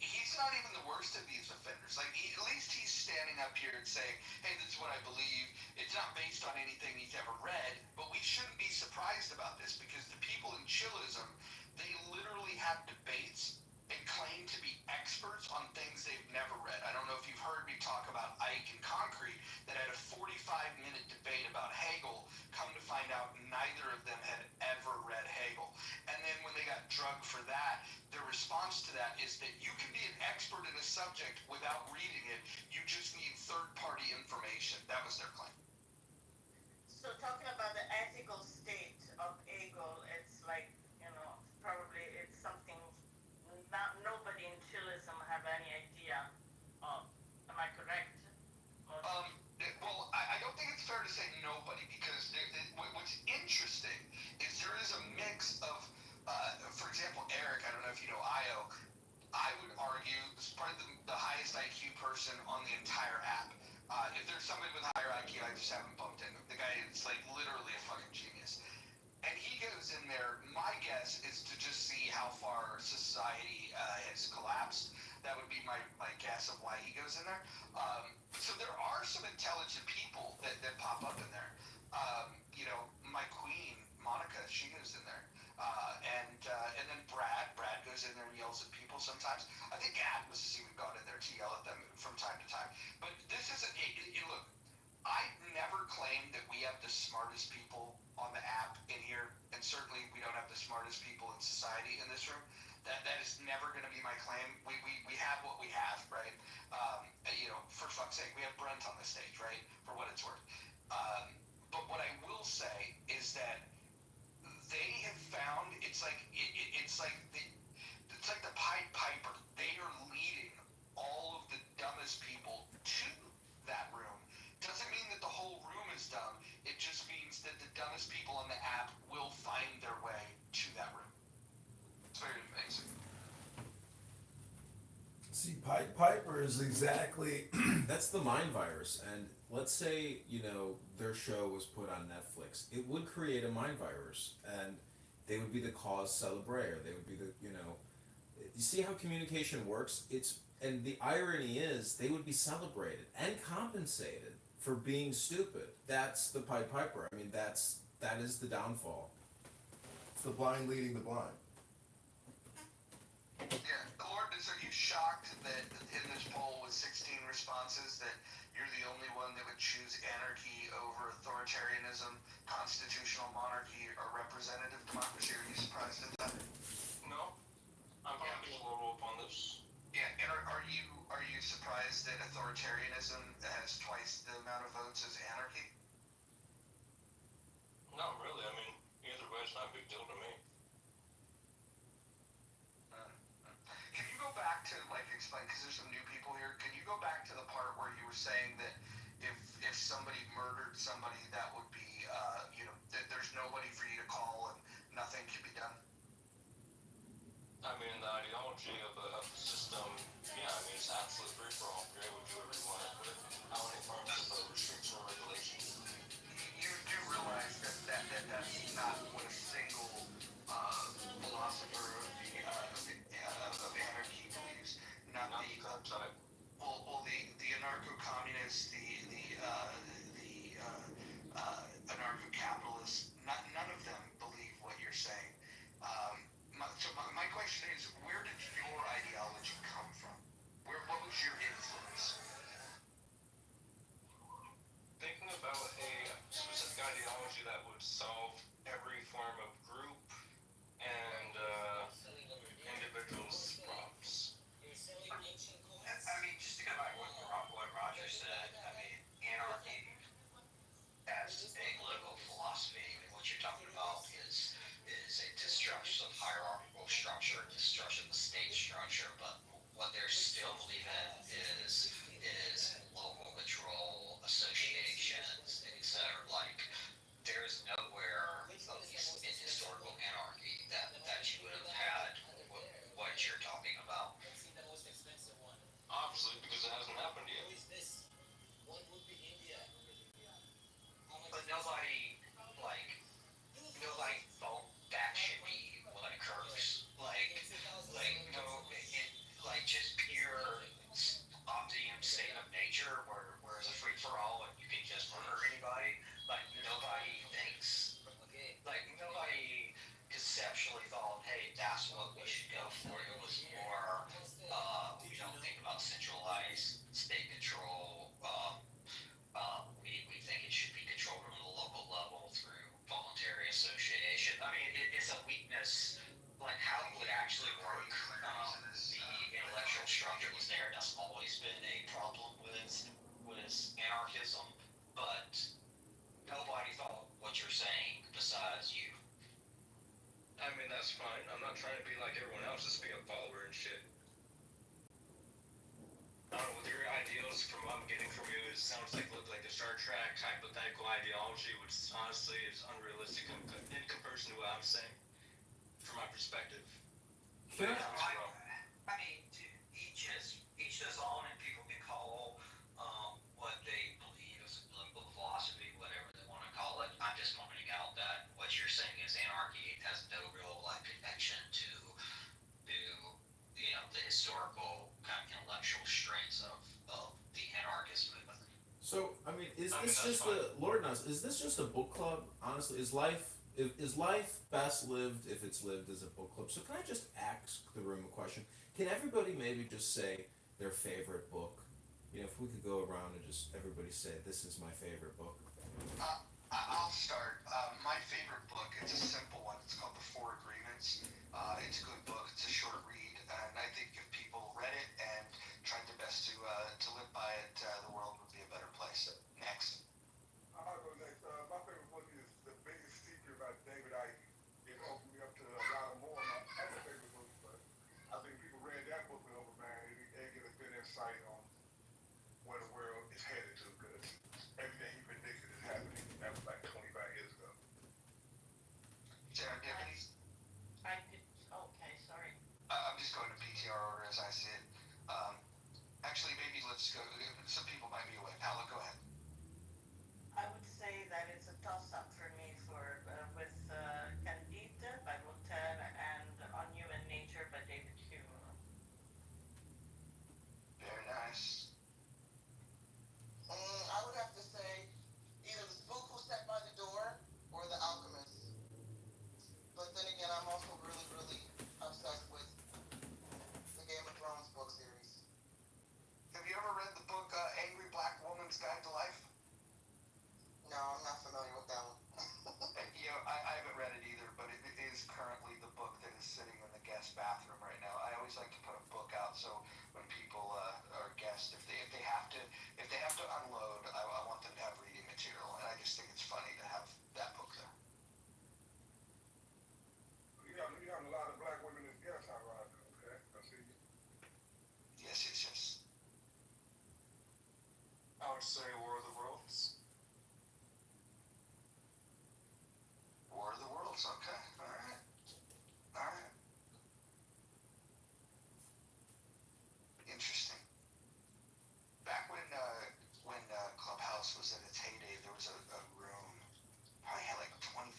he's not even the worst of these offenders. Like at least he's standing up here and saying, "Hey, this is what I believe. It's not based on anything he's ever read." But we shouldn't be surprised about this because the people in chillism, they literally have debates and claim to be experts on things they've never read. I don't know if you've heard me talk about Ike and Concrete that had a 45-minute debate about Hegel. Come to find out, neither of them had ever read Hegel. And then when they got drugged for that, their response to that is that you can be an expert in a subject without reading it. You just need third-party information. That was their claim. So talking about the ethical state of Hegel, it's like, probably it's something nobody in chillism have any idea of. Am I correct? Well, I don't think it's fair to say nobody because what's interesting is there is a mix of, for example, Eric, I don't know if you know Io, I would argue is probably the highest IQ person on the entire app. If there's somebody with higher IQ, I just haven't bumped into him. The guy is like literally a fucking genius. And he goes in there, my guess is to just see how far society has collapsed. That would be my guess of why he goes in there. So there intelligent people that pop up in there. My queen Monica, she goes in there, and then Brad goes in there and yells at people sometimes. I think Agnes has even gone in there to yell at them from time to time. But this isn't. Look, I never claimed that we have the smartest people on the app in here, and certainly we don't have the smartest people in society in this room. That is never going to be my claim. We have what we have, right? For fuck's sake, we have Brent on the stage, right? For what it's worth. But what I will say is that they have found it's like the Pied Piper. They are leading all of the dumbest people to that room. Doesn't mean that the whole room is dumb. It just means that the dumbest people on the app will find their way to that room. It's very amazing. See, Pied Piper is exactly that's the mind virus. And let's say their show was put on Netflix, it would create a mind virus, and they would be the cause celebre. They would be you see how communication works. And the irony is they would be celebrated and compensated for being stupid. That's the Pied Piper. I mean, that is the downfall. It's the blind leading the blind. Yeah, Lourdes, are you shocked that in this poll with 16 responses that you're the only one that would choose anarchy over authoritarianism, constitutional monarchy, or representative democracy? Are you surprised at that? No, I'm probably a little up on this. Yeah, and are you surprised that authoritarianism has twice the amount of votes as anarchy? Not really. I mean, either way, it's not a big deal to me. Can you go back to explain, because there's some new people here, can you go back to the part where you were saying that if somebody murdered somebody, that would be that there's nobody for you to call and nothing can be done? I mean, the ideology of the system, yeah, I mean, it's absolute free for all. You're able to do whatever you want with it. How many forms of restriction or regulations? You do realize that's not what a single philosopher of anarchy believes. Not the type. Well, the anarcho-communists, the anarcho-capitalists, none of them believe what you're saying. My question is, where did your ideology come from? What was your influence? Thinking about a specific ideology that would solve every form of group and individual's problems. I mean, just to go back to what Roger said, I mean, anarchy as a political philosophy, I mean, what you're talking about is a destruction of hierarchical structure, destruction of the state structure, but what they're still believing is local control, associations, etc. Like, there's nowhere, at least in historical anarchy, that you would have had what you're talking about. Obviously, because it hasn't happened yet. But nobody thought that should be what occurs. Just pure omnium state of nature where it's a free for all and you can just murder anybody. Nobody thinks. Nobody conceptually thought, hey, that's what we should go for. It was more, we don't think about centralized state control. We think it should be controlled on the local level through voluntary association. I mean, it's a weakness. How it would actually work, the intellectual structure was there. That's always been a problem with anarchism, but nobody thought what you're saying besides you. I mean, that's fine. I'm not trying to be like everyone else, just be a follower and shit. I don't know, with your ideals, from what I'm getting from you, it sounds like the Star Trek hypothetical ideology, which honestly is unrealistic in comparison to what I'm saying, from my perspective. Yeah, I mean, each is his own, and people can call what they believe is a political philosophy, whatever they want to call it. I'm just pointing out that what you're saying is anarchy. It has no real connection to the historical kind of intellectual strengths of the anarchist movement. So, I mean, is I mean, this that's just fine. a Lord knows? Is this just a book club? Honestly, is life best lived if it's lived as a book club? So, can I just ask the room a question? Can everybody maybe just say their favorite book? You know, if we could go around and just everybody say, "This is my favorite book." I'll start. My favorite book, it's a simple one. It's called The Four Agreements. It's a good book. It's a short read, and I think if people read it and tried their best to live by it, the world would be a better place. Next. I'll go next. My favorite book is The Biggest Secret by David Icke. It opened me up to a lot of more of my other favorite books, but I think people read that book and over, man, they get a good insight on where the world is headed to, because everything he predicted is happening. That was like 25 years ago. Serendipity. I did, okay, sorry. I'm just going to PTR order as I see it. Um, Actually, maybe let's go. Some people might be away. Paolo, go ahead. I would say that it's a toss-up for me with Candide by Voltaire and On Human Nature by David Hume. Very nice. I would have to say either The Spook Who Sat by the Door or The Alchemist. But then again, I'm also really, really obsessed with the Game of Thrones book series. Have you ever read the book Angry Black Woman's Guide to Life? No, I'm not familiar with that one. I haven't read it either, but it is currently the book that is sitting in the guest bathroom right now. I always like to put a book out so when people are guests, if they have to unload, I want them to have reading material, and I just think it's funny to have that book there. You got a lot of black women as guests, huh, Roger? Okay, I see you. Yes, yes, yes. I would say War of the Worlds. War of the Worlds. Okay, all right, all right. Interesting. Back when Clubhouse was in its heyday, there was a room probably had like 2,500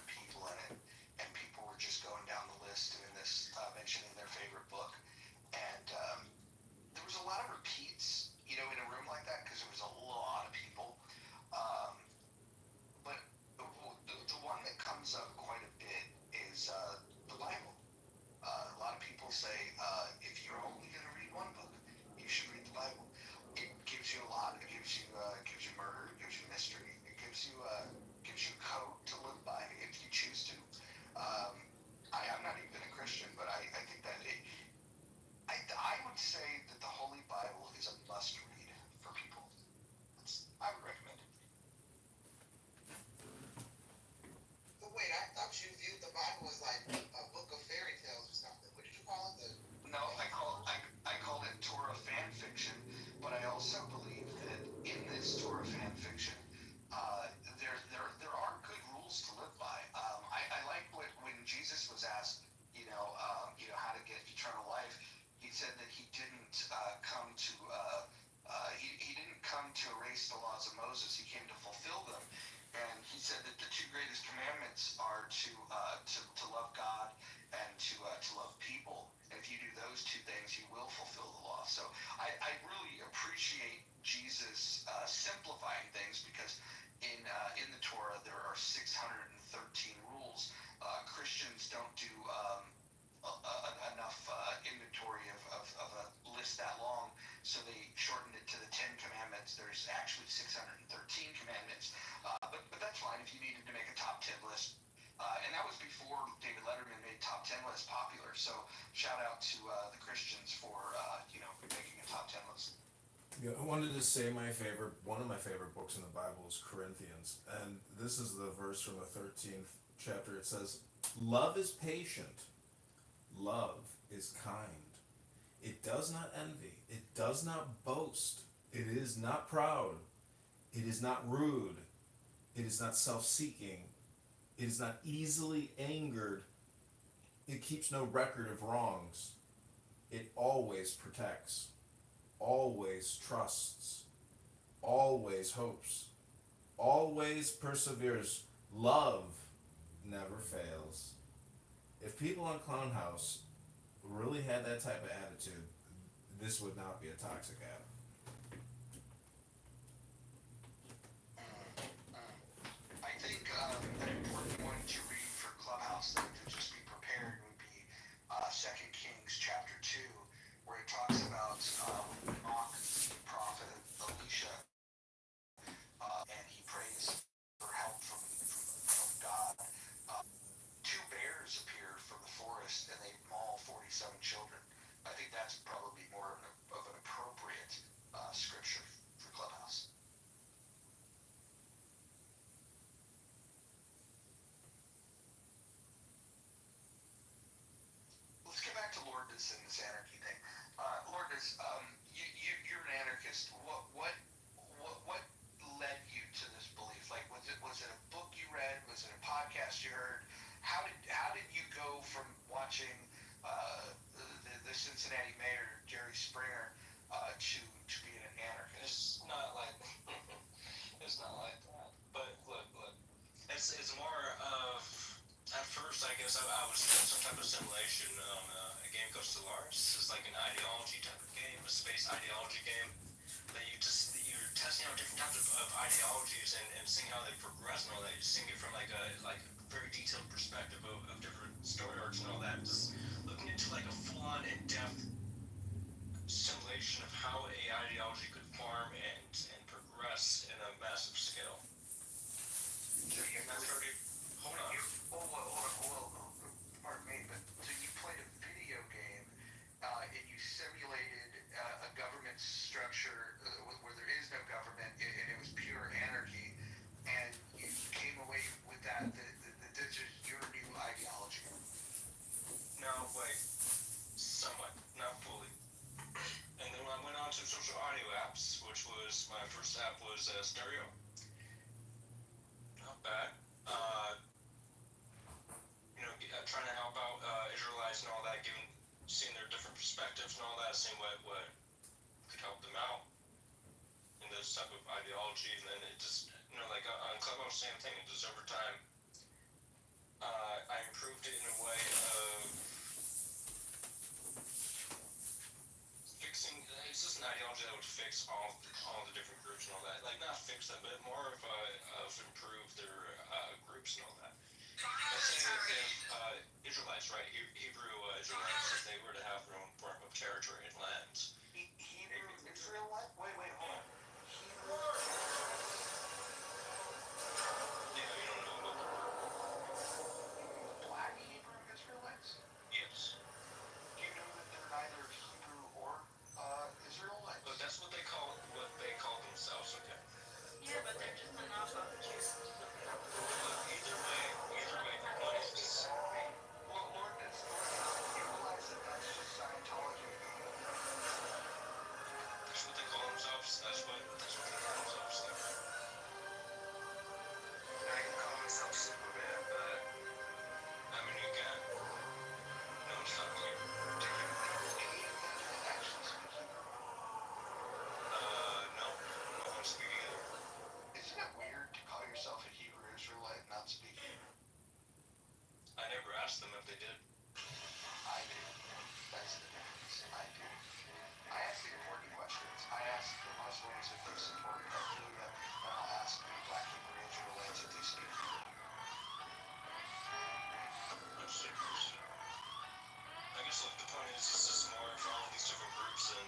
people in it, and people were just going down the list doing this, mentioning their favorite book, and there was a lot of repeats, in a room like that because there was a lot of people. Um, but the one that comes up quite a bit is the Bible. A lot of people say if you're only going to read one book, you should read the Bible. It gives you a lot. It gives you murder. It gives you mystery. It gives you code to live by if you choose to. I'm not even a Christian, but I think that I would say that the Holy Bible is a must read for people. I would recommend it. But wait, I thought you viewed the Bible as like a book of fairy tales or something. What did you call it? No, I called it Torah fan fiction, but I also believe that in this Torah fan fiction, there are good rules to live by. I like when Jesus was asked, how to get eternal life. He said that he didn't come to he didn't come to erase the laws of Moses. He came to fulfill them. And he said that the two greatest commandments are to love God and to love people. And if you do those two things, you will fulfill the law. So I really appreciate Jesus simplifying things, because in the Torah there are 613 rules. Christians don't do enough inventory of a list that long, so they shortened it to the 10 commandments. There's actually 613 commandments, but that's fine if you needed to make a top 10 list. And that was before David Letterman made top 10 lists popular. So shout out to the Christians for making a top 10 list. Yeah, I wanted to say one of my favorite books in the Bible is Corinthians, and this is the verse from the 13th chapter. It says, "Love is patient, love is kind. It does not envy, it does not boast, it is not proud, it is not rude, it is not self-seeking, it is not easily angered, it keeps no record of wrongs, it always protects, always trusts, always hopes, always perseveres. Love never fails." If people on Clown House really had that type of attitude, this would not be a toxic app. it's more of at first I guess I was doing some type of simulation on a game called Stellaris. It's like an ideology type of game, a space ideology game. That you're testing out different types of ideologies and seeing how they progress and all that. You're seeing it from like a very detailed perspective of different story arcs and all that. Just looking into like a full on in depth simulation of how a ideology could form and progress in a massive scale. So you And that's already hold on. Pardon me, but so you played a video game and you simulated a government structure where there is no government and it was pure anarchy, and you came away with that this is your new ideology. No, wait. Somewhat, not fully. And then I went on to social audio apps, which was my first app was Stereo. Not bad. Trying to help out Israelites and all that, seeing their different perspectives and all that, seeing what could help them out in this type of ideology. And then it just, like on Clubhouse, same thing. Just over time, I improved it in a way of fixing. It's just an ideology that would fix all the different groups and all that. Like not fix them, but more of improve their groups and all that. Let's say if Israelites, right, Hebrew Israelites, if they were to have their own form of territory and lands. Hebrew Israelite? Wait, hold on. Yeah, you don't know about the word. Black Hebrew Israelites? Yes. Do you know that they're neither Hebrew or Israelites? But that's what they call themselves, okay? Yeah, but they're just an knockoff Jews. But either way, the point is just Well, Lord, you realize that that's just Scientology. that's what they call themselves. That's what they call themselves. Now you can call myself Superman, but I mean, you can. No, it's not clear. Do you know any of them that actually speak Hebrew? No, I don't speak either. Isn't it weird to call yourself a Hebrew Israelite and not speak Hebrew? I never asked them if they did. I do. That's the difference. I do. I ask the important questions. I ask the Muslims if they support Hallelujah, and I'll ask the Black Hebrew Israelites if they speak Hebrew. That's it. I guess look, the point is just more for all of these different groups and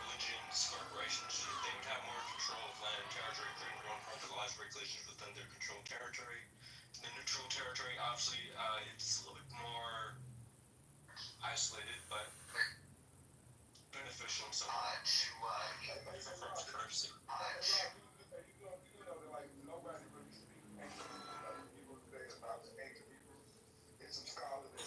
religions, corporations, they would have more control of land and territory, creating their own laws, regulations within their controlled territory. The neutral territory, obviously, it's a little bit more isolated, but beneficial in some way. From privacy. You know that like nobody really speaks ancient Hebrew. Like people today about ancient Hebrew. It's some scholars that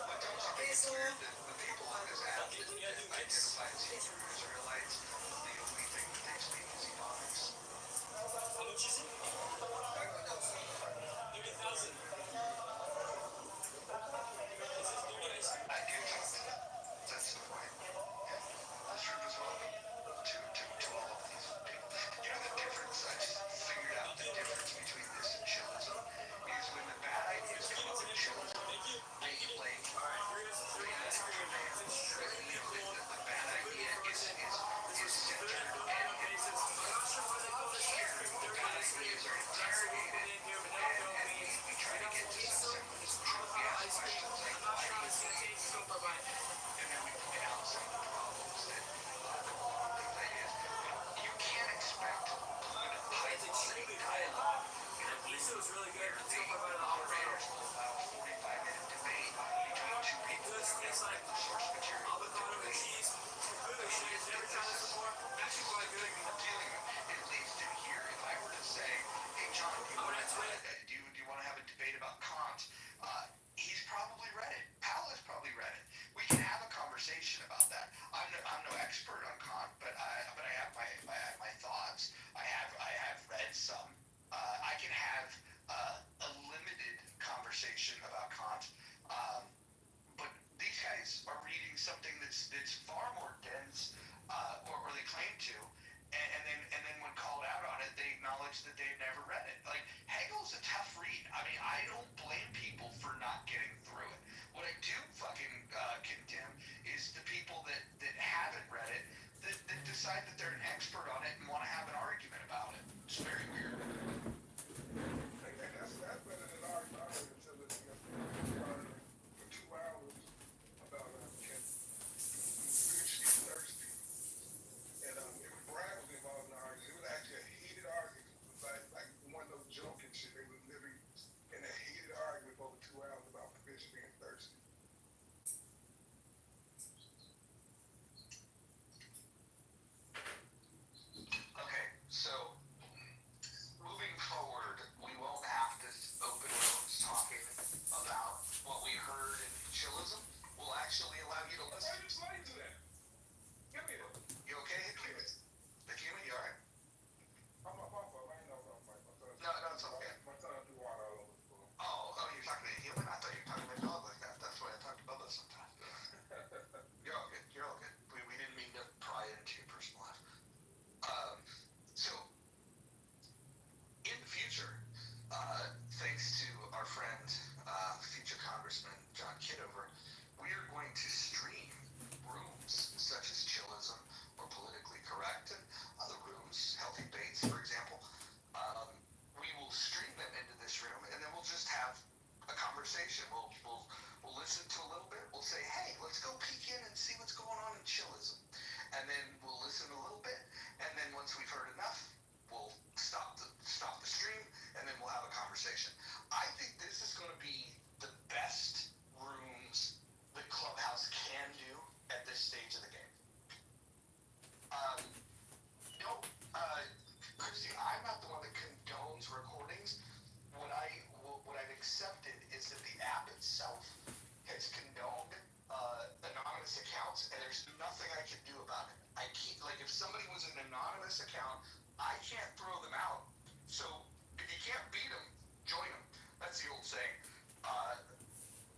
But don't you think it's weird that the people on this app that identify as Hebrew Israelites, the only thing that they speak is Ebonics? I do talk to them. That's the point. And this room is welcome to all of these people. You know the difference? I just figured out the difference between this and chillism is when the bad ideas come up in chillism, they like they prevail. You know, the bad idea is centered and here the bad ideas are interrogated and we try to get to some semblance of truth. We ask questions like why do you believe? And then we point out some of the problems that go along with those ideas. You can't expect high-quality dialogue in a room where the moderators will allow a 45-minute debate between two people that have never read the source material that they're debating. This is the thing we're dealing with. It leads to here. If I were to say, hey, John, do you want to have a debate about Kant? He's probably read it. Powell has probably read it. We can have a conversation about that. I'm no expert on Kant, but I have my thoughts. I have read some. I can have a limited conversation about Kant. But these guys are reading something that's far more dense, or they claim to, and then when called out on it, they acknowledge that they've never read it. Like Hegel's a tough read. I mean, I don't blame people for not getting through it. What I do fucking condemn is the people that haven't read it that decide that they're an expert on it and want to have an argument about it. It's very weird. And that's better than ours. I heard him tell us for 2 hours about can spiritually thirsty. And Brad was involved in the argument. It was actually a heated argument. It was like one of those joking shit. They was literally in a heated argument for over 2 hours about fish being thirsty. Okay, so moving forward, we won't have to open rooms talking about what we heard in chillism. We'll actually allow you to Why listen. you explain to that? Give me it. You okay, Hikumi? Hikumi, you alright? I'm a bumper. I ain't no my son. No, it's okay. My son threw water all over the floor. Oh, you're talking to a human? I thought you were talking to a dog like that. That's why I talk to Bubba sometimes. You're all good. You're all good. We didn't mean to pry into your personal life. So, in the future, thanks to our friend, future Congressman John Kitover, we are going to stream rooms such as Chillism or Politically Correct and other rooms, Healthy Baits, for example. We will stream them into this room, and then we'll just have a conversation. We'll listen to a little bit. We'll say, hey, let's go peek in and see what's going on in Chillism. And then we'll listen a little bit, and then once we've heard enough, we'll stop the stream, and then we'll have a conversation. I think this is going to be the best rooms the Clubhouse can do at this stage of the game. Christy, I'm not the one that condones recordings. What I've accepted is that the app itself has condoned anonymous accounts, and there's nothing I can do about it. I can't, like, if somebody was an anonymous account, I can't throw them out. So if you can't beat them, join them. That's the old saying.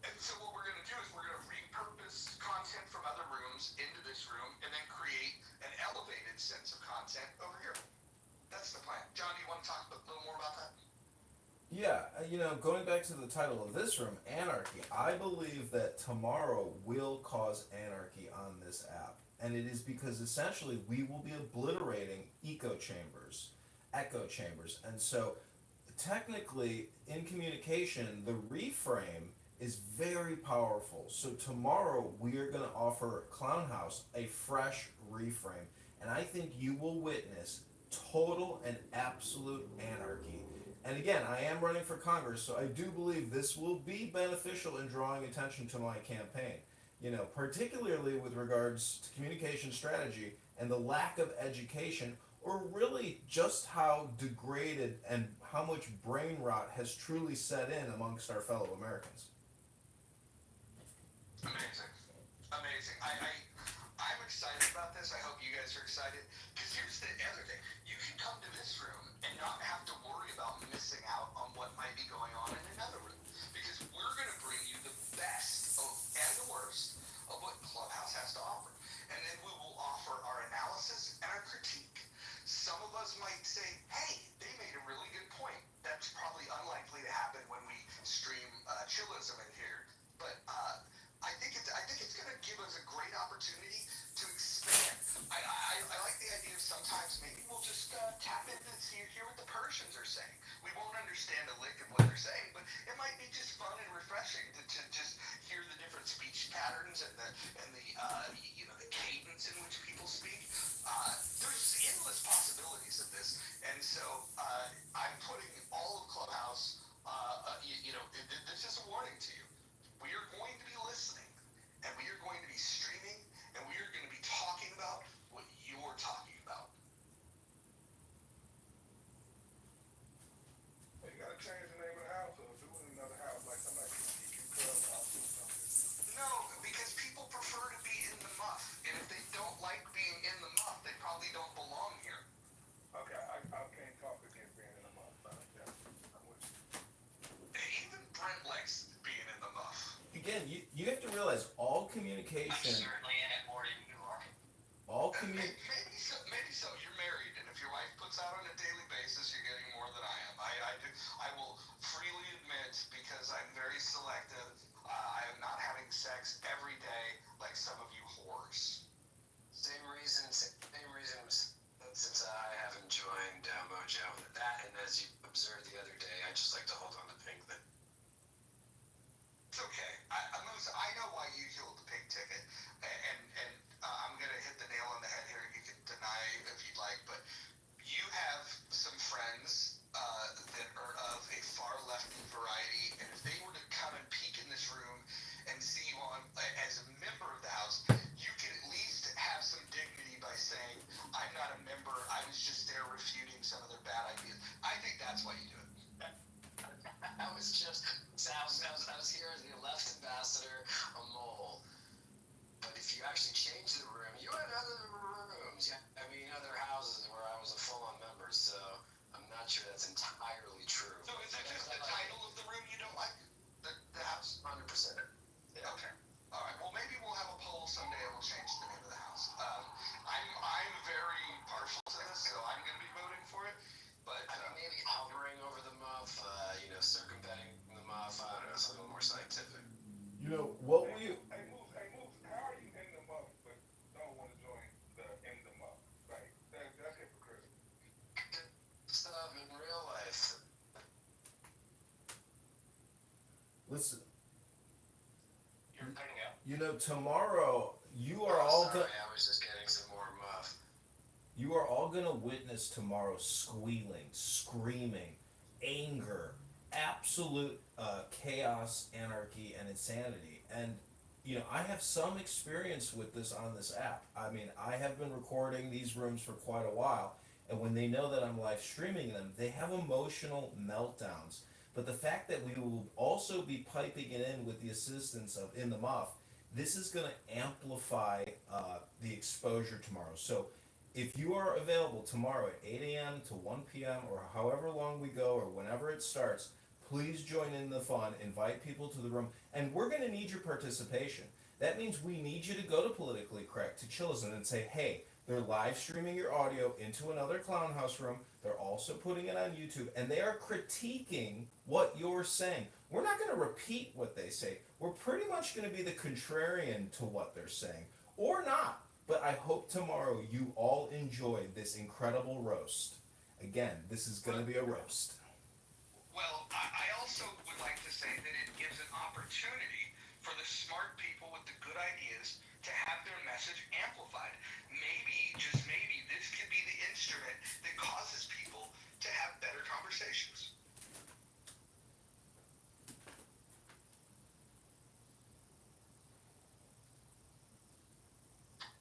And so what we're going to do is we're going to repurpose content from other rooms into this room and then create an elevated sense of content over here. That's the plan. John, do you want to talk a little more about that? Yeah, going back to the title of this room, Anarchy, I believe that tomorrow will cause anarchy on this app. And it is because essentially we will be obliterating echo chambers. And so technically in communication, the reframe is very powerful. So tomorrow we are going to offer Clownhouse a fresh reframe. And I think you will witness total and absolute anarchy. And again, I am running for Congress, so I do believe this will be beneficial in drawing attention to my campaign. Particularly with regards to communication strategy and the lack of education, or really just how degraded and how much brain rot has truly set in amongst our fellow Americans. Amazing. I'm excited about this. I hope you guys are excited. Because here's the other thing. You can come to this room and not have to worry about missing out on what might be going on in another room. Because we're going to bring you the best and the worst of what Clubhouse has to offer. And then we will offer our analysis and our critique. Some of us might say, hey, they made a really good point. That's probably unlikely to happen when we stream Chillism in here. But I think it's going to give us a great opportunity to expand. I like the idea of sometimes maybe we'll just tap into and hear what the Persians are saying. We won't understand a lick of what they're saying, but it might be just fun and refreshing to just hear the different speech patterns and the cadence in which people speak. There's endless possibilities of this, and so I'm putting all of Clubhouse. This is a warning to you. We are going to be listening, and we are going to be streaming, and we are going to be talking about what you're talking about. You gotta change the name of the house or do it in another house, like somebody critiquing Clubhouse or something. No, because people prefer to be in the muff, and if they don't like being in the muff, they probably don't belong here. Okay, I can't talk against being in the muff. Yeah, I'm with you. Even Brent likes being in the muff. Again, you have to realize all communication. I'm certainly in it more than you are. All Maybe so. You're married. your wife puts out on a daily basis, you're getting more than I am. I will freely admit, because I'm very selective, I am not having sex every day like some of you whores. Same reason since I haven't joined Mojo. That, and as you observed the other day, I just like to hold on to pink thing. It's okay. I know why you healed the pink ticket, and I'm gonna hit the nail on the head here. You can deny if you'd like, but you have some friends that are of a far lefty variety, and if they were to come and peek in this room and see you on as a member of the house, you can at least have some dignity by saying, "I'm not a member. I was just there refuting some of their bad ideas." I think that's why you do it. I was here as the left ambassador, a mole. But if you actually change the room, you had other rooms. Yeah, I mean, other houses where I was a full-on member. So I'm not sure that's entirely true. So is it just the title of the room you don't like? The house? 100%. Yeah. Okay. All right. Well, maybe we'll have a poll someday and we'll change the name of the house. I'm very partial to this, so I'm going to be voting for it. But I mean, maybe hovering over the muff, circumventing the muff. I don't know, something a little more scientific. You know what we Hey, Moose, how are you in the muff but don't want to join the in the muff? Like, that's hypocritical. Stuff in real life. listen. You're cutting out. You know, tomorrow you are all Sorry, gonna I was just getting some more muff. you are all gonna witness tomorrow squealing, screaming, anger, absolute chaos, anarchy, and insanity. And you know, I have some experience with this on this app. I mean, I have been recording these rooms for quite a while, and when they know that I'm live streaming them, they have emotional meltdowns. But the fact that we will also be piping it in with the assistance of In the Muff, this is going to amplify the exposure tomorrow. So if you are available tomorrow at 8 a.m. to 1 p.m. or however long we go or whenever it starts, please join in the fun, invite people to the room, and we're going to need your participation. That means we need you to go to Politically Correct, to Chillison, and say, hey, they're live streaming your audio into another clown house room. They're also putting it on YouTube, and they are critiquing what you're saying. We're not going to repeat what they say. We're pretty much going to be the contrarian to what they're saying, or not. But I hope tomorrow you all enjoy this incredible roast. Again, this is going to be a roast. Well, I also would like to say that it gives an opportunity for the smart people with the good ideas to have their message amplified. Maybe, just maybe, this could be the instrument that causes people to have better conversations.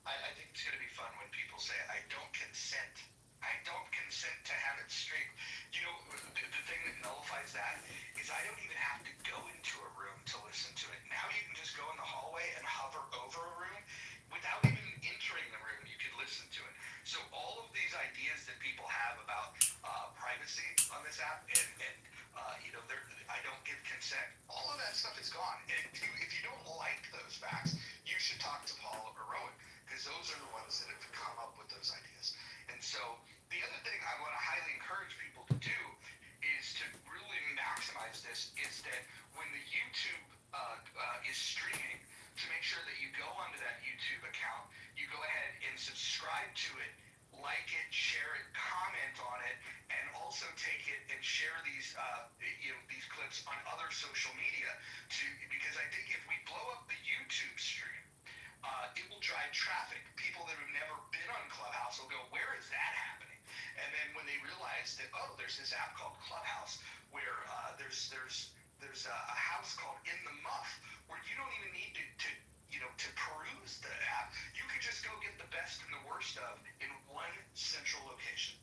I think it's going to be fun when people say, I don't consent. I don't consent to have it streamed. You know, the thing that nullifies that is I don't even have to go into a room to listen to it. Now you can just go in the hallway and hover over a room without even entering the room. You can listen to it. So all of these ideas that people have about privacy on this app and I don't give consent, all of that stuff is gone. And if you don't like those facts, you should talk to Paul or Rowan, because those are the ones that have come up with those ideas. And so the other thing I want to highly encourage people to do is to really maximize this, is that when the YouTube is streaming, to make sure that you go onto that YouTube account, you go ahead and subscribe to it, like it, share it, comment on it, and also take it and share these these clips on other social media because I think if we blow up the YouTube stream, it will drive traffic. People that have never been on Clubhouse will go, where is that happening? And then when they realize that, oh, there's this app called Clubhouse where there's a house called In the Muff where you don't even need to peruse the app. You could just go get the best and the worst of in one central location.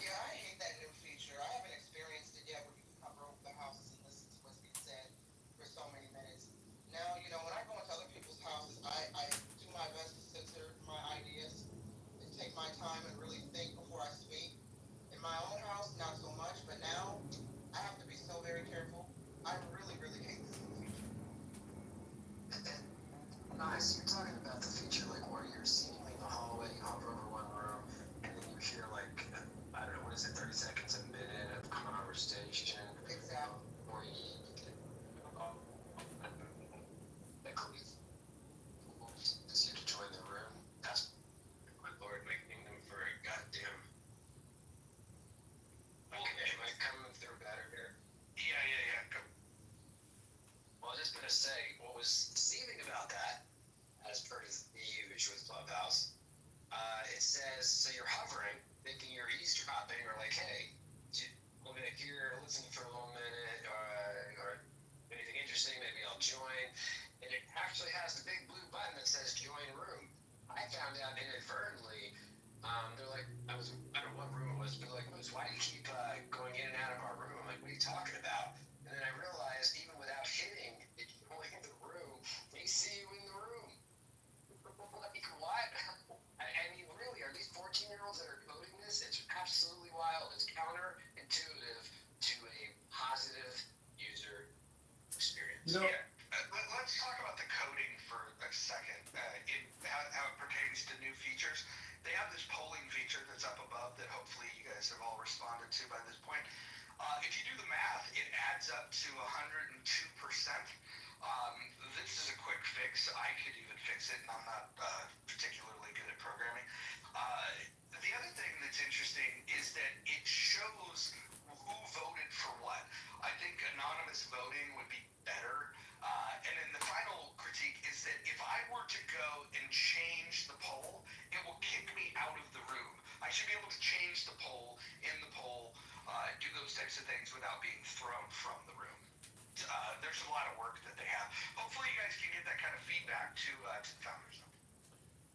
Yeah, I hate that new feature. I haven't experienced it yet where you can cover over the houses and listen to what's being said for so many minutes. Now, when I go into other people's houses, I do my best to censor my ideas and take my time and really think before I speak. In my own house, not so much, but now I have to be so very careful. I really, really hate this new feature. Nice. You're talking about the feature like where you're seemingly in the hallway, you hover over one room, and then you hear like I don't know what is it, 30 seconds a minute of conversation. Exactly. Or you get just you to join the room. That's my Lord, my kingdom for a goddamn. Okay, am I coming through better here? Yeah. Go. Well, I was just gonna say what was deceiving about that, as per the usual with Clubhouse. It says so you're hovering, thinking you're eavesdropping, or like, hey, I'm gonna hear, listen for a little minute, or anything interesting, maybe I'll join. And it actually has the big blue button that says join room. I found out inadvertently. They're like, I don't know what room it was, but they're like, Moose, why do you keep going in and out of our room? I'm like, what are you talking about? And then I realized, even without hitting join the room, they see you in the room. Like, what? I mean, really, are these 14-year-olds that are coding this? It's absolutely wild. It's counterintuitive to a positive user experience. You know, Let's talk about the coding for a second. How it pertains to new features. They have this polling feature that's up above that hopefully you guys have all responded to by this point. If you do the math, it adds up to 102%. This is a quick fix. I could even fix it. I'm not particularly good at programming. The other thing that's interesting is that it shows who voted for what. I think anonymous voting would be better. And then the final critique is that if I were to go and change the poll, it will kick me out of the room. I should be able to change the poll in the poll, do those types of things without being thrown from the room. There's a lot of work that they have. Hopefully you guys can get that kind of feedback to the founders.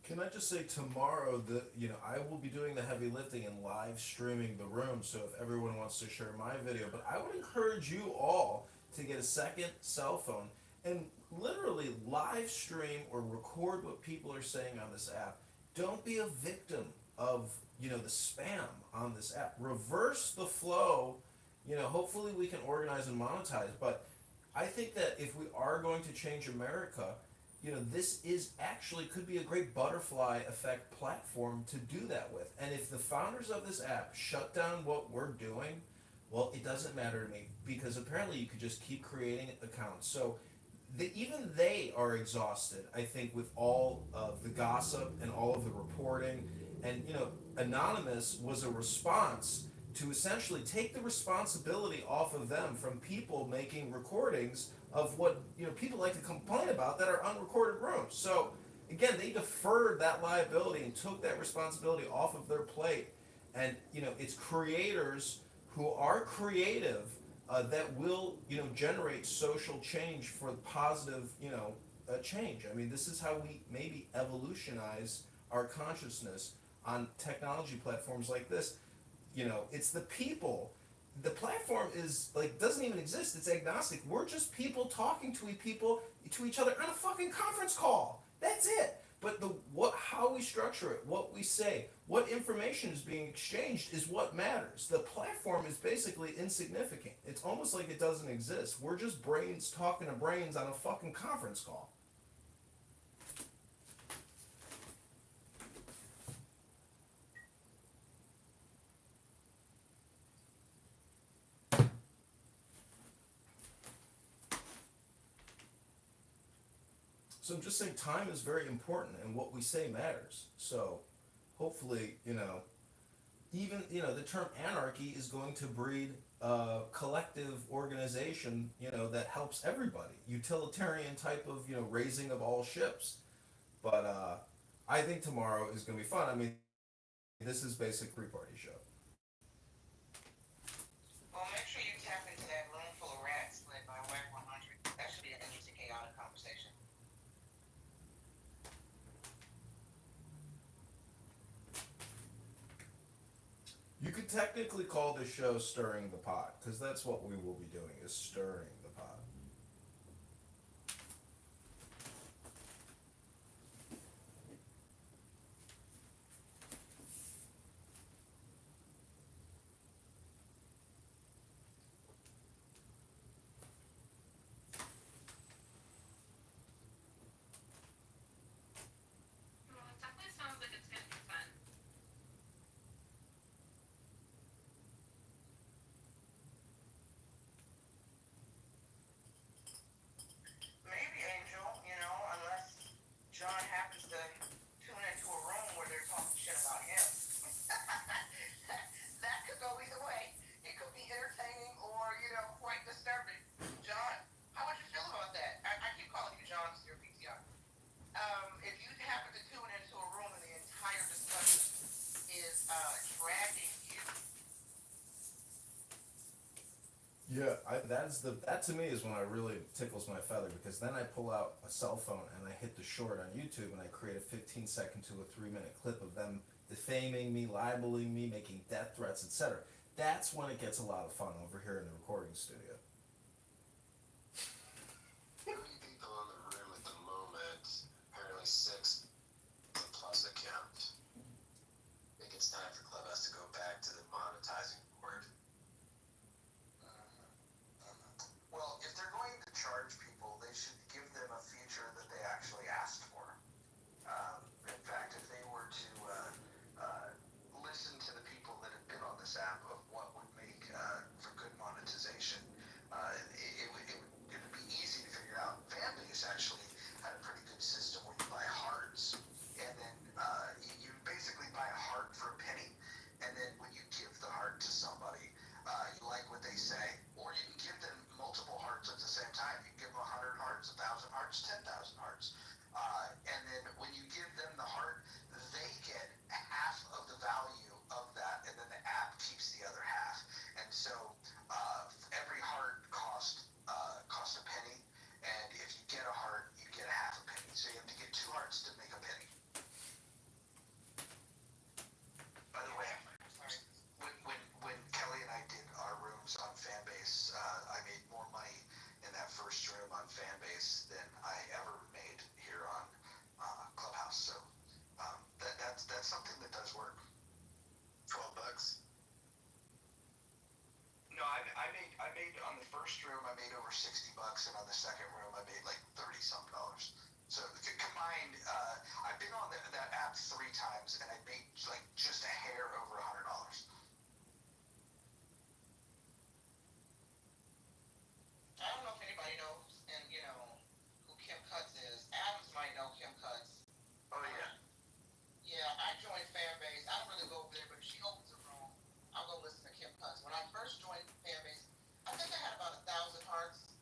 can I just say tomorrow that I will be doing the heavy lifting and live streaming the room. So if everyone wants to share my video, but I would encourage you all to get a second cell phone and literally live stream or record what people are saying on this app. Don't be a victim of the spam on this app. Reverse the flow. Hopefully we can organize and monetize. But I think that if we are going to change America, this is actually could be a great butterfly effect platform to do that with. And if the founders of this app shut down what we're doing, well, it doesn't matter to me because apparently you could just keep creating accounts. So even they are exhausted, I think, with all of the gossip and all of the reporting. And, Anonymous was a response to essentially take the responsibility off of them from people making recordings of what people like to complain about that are unrecorded rooms. So again, they deferred that liability and took that responsibility off of their plate. And it's creators who are creative that will generate social change for positive change. I mean, this is how we maybe evolutionize our consciousness on technology platforms like this. It's the people. The platform is doesn't even exist. It's agnostic. We're just people talking to each other on a fucking conference call. That's it. But how we structure it, what we say, what information is being exchanged is what matters. The platform is basically insignificant. It's almost like it doesn't exist. We're just brains talking to brains on a fucking conference call. So I'm just saying time is very important and what we say matters. So hopefully, even, the term anarchy is going to breed a collective organization, that helps everybody. Utilitarian type of, raising of all ships. But I think tomorrow is going to be fun. I mean, this is basic three-party show. Well, make sure you tap into that room full of rats led by Whack 100. That should be an interesting, chaotic conversation. You could technically call this show Stirring the Pot, because that's what we will be doing, is stirring the pot. Well, it definitely sounds like it's gonna be fun. that to me is when I really tickles my feather, because then I pull out a cell phone and I hit the short on YouTube and I create a 15-second to a 3-minute clip of them defaming me, libeling me, making death threats, etc. That's when it gets a lot of fun over here in the recording studio. How many people in the room at the moment? Apparently 6 plus account. I think it's time for Clubhouse to go back to the monetizing board. Well, if they're going to charge people, they should give them a feature that they actually asked for. In fact, if they were to listen to the people that have been on this app of what would make for good monetization, it would be easy to figure out. Fanbase actually had a pretty good system where you buy hearts, and then you basically buy a heart for a penny, and then when you give the heart to somebody, you like what they say, or you can give them multiple hearts at the same time. You can give them 100 hearts, 1,000 hearts, 10,000 hearts, and then when you give them the heart, they get half of the value of that, and then the app keeps the other half. And so every heart costs a penny, and if you get a heart, you get a half a penny. So you have to get 2 hearts to make a penny. By the way, when Kelly and I did our rooms on Fanbase, I made more money in that first room on Fanbase than I ever made here on Clubhouse. So that's something that does work. $12. No, I made on the first room I made over $60, and on the second room I made like $30-some. So combined, I've been on that app 3 times, and I made like just a hair over $100. I don't know if anybody knows, and who Kim Cutts is. Adams might know Kim Cutts. Oh yeah. Yeah, I joined Fanbase. I don't really go over there, but if she opens a room, I'll go listen to Kim Cutts. When I first joined Fanbase, I think I had about 1,000 hearts,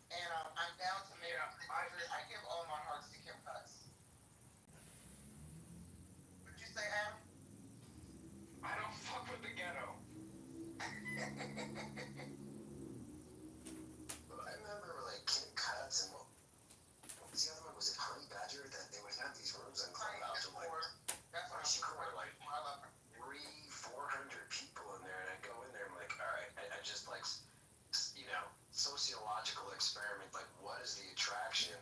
and I'm down to maybe 300. I give all my hearts to Kim Cutts. What'd you say, Adam? I don't fuck with the ghetto. I remember like Kim Cutts and what was the other one? Was it Honey Badger? That they would have these rooms on Clubhouse. That's what she were like I love her. 300-400 people in there, and I go in there, I'm like, all right, I just like, sociological experiment, like what is the attraction?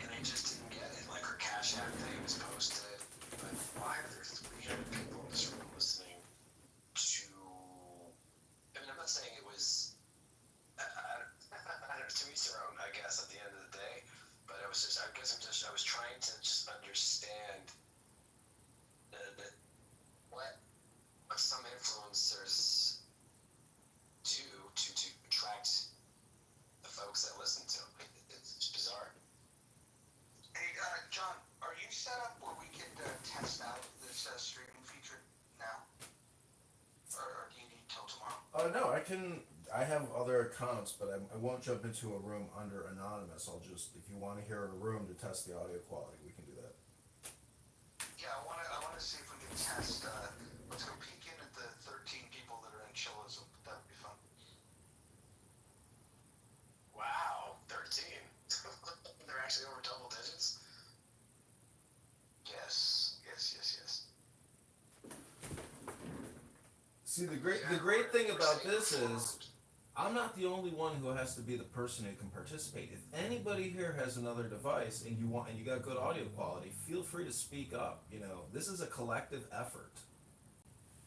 And I just didn't get it. Like her Cash App thing was posted, but why are there 300 people in this room listening to? I mean, I'm not saying it was. I don't know, to each their own, I guess, at the end of the day. But I was trying to just understand what some influencers do to attract the folks that listen to them. It's bizarre. Hey, John, are you set up where we can test out this streaming feature now? Or do you need till tomorrow? No, I have other accounts, but I won't jump into a room under anonymous. I'll just, if you want to hear a room to test the audio quality, we can do that. Yeah, I wanna see if we can test. Let's go peek in at the 13 people that are in Chillism. That would be fun. Wow, 13. They're actually over double digits. Yes. See, the great thing about this is, I'm not the only one who has to be the person who can participate. If anybody here has another device and you got good audio quality, feel free to speak up. This is a collective effort.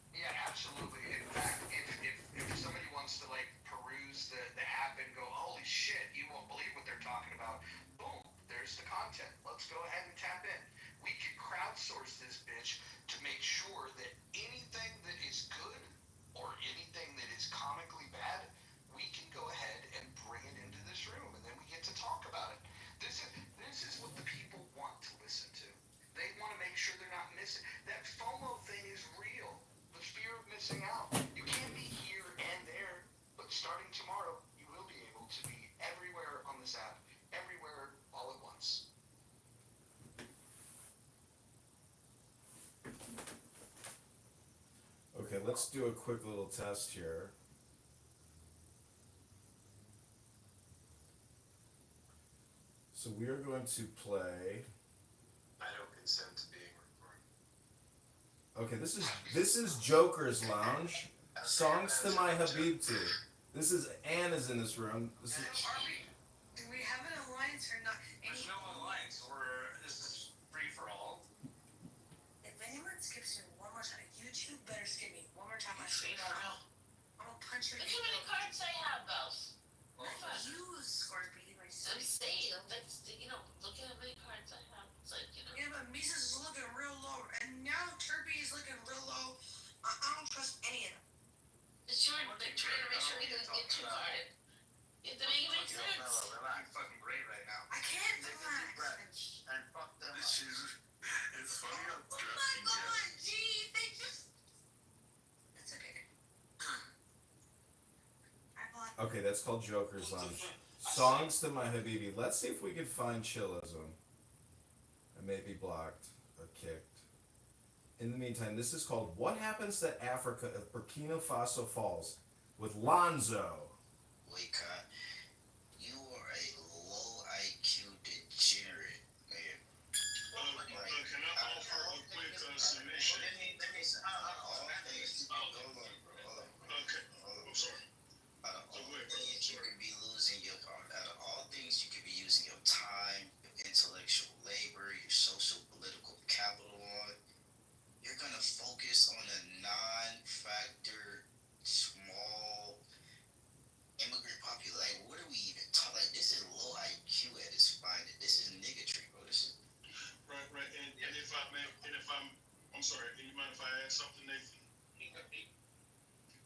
Yeah, absolutely. In fact, if somebody wants to peruse the app and go, holy shit, you won't believe what they're talking about. Boom, there's the content. Let's go ahead and tap in. We can crowdsource this bitch to make sure that anything that is good or anything that is comically bad, we can go ahead and bring it into this room, and then we get to talk about it. This is what the people want to listen to. They want to make sure they're not missing. That FOMO thing is real. The fear of missing out. You can't be here and there, but starting tomorrow, you will be able to be everywhere on this app, everywhere all at once. Okay, let's do a quick little test here. So we are going to play. I don't consent to being recorded. Okay, this is Joker's Lounge. Songs to my Habibti. This is Anne is in this room. This is Harvey, do we have an alliance or not? There's no alliance. This is free for all. If anyone skips me one more time, you two better skip me one more time. I swear to God. I'm gonna punch your Look how many cards I have, Bells. You, Scorpion, my I'm saying, that's, look at how many cards I have. It's like, Yeah, but Mises is looking real low, and now Turpy is looking real low. I don't trust any of them. it's your, they're trying to make sure we don't get too hard. You have to make it make sense. I'm fucking great right now. I can't relax. And fuck them up. It's funny how Oh my God, gee, they just. It's okay. I bought. okay. That's called Joker's Lounge. Songs to my Habibi. Let's see if we can find Chillism. I may be blocked or kicked. In the meantime, this is called "What Happens to Africa if Burkina Faso Falls" with Lonzo. Wait, God. You are a low IQ degenerate, man. Can I offer a quick submission? Hold on. Okay, I'm sorry. Out of all things, you could be losing your. Out of all things, you could be using your time, your intellectual labor, your social political capital on. You're gonna focus on a non-factor, small immigrant population. What are we even talking? Like, this is low IQ at its finest. This is niggatry, bro. This is. Right, and if I'm sorry, can you mind if I add something, Nathan?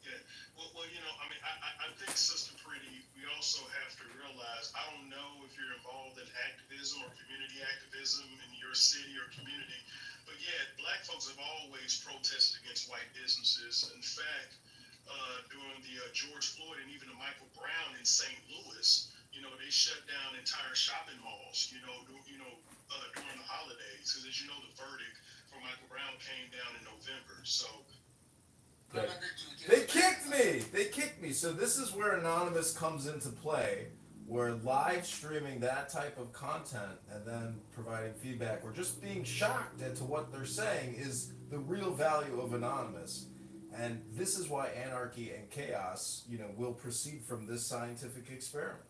Yeah, well, I think, Sister Pretty, we also have to realize, I don't know if you're involved in activism or community activism in your city or community, but yeah, black folks have always protested against white businesses. In fact, during the George Floyd and even the Michael Brown in St. Louis, they shut down entire shopping malls, during the holidays, because as you know, the verdict for Michael Brown came down in November, so. They kicked me. They kicked me. So this is where Anonymous comes into play, where live streaming that type of content and then providing feedback or just being shocked into what they're saying is the real value of Anonymous. And this is why anarchy and chaos, will proceed from this scientific experiment.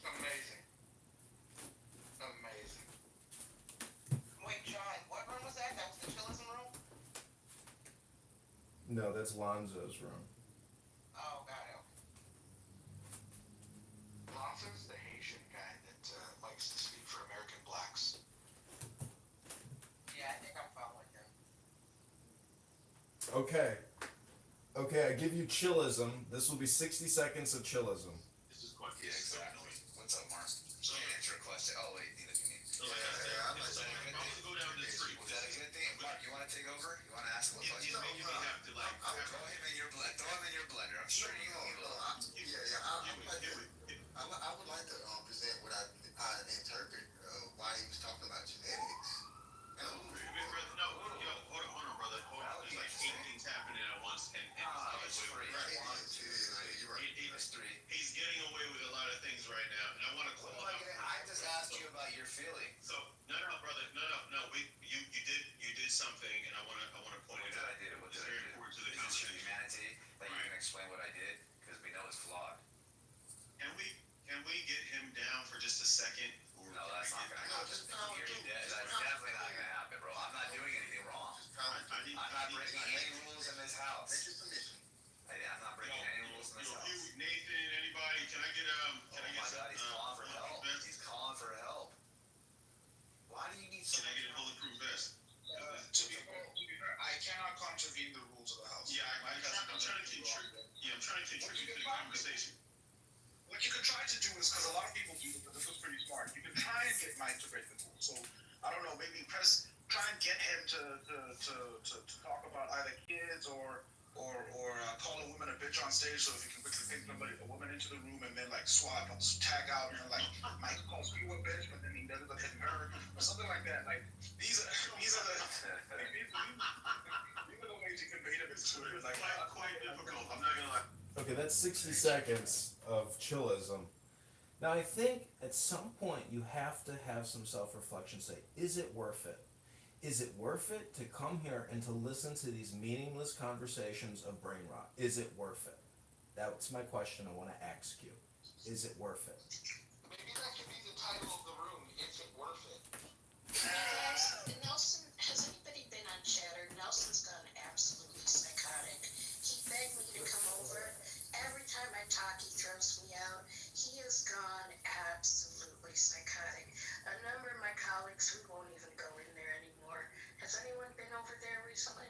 Amazing. Wait, John, what room was that? That was the chillism room? No, that's Lonzo's room. Oh, got it. Lonzo's the Haitian guy that likes to speak for American blacks. Yeah, I think I'm following him. Okay, I give you Chillism. This will be 60 seconds of Chillism. This is quite. Yeah, exactly. What's up, Mark? So, Answer a question. Oh, wait, you mean. I'm gonna go down this street. Was that a good thing? Mark, you want to take over? You want to ask him a question? You have to Throw him in your blender. I'm sure you will. I would like to present what I interpret why he was talking about genetics. No, hold on, brother. There's like 8 things happening at once, and It's free. You're right. That's three. he's getting away with a lot of things right now, and I want to call him out. I just asked you about your feeling. So no, brother, no. You did something, and I want to point it out. It's very important to the conversation. Humanity that you can explain what I did because we know it's flawed. Can we get him down for just a second? No, that's not gonna happen. That's definitely not gonna happen, bro. I'm not doing anything wrong. I'm not breaking any rules in this house. I'm not breaking any rules in this house. Nathan, anybody? Can I get Oh my God, he's calling for help. He's calling for help. Why do you need so Can I get a bulletproof vest? To be fair, I cannot contravene the rules of the house. Yeah, I'm trying to contribute. Yeah, I'm trying to contribute to the conversation. What you could try to do is, because a lot of people do, but this was pretty smart. You can try and get Mike to break the rules. So I don't know, maybe try and get him to talk about either kids or call a woman a bitch on stage. So if you can quickly pick a woman into the room and then like swap, tag out, and like Mike calls you a bitch, but then he does it to her or something like that. Like these are the ways you can bait him into it. Like Quite difficult. I'm not gonna lie. Okay, that's 60 seconds of Chillism. Now, I think at some point you have to have some self reflection. Say, is it worth it? Is it worth it to come here and to listen to these meaningless conversations of brain rot? Is it worth it? That's my question I want to ask you. Is it worth it? Maybe that could be the title of the room. Is it worth it? Nelson, has anybody been on Chatter? Nelson's gone absolutely psychotic. He begged me to come over. Every time I talk, he throws me out. He has gone absolutely psychotic. A number of my colleagues, we won't even go in there anymore. Has anyone been over there recently?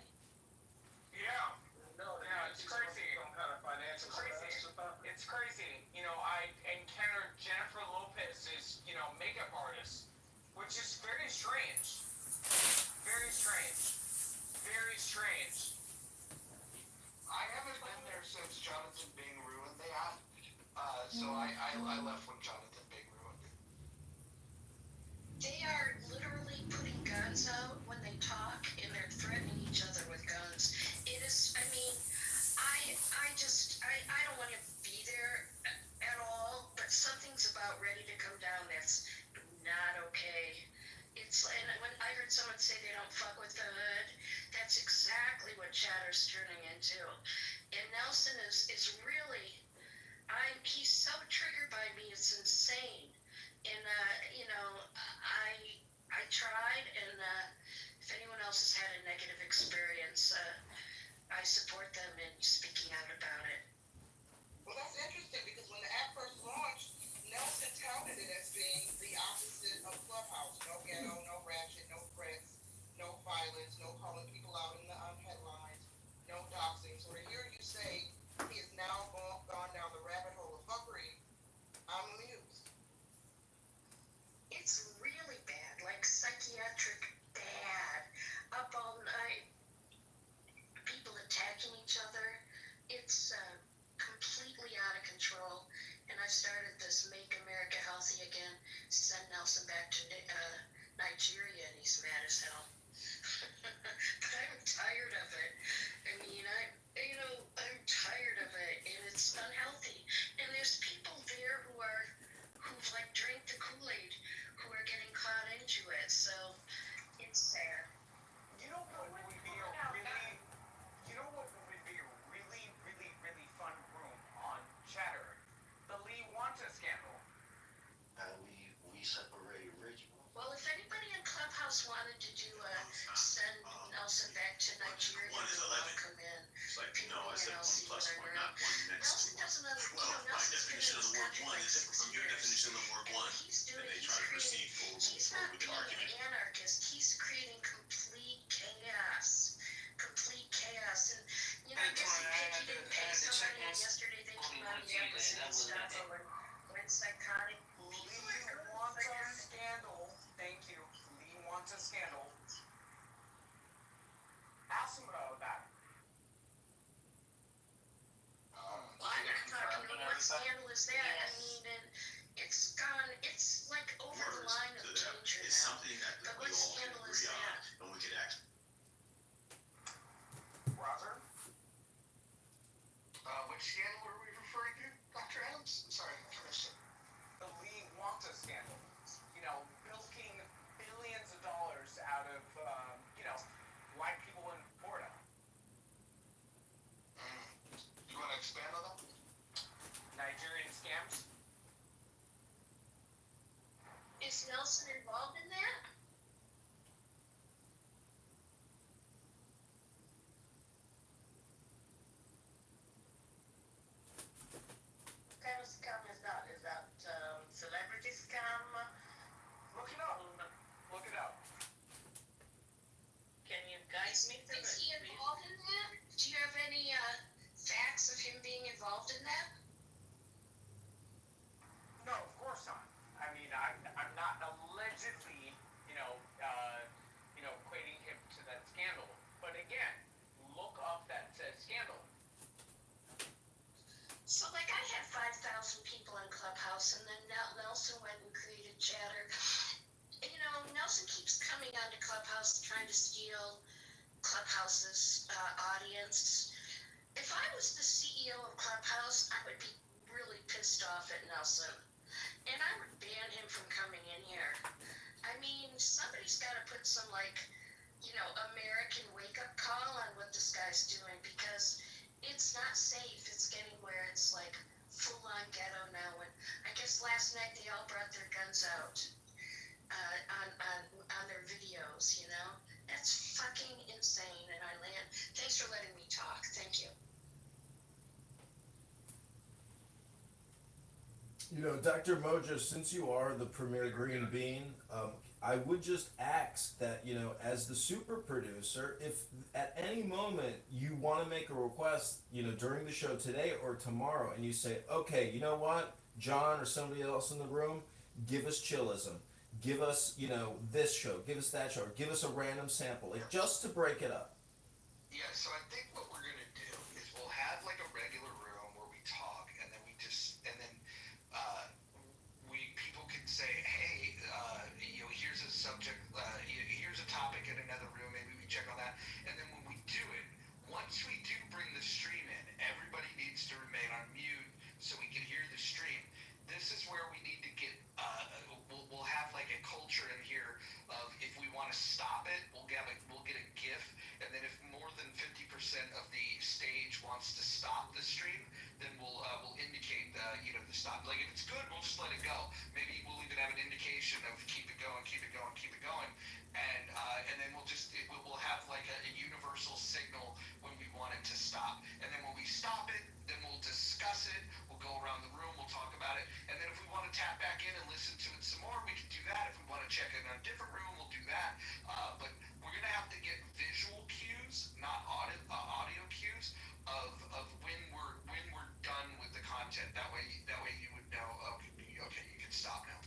Yeah. No, Yeah, it's crazy. Some kind of financial Crazy. stuff. It's crazy. You know, I encountered Jennifer Lopez's, makeup artist, which is very strange. Very strange. Very strange. I haven't been there since Jonathan Bing ruined that. So I left when Jonathan Bing ruined it. They are literally putting guns out when they talk, and they're threatening each other with guns. It is, I mean, I don't want to be there at all, but something's about ready to come down that's not okay. And when I heard someone say they don't fuck with the hood, that's exactly what Chatter's turning into. And Nelson is really, he's so triggered by me, it's insane. And, I tried, and if anyone else has had a negative experience, I support them in speaking out about it. Well, that's interesting because when the app first launched, Nelson touted it as being the opposite of Clubhouse. No ghetto, no ratchet, no threats, no violence, no calling people out in the headlines, no doxing. So to hear you say he has now gone down the rabbit hole of fuckery, I'm amused. It's really bad, like psychiatric bad. Up all night, people attacking each other. It's completely out of control. And I started this Make America Healthy Again, send Nelson back to Nigeria, and he's mad as hell. But I'm tired of it. I mean, I'm tired of it, and it's unhealthy. And there's people there who've like drank the Kool-Aid, who are getting caught into it. So it's sad. You know what would be a really, really, really fun room on Chatter? The Lee Wanta scandal. We separate ritual. Well, if anybody in Clubhouse wanted to do send Nelson back to Nigeria, One is you're 11. welcome in. It's like, People no, I in said 1 LC plus 1, learner. not 1 next Nelson to 1. doesn't understand. Well, my Nelson's been definition in of this the word country 1 like is 6 different from your years. definition of the word And 1. what he's doing, And they he's try to creating, proceed he's forward not with the being argument. an anarchist. He's creating complete chaos. Complete chaos. And, I guess he didn't pay somebody, and yesterday they came on the embassy and stuff over went psychotic. Lee Wanta scandal. Thank you. Lee Wanta scandal. Ask him about that. Well, I'm not talking about what scandal is that? I mean, and it's like over the Words line to of them danger is now. something that But we what all can scandal is agree on, that? and we can actually. Roger? Which scandal were we referring to, Dr. Adams? I'm sorry, I missed it. The Lee Wanta scandal. Bilking billions of dollars out of, white people in Florida. You want to expand on that? Nigerian scams. Is Nelson involved in that? What kind of scam is that? Is that celebrity scam? Look it up. Look it up. Can you guys make the Is he involved in that? Do you have any facts of him being involved in that? No, of course not. I mean, I'm not allegedly, equating him to that scandal. But again, look up that scandal. So, like, I had 5,000 people in Clubhouse, and then Nelson went and created Chatter. And, Nelson keeps coming onto Clubhouse trying to steal Clubhouse's audience. If I was the CEO of Clubhouse, I would be really pissed off at Nelson. and I would ban him from coming in here. I mean, somebody's got to put some, like, American wake-up call on what this guy's doing, because it's not safe. It's getting where it's like full-on ghetto now. And I guess last night they all brought their guns out on their videos. That's fucking insane. And I land. Thanks for letting me talk. Thank you. Dr. Mojo, since you are the premier green bean, I would just ask that, as the super producer, if at any moment you want to make a request, during the show today or tomorrow, and you say, okay, you know what, John or somebody else in the room, give us chillism, give us, this show, give us that show, or give us a random sample, like just to break it up. Yeah, so I think what we're gonna do is we'll have like a regular room where we talk, and then people can say, hey, here's a subject, here's a topic in another room, maybe we check on that, and then when we do it, once we do bring the stream in, everybody needs to remain on mute so we can hear the stream. This is where we need to get, we'll have like a culture in here of if we want to stop it, we'll get a GIF, and then if more than 50% of the stage wants to stop the stream, then we'll indicate the stop. Like if it's good, we'll just let it go. Maybe we'll even have an indication of keep it going, and then we'll have like a universal signal when we want it to stop. And then when we stop it, then we'll discuss it. We'll go around the room, we'll talk about it, and then if we want to tap back in and listen to it some more, we can do that. If we want to check in on a different room, we'll do that. But we're gonna have to get visual cues, not audio cues, of when we're done with the content. That way you would know. Okay, you can stop now.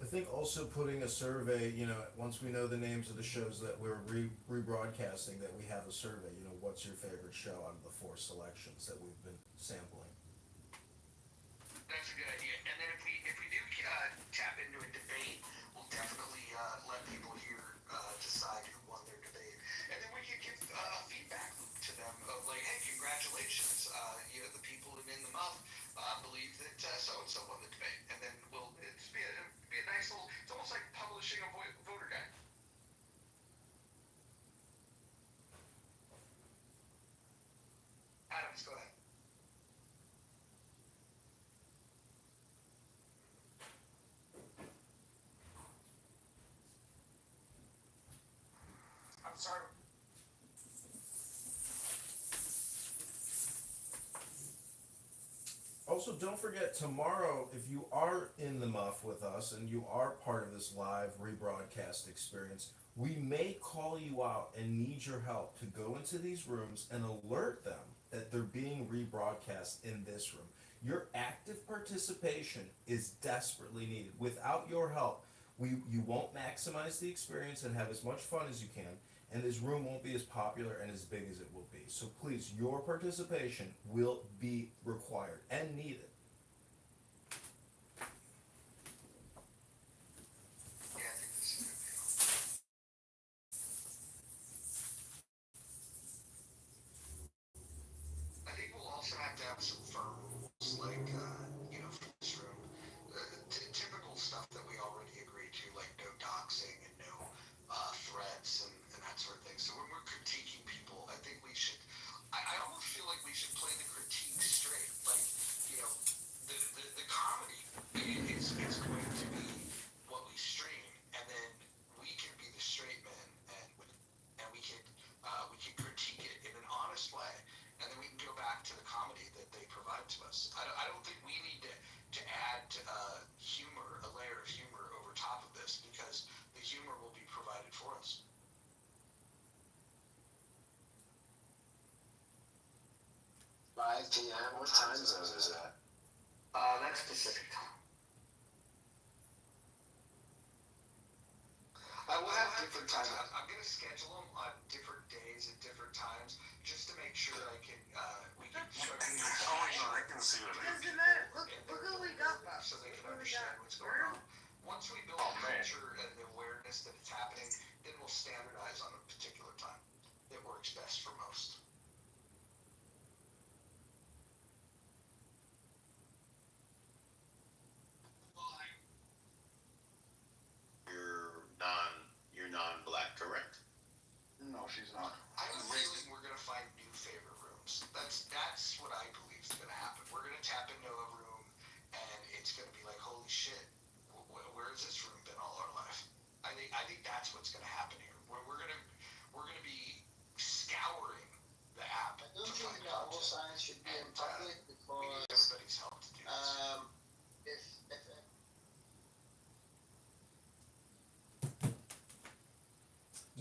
I think also putting a survey, once we know the names of the shows that we're rebroadcasting, that we have a survey, what's your favorite show out of the 4 selections that we've been sampling? That's a good idea. And then if we do tap into a debate, we'll definitely let people here decide who won their debate. And then we can give feedback to them of like, hey, congratulations, the people in the muff believe that so-and-so won the debate. And then it's be a nice little, it's almost like publishing a voter guide. Adams, go ahead. I'm sorry. Also, don't forget tomorrow, if you are in the muff with us and you are part of this live rebroadcast experience, we may call you out and need your help to go into these rooms and alert them that they're being rebroadcast in this room. Your active participation is desperately needed. Without your help, you won't maximize the experience and have as much fun as you can, and this room won't be as popular and as big as it will be. So please, your participation will be required and needed. Yeah, I think this is a good deal. I think we'll also have to have some firm rules, like, for this room, typical stuff that we already agreed to, like no doxing and no threats and that sort of thing. So when we're critiquing people, I think we should, I almost feel like we should play the critique straight. Like, the comedy is going to be what we stream, and then we can be the straight men, and we can critique it in an honest way, and then we can go back to the comedy that they provide to us. I don't think we need to add humor, a layer of humor over top of this, because the humor will be provided for us. 5 p.m. What time zone is that? That's Pacific time. I will have different times. I'm going to schedule them on different days at different times, just to make sure we can I can see what It doesn't matter. Look who we got, Bob. so they Look can who we understand got. what's going on. Once we build a culture and the awareness that it's happening, then we'll standardize on a particular time that works best for most.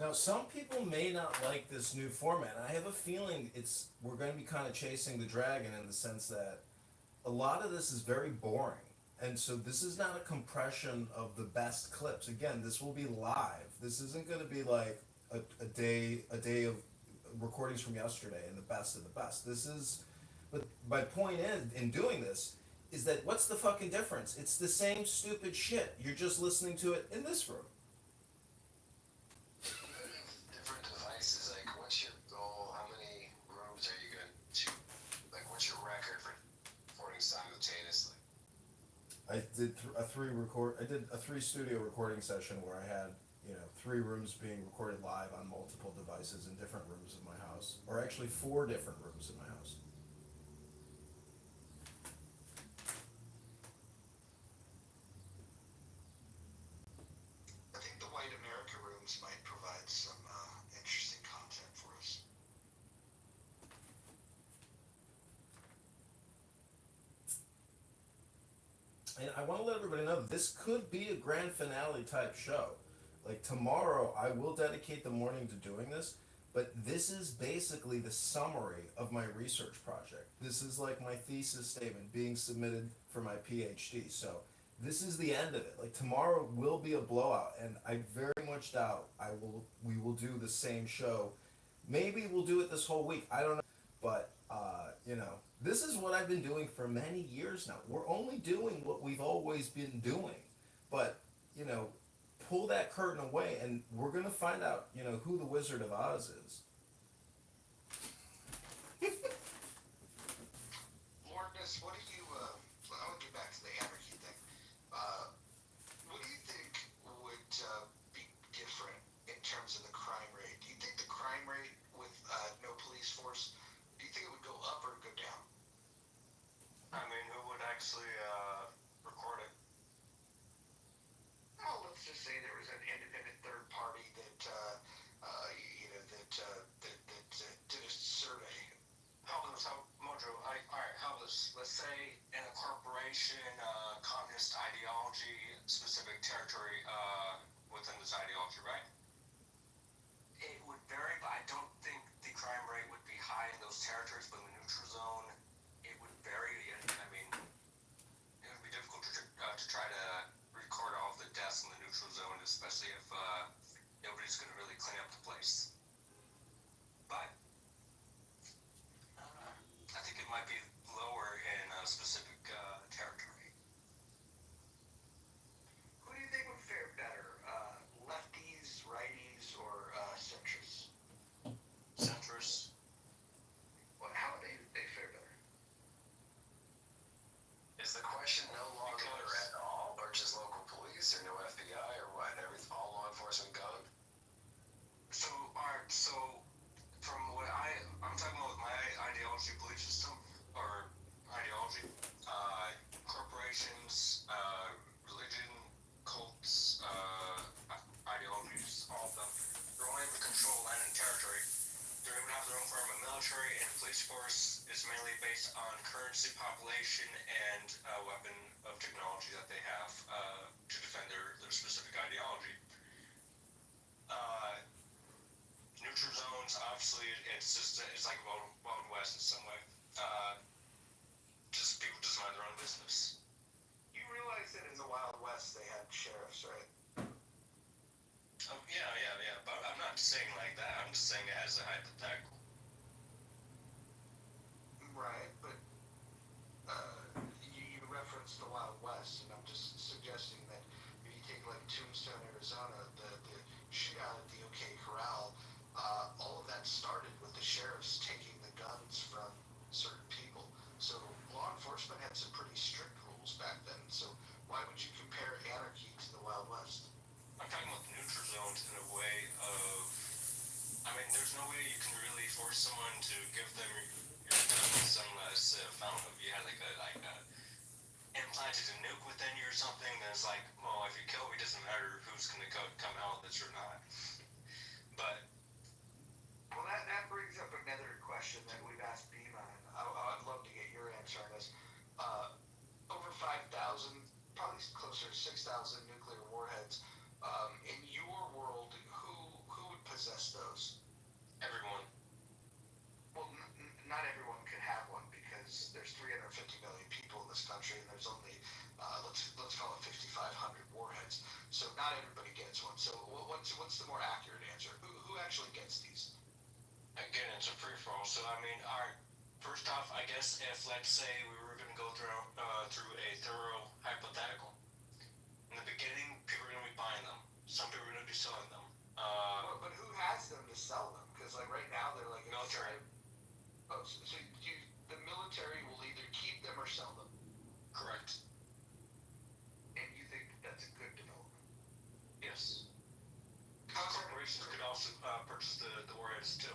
Now, some people may not like this new format. I have a feeling we're going to be kind of chasing the dragon in the sense that a lot of this is very boring. And so this is not a compression of the best clips. Again, this will be live. This isn't going to be like a day of recordings from yesterday and the best of the best. This is, but my point in doing this is that what's the fucking difference? It's the same stupid shit. You're just listening to it in this room. Different devices, like what's your goal? How many rooms are you going to, like what's your record for recording simultaneously? I did a 3 studio recording session where I had, 3 rooms being recorded live on multiple devices in different rooms of my house, or actually 4 different rooms in my house. I think the White America rooms might provide some interesting content for us. And I want to let everybody know this could be a grand finale type show. Like tomorrow, I will dedicate the morning to doing this, but this is basically the summary of my research project. This is like my thesis statement being submitted for my PhD. So this is the end of it. Like tomorrow will be a blowout, and I very much doubt we will do the same show. Maybe we'll do it this whole week. I don't know, but this is what I've been doing for many years now. We're only doing what we've always been doing, but pull that curtain away, and we're gonna find out, who the Wizard of Oz is. Morgus, what do you, I'll get back to the anarchy thing. What do you think would be different in terms of the crime rate? Do you think the crime rate with no police force, do you think it would go up or go down? I mean, who would actually record it? Well, let's just say there was an independent third party that, did a survey. Mojo, alright, let's say in a corporation, communist ideology, specific territory within this ideology, right? It would vary, but I don't think the crime rate would be high in those territories, but in the neutral zone, it would vary. I mean, it would be difficult to try to record all of the deaths in the neutral zone, especially if nobody's going to really clean up the place. But I think it might be lower in a specific territory. Who do you think would fare better, lefties, righties, or centrists? Centrists. Well, how would they fare better? Is the question no longer at all, or just local police, or no FBI, or what? All law enforcement gone? So, alright, so from what I'm talking about my ideology, belief system, or ideology, corporations, religion, cults, ideologies, all of them, they're only able to control land and territory. They're able to have their own form of military, and police force is mainly based on currency, population, and weapon of technology that they have to defend their specific ideology. Neutral zones, obviously, it's like Wild West in some way. Just people just mind their own business. You realize that in the Wild West they had sheriffs, right? Yeah. But I'm not saying like that. I'm just saying it as a hypothetical. Right, but you referenced the Wild West, and I'm just suggesting that if you take like Tombstone, Arizona, the shootout at the OK Corral, all of that started with the sheriffs taking the guns from certain people. So law enforcement had some pretty strict rules back then. So why would you compare anarchy to the Wild West? I'm talking about the neutral zones in a way of, I mean, there's no way you can really force someone to give them your guns unless found if you had like a implanted a nuke within you or something. Then it's like, well, if you kill me, it doesn't matter who's going to come out of this or not. But well, that brings up another question that we've asked Beema, and I'd love to get your answer on this. Over 5,000, probably closer to 6,000 nuclear warheads. In your world, who would possess gets one. So what's the more accurate answer? Who actually gets these? Again, it's a free for all. So I mean, all right. First off, I guess if let's say we were going to go through a thorough hypothetical. In the beginning, people are going to be buying them. Some people are going to be selling them. But who has them to sell them? Because like right now they're like Military. Oh, so the military will either keep them or sell them. Correct. And you think that's a good development? Yes. Corporations could also purchase the warheads too.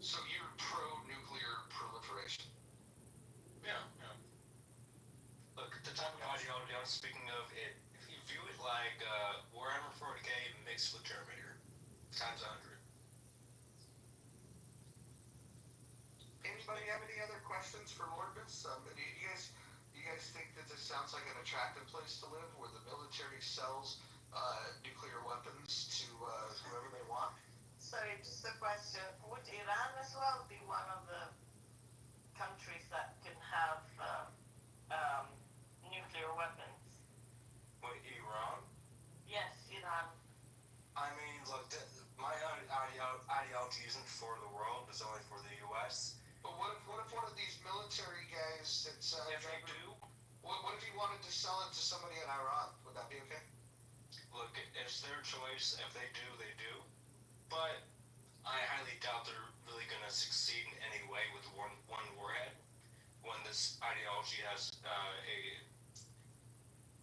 So you're pro-nuclear proliferation? Yeah. Look, the type of ideology I'm speaking of, if you view it like Warhammer 40k mixed with Terminator, times 100. Anybody have any other questions for Lordness? Do you guys think that this sounds like an attractive place to live, where the military sells nuclear weapons to whoever they want? Sorry, just a question. Would Iran as well be one of the countries that can have nuclear weapons? What, Iran? Yes, Iran. I mean, look, my ideology isn't for the world, it's only for the U.S. But what if one of these military guys that's if they do, what if he wanted to sell it to somebody in Iran? Would that be okay? Look, it's their choice. If they do, they do. But I highly doubt they're really going to succeed in any way with one warhead when this ideology has a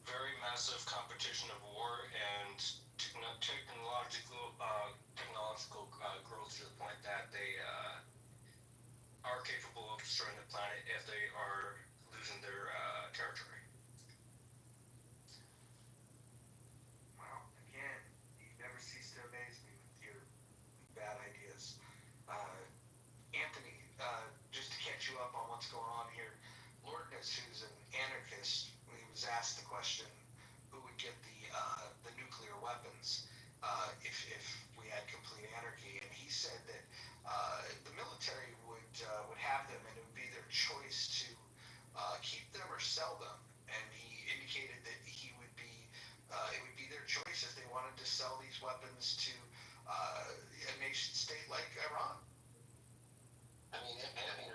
very massive competition of war and technological growth to the point that they are capable of destroying the planet if they are losing their territory. Well, again, you never cease to amaze me with your bad ideas. Anthony, just to catch you up on what's going on here, Lordness, who's an anarchist, he was asked the question, who would get the nuclear weapons if we had complete anarchy, and he said that the military would have them, and it would be their choice to keep them or sell them. And he indicated that it would be their choice if they wanted to sell these weapons to a nation state like Iran. I mean,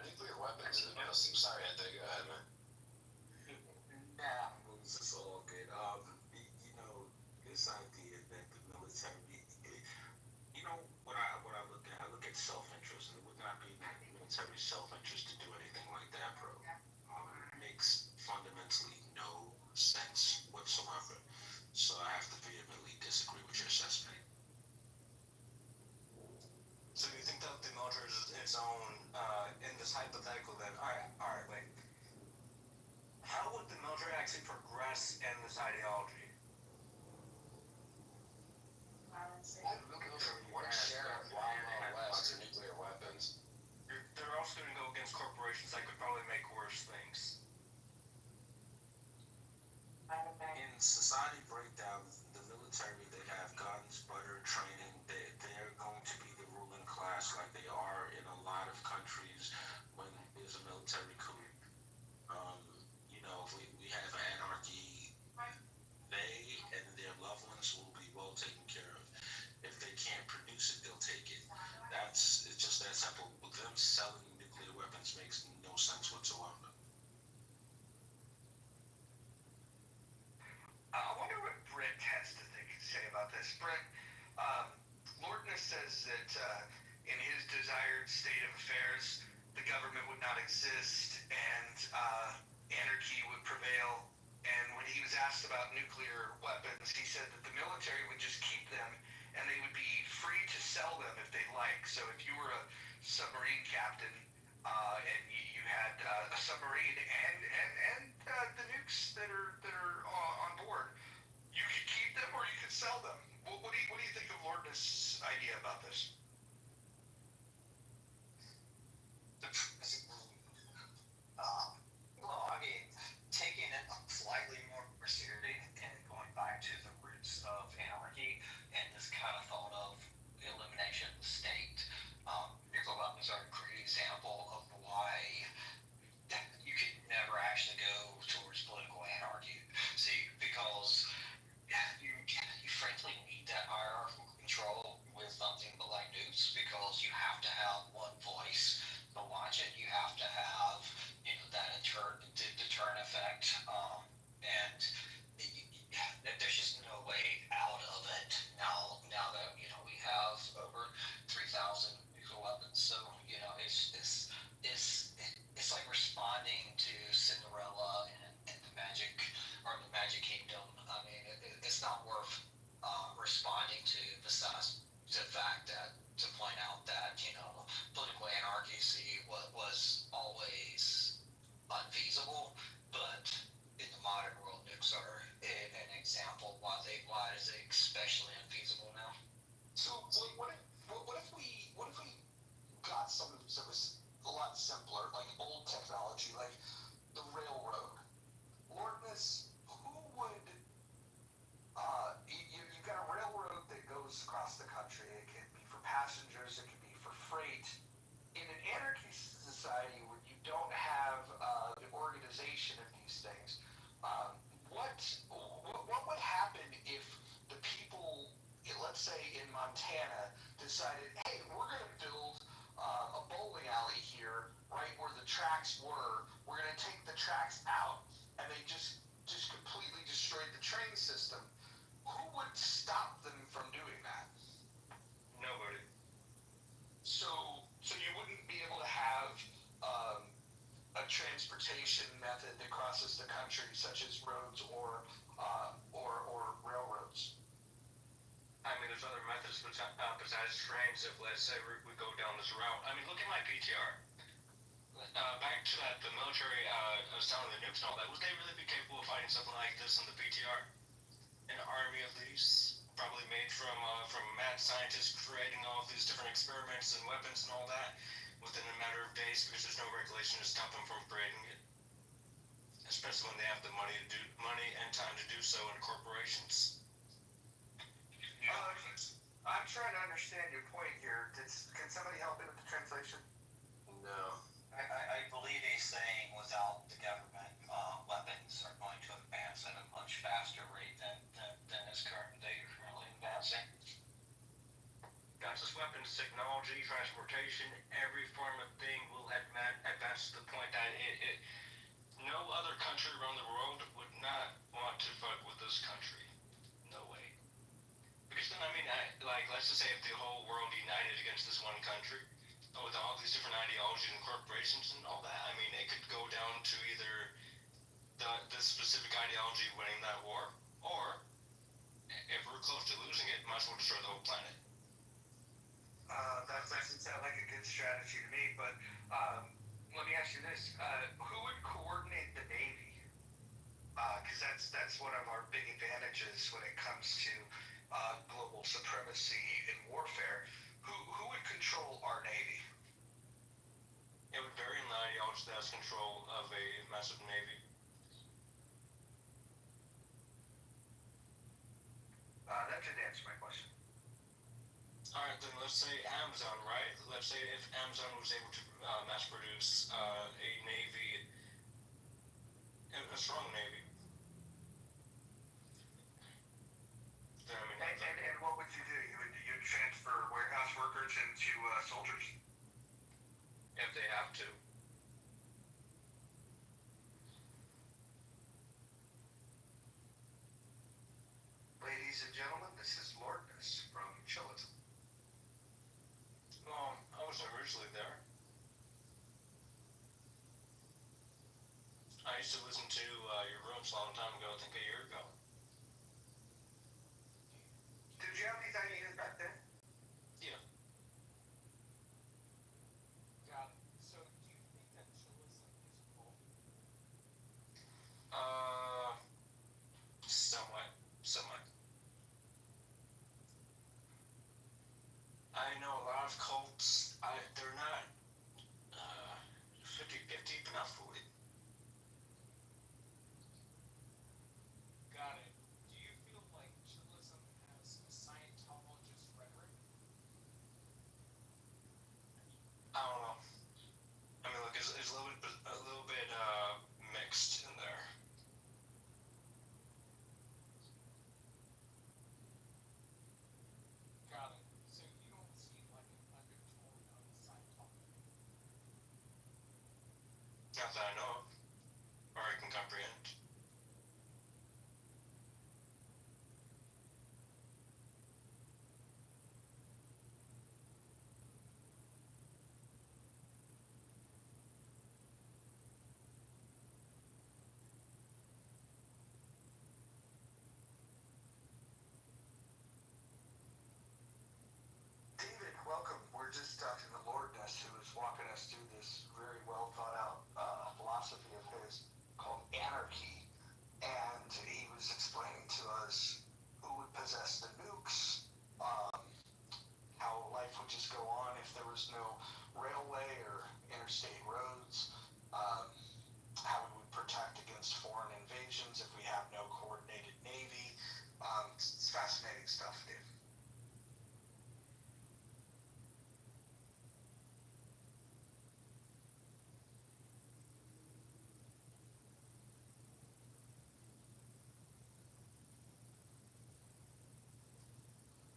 nuclear weapons. Sorry, Anthony. Go ahead, man. Nah, moves is all good. This idea that the military, what I look at self-interest, and it would not be in the military self-interest to do anything like that, bro. It makes fundamentally no sense whatsoever. So I have to vehemently disagree with your assessment. So you think that the military is its own, in this hypothetical then, alright, wait. How would the military actually progress in this ideology? What share of lots of nuclear weapons? They're also going to go against corporations that could probably make worse things. In society breakdown, the military, they have guns, butter, training. They're going to be the ruling class like they are in a lot of countries when there's a military coup. If we have anarchy, they and their loved ones will be well taken care of. If they can't produce it, they'll take it. It's just that simple. With them selling nuclear weapons makes no sense whatsoever. I wonder what Brent has to say about this. Brent, Lordness says that in his desired state of affairs, the government would not exist and anarchy would prevail. And when he was asked about nuclear weapons, he said that the military would just keep them and they would be free to sell them if they like. So if you were a submarine captain and you had a submarine and the nukes that are on board, you could keep them or you could sell them. What do you think of Lordness' idea about this? Well, I mean, taking it slightly more seriously and going back to the roots of anarchy and this kind of thought of elimination of the state, nuclear weapons are a great example of why you could never actually go towards political anarchy. See, because you frankly need that responding to besides the fact that to point out that political anarchy was always unfeasible, but in the modern world, nukes are an example. Why is it especially unfeasible now? So what if we got something that was a lot simpler, like old technology, like the railroad? Lordness, who would you've got a railroad that goes across the country. It can be for passengers, it can be for freight. In an anarchy society where you don't have the organization of these things, what would happen if the people, let's say in Montana, decided, hey, we're going to build a bowling alley here, right where the tracks were. We're going to take the tracks out, and they just completely destroyed the train system. Who would stop them from doing that? Nobody. So you wouldn't be able to have a transportation method that crosses the country, such as roads or railroads. I mean, there's other methods besides trains. If let's say we go down this route, I mean, look at my PTR. Back to the military, I was telling the nukes and all that. Would they really be capable of fighting something like this in the PTR? An army of these, probably made from mad scientists creating all of these different experiments and weapons and all that within a matter of days, because there's no regulation to stop them from creating it. Especially when they have the money and time to do so in corporations. I'm trying to understand your point here. Can somebody help me with the translation? No. I believe he's saying without the government, weapons are going to advance at a much faster rate than is currently advancing. Not just weapons, technology, transportation, every form of thing will advance to the point that no other country around the world would not want to fuck with this country. No way. Because then, I mean, let's just say if the whole world united against this one country, with all these different ideologies and corporations and all that, I mean, it could go down to either the specific ideology winning that war, or if we're close to losing it, might as well destroy the whole planet. That doesn't sound like a good strategy to me, but let me ask you this. Who would coordinate the Navy? Because that's one of our big advantages when it comes to global supremacy in warfare. Who would control our Navy? It would vary in the ideology that has control of a massive Navy. That didn't answer my question. Alright, then let's say Amazon, right? Let's say if Amazon was able to mass produce a Navy, a strong Navy. Then, I mean, and what would you do? You'd transfer warehouse workers into soldiers? if they have to. Ladies and gentlemen, this is Lordness from Chilliton. Well, I wasn't originally there. I used to listen to your rooms a long time ago, I think a year ago. Did you have these ideas back then? Yeah. Got it. So do you think that chillism is cool? Somewhat. I know a lot of cults, they're not 50-50, but not fully. Got it. Do you feel like chillism has a Scientologist rhetoric? I don't know. I mean, look, it's a little bit mixed in there. Got it. So you don't see like an undertone of Scientology? Not that I know of, or I can comprehend. positive.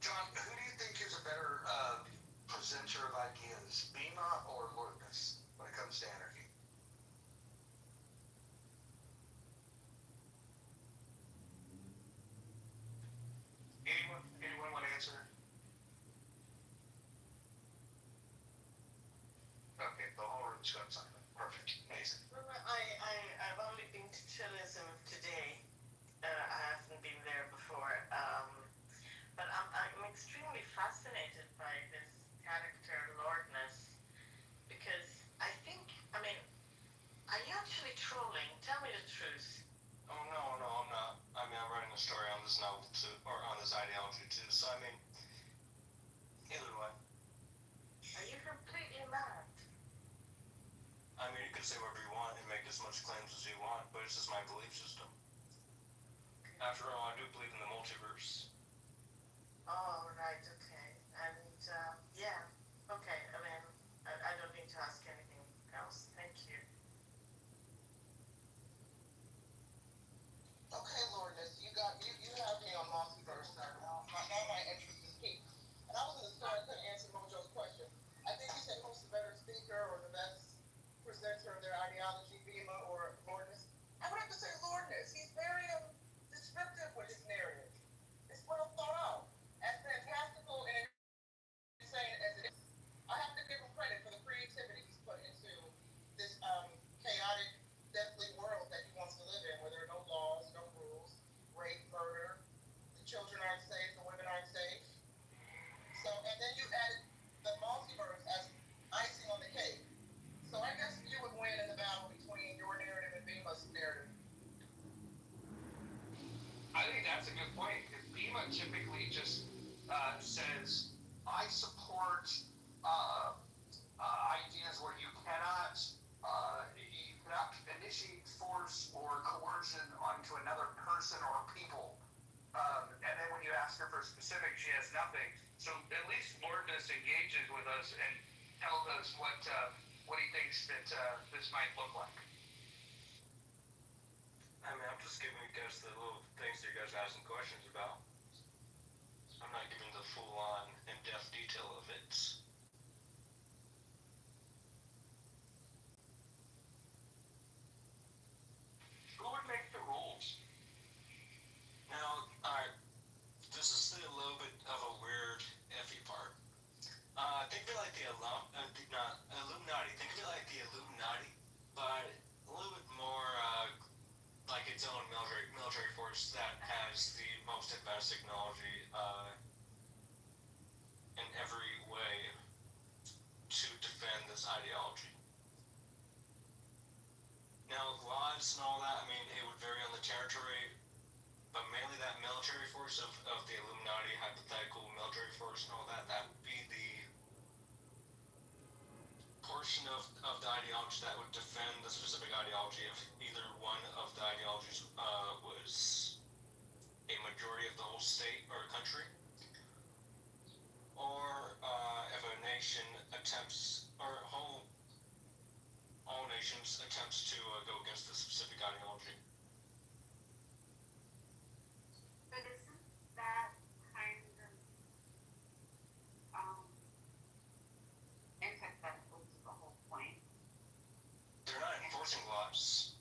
John, who do you think is a better presenter of ideas, Bima or Lourdes, when it comes to anarchy? Anyone want to answer? Okay, the whole room's got silent. Perfect. Amazing. Well, I've only been to Chillism today. I haven't been there before. But I'm extremely fascinated by this character, Lordness, because I mean, are you actually trolling? Tell me the truth. Oh no, I'm not. I mean, I'm writing a story on this novel too, or on this ideology too. So I mean, either way. Are you completely mad? I mean, you can say whatever you want and make as much claims as you want, but it's just my belief system. After all, I do believe in the multiverse. Oh, right, okay. And, yeah, okay. I mean, I don't need to ask anything else. Thank you. Okay, Lourdes, you have me on multiverse now. Now my interest is peaked. And I was in the store, I couldn't answer Mojo's question. I think you said who's the better speaker or the best presenter of their ideology, Bima or Lourdes. I would have to say Lourdes. He's very descriptive with his narrative. It's well thought out. As fantastical and insane as it is, I have to give him credit for the creativity he's put into this chaotic, deathly world that he wants to live in, where there are no laws, no rules, rape, murder, the children aren't safe, the women aren't safe. So, and then you added the multiverse as icing on the cake. So I guess you would win in the battle between your narrative and Bima's narrative. I think that's a good point. Because Bima typically just says, I support ideas where you cannot initiate force or coercion onto another person or people. And then when you ask her for specifics, she has nothing. So at least Lourdes engages with us and tells us what he thinks that this might look like. I mean, I'm just giving you guys the little things that you guys are asking questions about. I'm not giving the full-on, in-depth detail of it. Who would make the rules? Now, alright, this is a little bit of a weird iffy part. Think of it like the Illuminati. Think of it like the Illuminati, but a little bit more like its own military force that has the most advanced technology in every way to defend this ideology. Now, laws and all that, I mean, it would vary on the territory, but mainly that military force of the Illuminati, hypothetical military force and all that, that would be the portion of the ideology that would defend the specific ideology if either one of the ideologies was a majority of the whole state or country, or if a nation attempts, or all nations attempts to go against the specific ideology. But isn't that kind of antithetical to the whole point? They're not enforcing laws.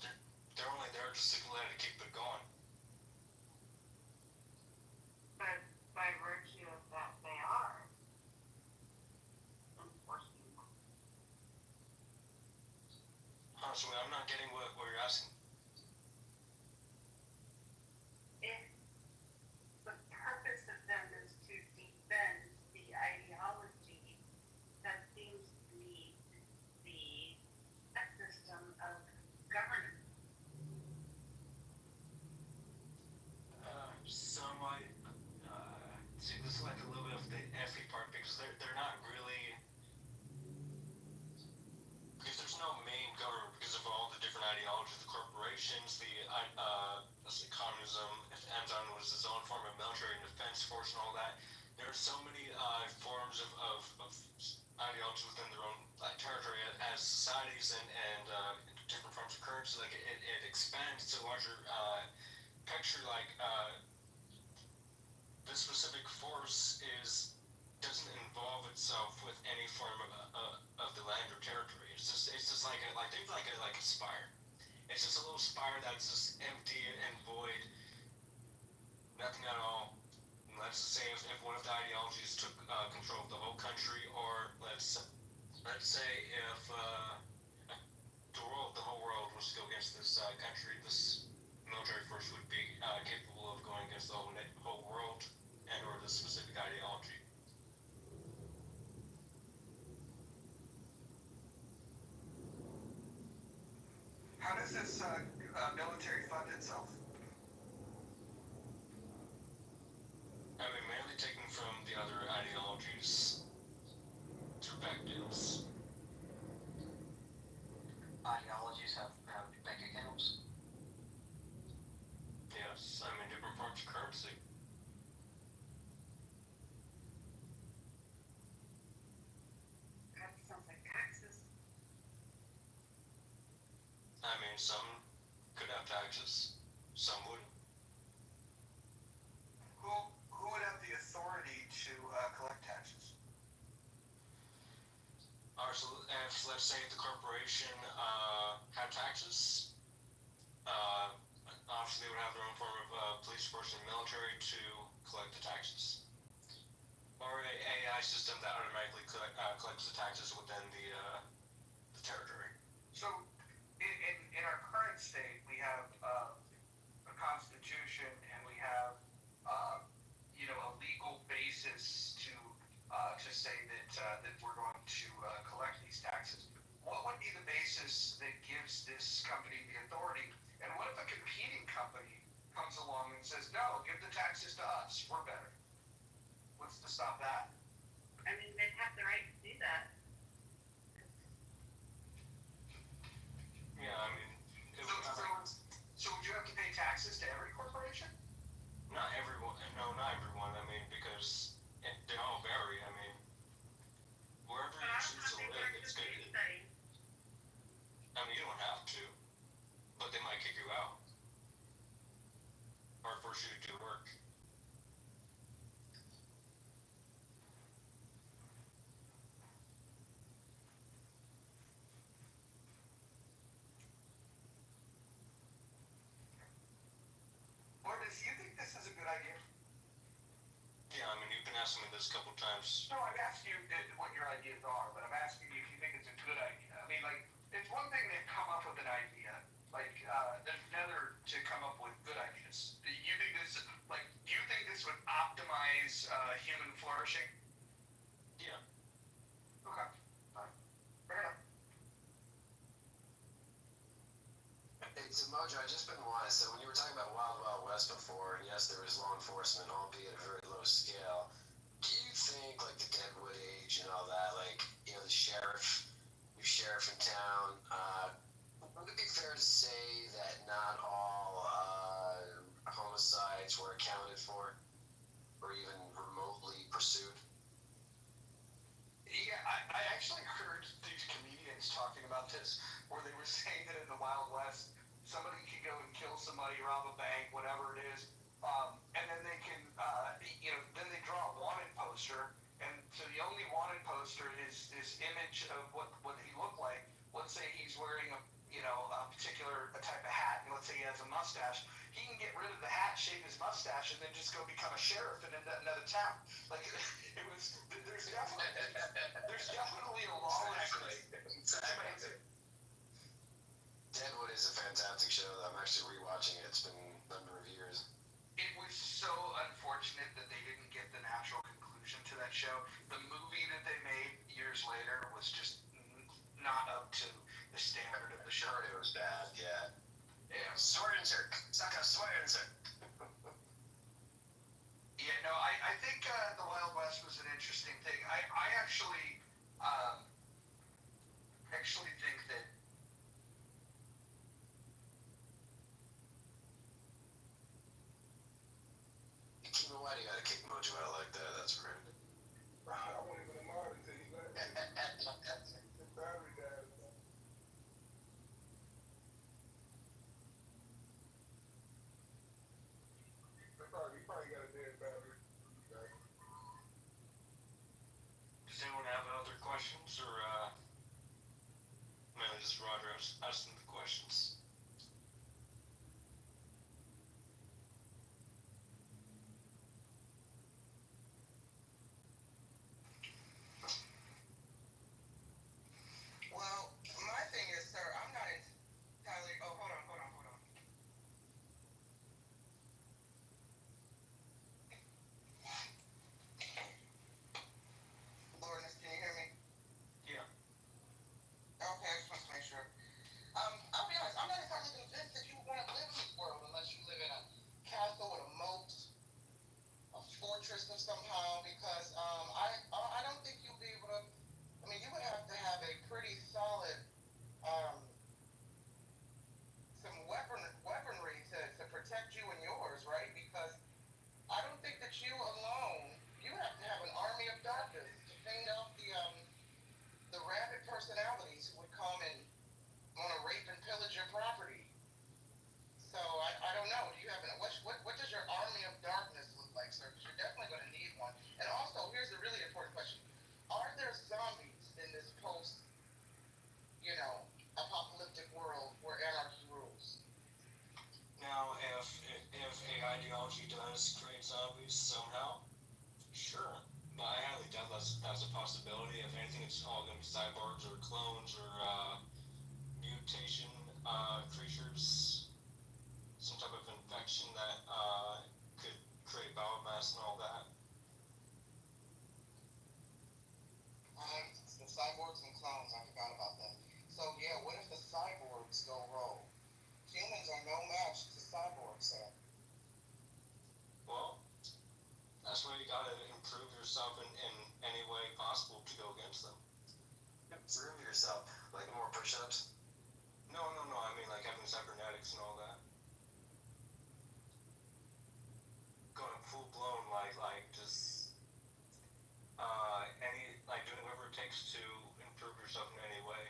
They're only there just to let it keep it going. But by virtue of that, they are enforcing them. Honestly, I'm not getting what you're asking. If the purpose of them is to defend the ideology, that seems to me to be a system of governance. Somewhat. See, this is like a little bit of the iffy part because they're not really. Because there's no main government because of all force and all that. There are so many forms of ideology within their own territory as societies and different forms of currency. Like it expands to a larger picture. Like this specific force doesn't involve itself with any form of the land or territory. It's just like think like a spire. It's just a little spire that's just empty and void, nothing at all. And let's just say if one of the ideologies took control of the whole country, or let's say if the whole world was to go against this country, this military force would be capable of going against the whole world and or this specific ideology. How does this military fund itself? I mean, mainly taken from the other ideologies' perspectives. Ideologies have bank accounts. Yes, I mean different forms of currency. That sounds like taxes. I mean, some could have taxes, some wouldn't. Who would have the authority to collect taxes? So if, let's say, the corporation had taxes, obviously they would have their own form of police force and military to collect the taxes. Or a AI system that automatically collects the taxes within the territory. So, in our current state, we have a constitution and we have a legal basis to say that we're going to collect these taxes. What would be the basis that gives this company the authority? And what if a competing company comes along and says, no, give the taxes to us, we're better? What's to stop that? I mean, they'd have the right to do that. Yeah, I mean... So would you have to pay taxes to every corporation? Not everyone. No, not everyone. I mean, because they all vary. I mean, wherever you choose to live, it's good. I mean, you don't have to, but they might kick you out or force you to do work. Lourdes, do you think this is a good idea? Yeah, I mean, you've been asking me this a couple times. No, I've asked you what your ideas are, but I'm asking you if you think it's a good idea. I mean, like, it's one thing to come up with an idea, like, there's another to come up with good ideas. Do you think this would optimize human flourishing? Yeah. Okay. Fine. Fair enough. It's Mojo, I just been wise. So when you were talking about Wild Wild West before, and yes, there was law enforcement, albeit at a very low scale, do you think, like, the Deadwood Age and all that, like, the sheriff, new sheriff in town, would it be fair to say that not all homicides were accounted for or even remotely pursued? Yeah, I actually heard these comedians talking about this, where they were saying that in the Wild West, somebody could go and kill somebody, rob a bank, whatever it is, and then they can, then they draw a wanted poster, and so the only wanted poster is this image of what he looked like. Let's say he's wearing a particular type of hat, and let's say he has a mustache. He can get rid of the hat, shave his mustache, and then just go become a sheriff in another town. Like, there's definitely a lawlessness. Exactly. Deadwood is a fantastic show, though. I'm actually rewatching it. It's been a number of years. It was so unfortunate that they didn't get the natural conclusion to that show. The movie that they made years later was just not up to the standard of the show. It was bad, yeah. Yeah. Swearenzer. Sucker Swearenzer. Yeah, no, I think the Wild West was an interesting thing. I actually think that Kima, why do you gotta kick Mojo called you out like that. That's rude. I wasn't even a mod until he left. His battery died. He probably got a dead battery. Does anyone have other questions, or mainly just Roger asking the questions? Well, my thing is, sir, I'm not entirely. Oh, hold on. Lawrence, can you hear me? Yeah. Okay, I just want to make sure. I'll be honest, I'm not entirely convinced that you want to live in this world unless you live in a castle with a moat, a fortress of somehow, because I don't think you'll be able to. I mean, you would have to have a pretty solid some weaponry to protect you and yours, right? Because I don't think that you alone. You have to have an army of darkness to fend off the rabid personalities who would come and want to rape and pillage your property. So I don't know. Do you have what does your army of darkness look like, sir? Because you're definitely going to need one. And also, here's a really important question: are there zombies in this apocalyptic world where anarchy rules? Now, if a ideology does create zombies somehow, sure. But I highly doubt that's a possibility. If anything, it's all going to be cyborgs or clones or mutation creatures, some type of infection that could create biomass and all that. The cyborgs and clones, I forgot about that. So yeah, what if the cyborgs go rogue? Humans are no match to cyborgs, sir. Well, that's why you gotta improve yourself in any way possible to go against them. Improve yourself. Like more push-ups? No. I mean, like having cybernetics and all that. Going full blown, like just doing whatever it takes to improve yourself in any way.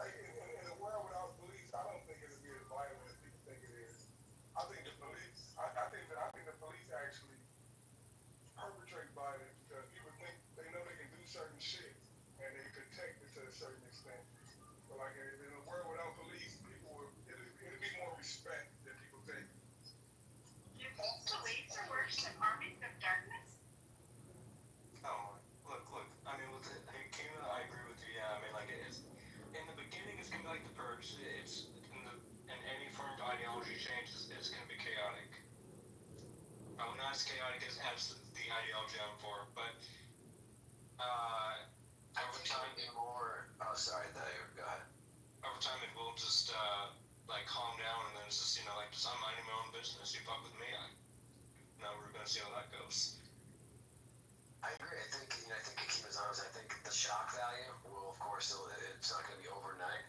Like in a world without police, I don't think it'll be as violent as people think it is. I think the police. I think the police actually perpetrate violence because people think they know they can do certain shit and they protect it to a certain extent. But like in a world without police, it'll be more respect than people think. You think police are worse than armies of darkness? Oh, look. I mean, hey, Kina, I agree with you. Yeah, I mean, like it's in the beginning, it's gonna be like the purge. It's in any form of ideology change, it's gonna be chaotic. Well, not as chaotic as the ideology I'm for, but over time, more. Oh, sorry. Go ahead. Over time, it will just calm down, and then it's just just I'm minding my own business. You fuck with me, now we're gonna see how that goes. I agree. I think Akima's honest. I think the shock value will, of course, it's not going to be overnight.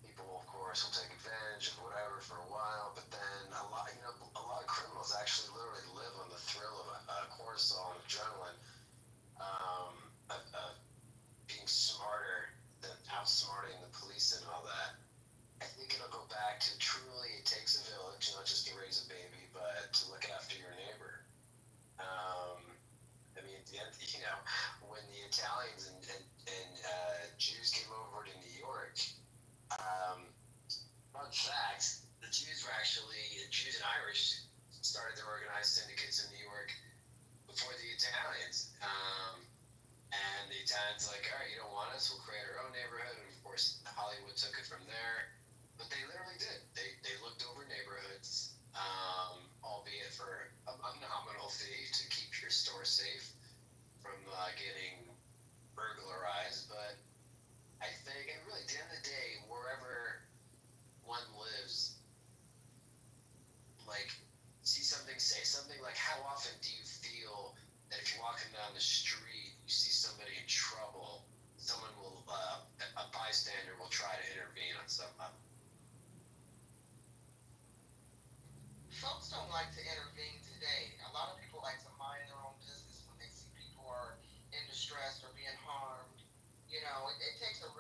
People, of course, will take advantage of whatever for a while, but then a lot of criminals actually literally live on the thrill of cortisol and adrenaline, of being smarter than outsmarting the police and all that. I think it'll go back to truly it takes a village, not just to raise a baby, but to look after your neighbor. I mean, at the end, when the Italians and Jews came over to New York, fun fact, the Jews and Irish started their organized syndicates in New York before the Italians. And the Italians all right, you don't want us, we'll create our own neighborhood. And of course, Hollywood took it from there. But they literally did. They looked over neighborhoods, albeit for a nominal fee to keep your store safe from getting burglarized. But I think, and really, at the end of the day, wherever one lives, see something, say something. How often do you feel that if you're walking down the street, you see somebody in trouble, someone will, a bystander will try to intervene on some level?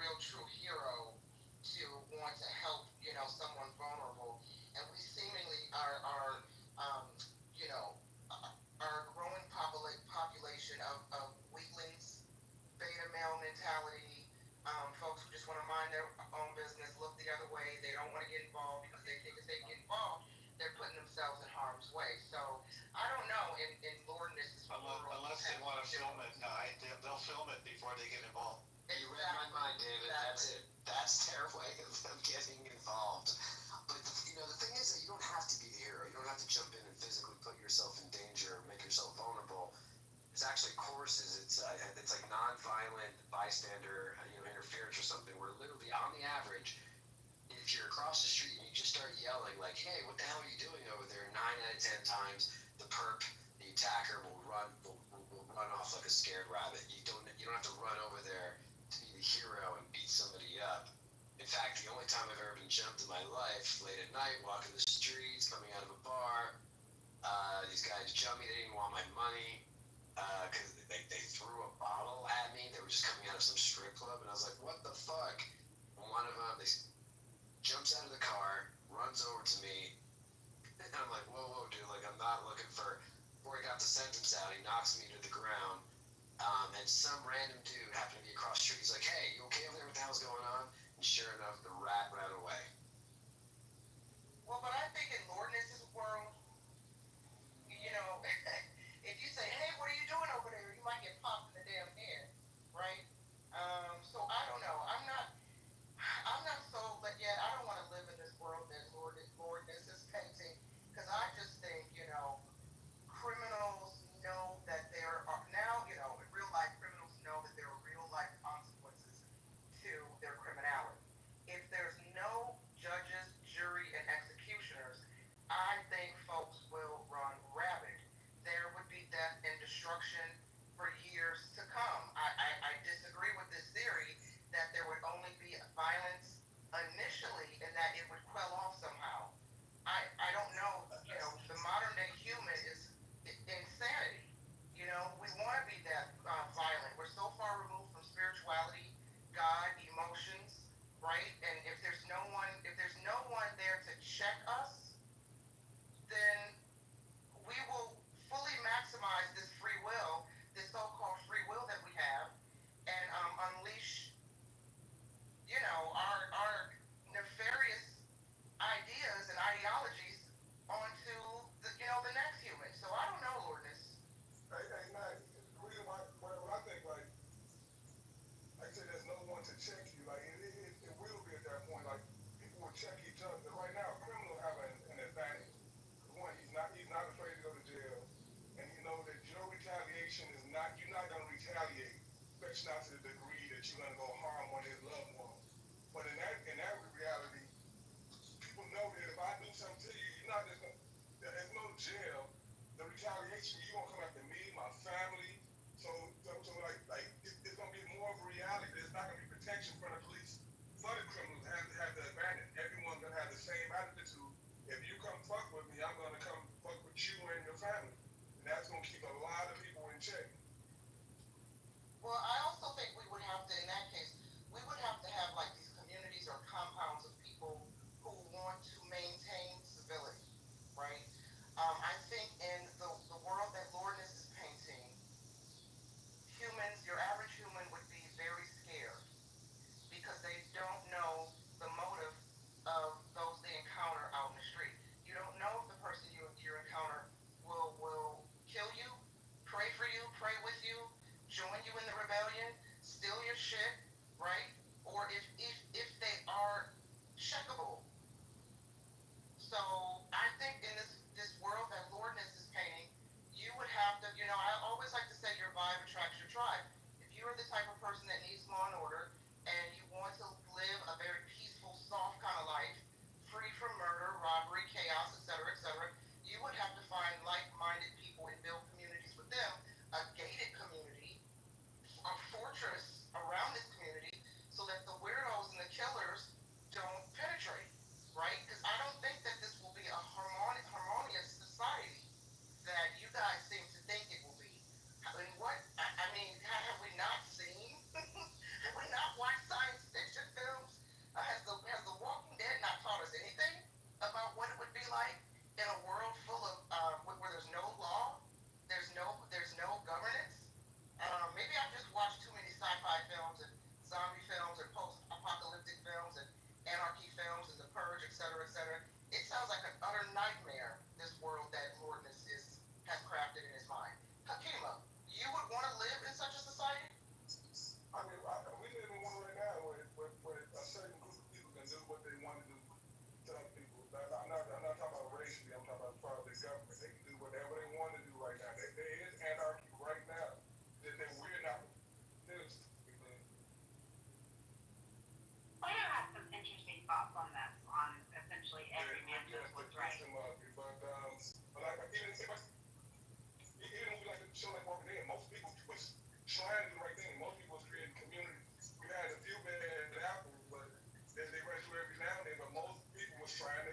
real true hero to want to help, someone vulnerable. And we seemingly um, you know, our growing population of weaklings, beta male mentality, folks who just want to mind their own business, look the other way. They don't want to get involved because they think if they get involved, they're putting themselves in harm's way. So I don't know. In Lordness, Unless they want to film at night, they'll film it before they get involved. You read my mind, David. That's it. That's their way of getting involved. But the thing is that you don't have to be the hero. You don't have to jump in and physically put yourself in danger or make yourself vulnerable. There's actually courses. It's like non-violent bystander, interference or something. Where literally, on the average, if you're across the street and you just start yelling like, "Hey, what the hell are you doing over there?" 9 out of 10 times, the perp, the attacker, will run off like a scared rabbit. You don't have to run over there to be the hero and beat somebody up. In fact, the only time I've ever been jumped in my life, late at night, walking the streets, coming out of a bar, these guys jumped me. They didn't want my money because they threw a bottle at me. They were just coming out of some strip club, and I was like, "What the fuck?" And one of them, they jumps out of the car, runs over to me, and I'm like, whoa, dude, like, I'm not looking for, before he got the sentence out, he knocks me to the ground, and some random dude happened to be across the street. He's like, "Hey, you okay over there? What the hell's going on?" And sure enough, the rat ran away. Well, but I think in Lordness's world, if you say, "Hey, what are you doing over there?" you might get popped in the damn head, right? So I don't know. I'm not sold, but yet I don't want to live in this world that Lordness is painting, because I just think, criminals know that there are now, in real life, criminals know that there are real life consequences to their criminality. If there's no judges, jury, and executioners, I think folks will run rabid. There would be death and destruction for years to come. I disagree with this theory that there would only be violence initially and that it would quell off somehow. I don't know. The modern day human is insanity. We want to be that violent. We're so far removed from spirituality, God, emotions, right? And if there's no one there to check us, then we will fully maximize this free will, this so-called free will that we have, and unleash, our nefarious ideas and ideologies onto the next human. So I don't know, Lourdes. Hey, man, the reason why, what I think, like I said, there's no one to check you. Like, it will be at that point. Like, people will check each other. Right now, criminals have an advantage. One, he's not afraid to go to jail, and you know that your retaliation is not. You're not gonna retaliate, especially not to the degree that you're gonna go harm one of his loved ones. But in that reality, people know that if I do something to you, you're not just gonna. There's no jail. The retaliation, you gonna come after me, my family. So like it's gonna be more of a reality. There's not gonna be protection from the police. For the criminals have the advantage. Everyone's gonna have the same attitude. If you come fuck with me, I'm gonna come fuck with you and your family. And that's gonna keep a lot of people in check. Well, I also think we would have to, in that case, we would have to have like these communities or compounds of people who want to maintain civility, right? I think et cetera. It sounds like an utter nightmare, this world that Lord has crafted in his mind. Hakima, you would want to live in such a society? I mean, we live in one right now where a certain group of people can do what they want to do to other people. I'm not talking about racially. I'm talking about as far as the government. They can do whatever they want to do right now. There is anarchy right now that we're not ministers. Plato has some interesting thoughts on this, on essentially every man does what's right. But like even we like to show like walking in, most people was trying to do the right thing. Most people was creating community. We had a few bad apples, but they run through every now and then. But most people was trying to.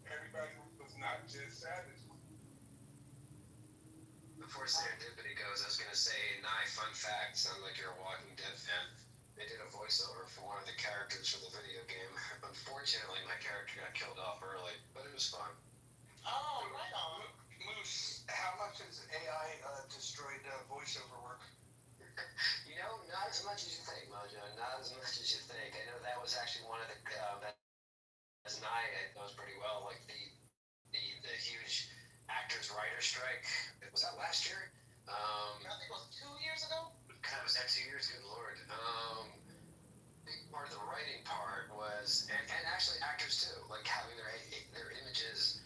Everybody was not just savages. Before serendipity goes, I was gonna say, Nye, fun fact, sounds like you're a Walking Dead fan. They did a voiceover for one of the characters for the video game. Unfortunately, my character got killed off early, but it was fun. Oh, right on. Moose, how much has AI destroyed voiceover work? You know, not as much as you think, Mojo. Not as much as you think. I know that was actually one of the as Nye knows pretty well, like the huge actors writer strike. Was that last year? I think it was 2 years ago. God, was that 2 years? Good lord. Big part of the writing part was, and actually actors too, like having their images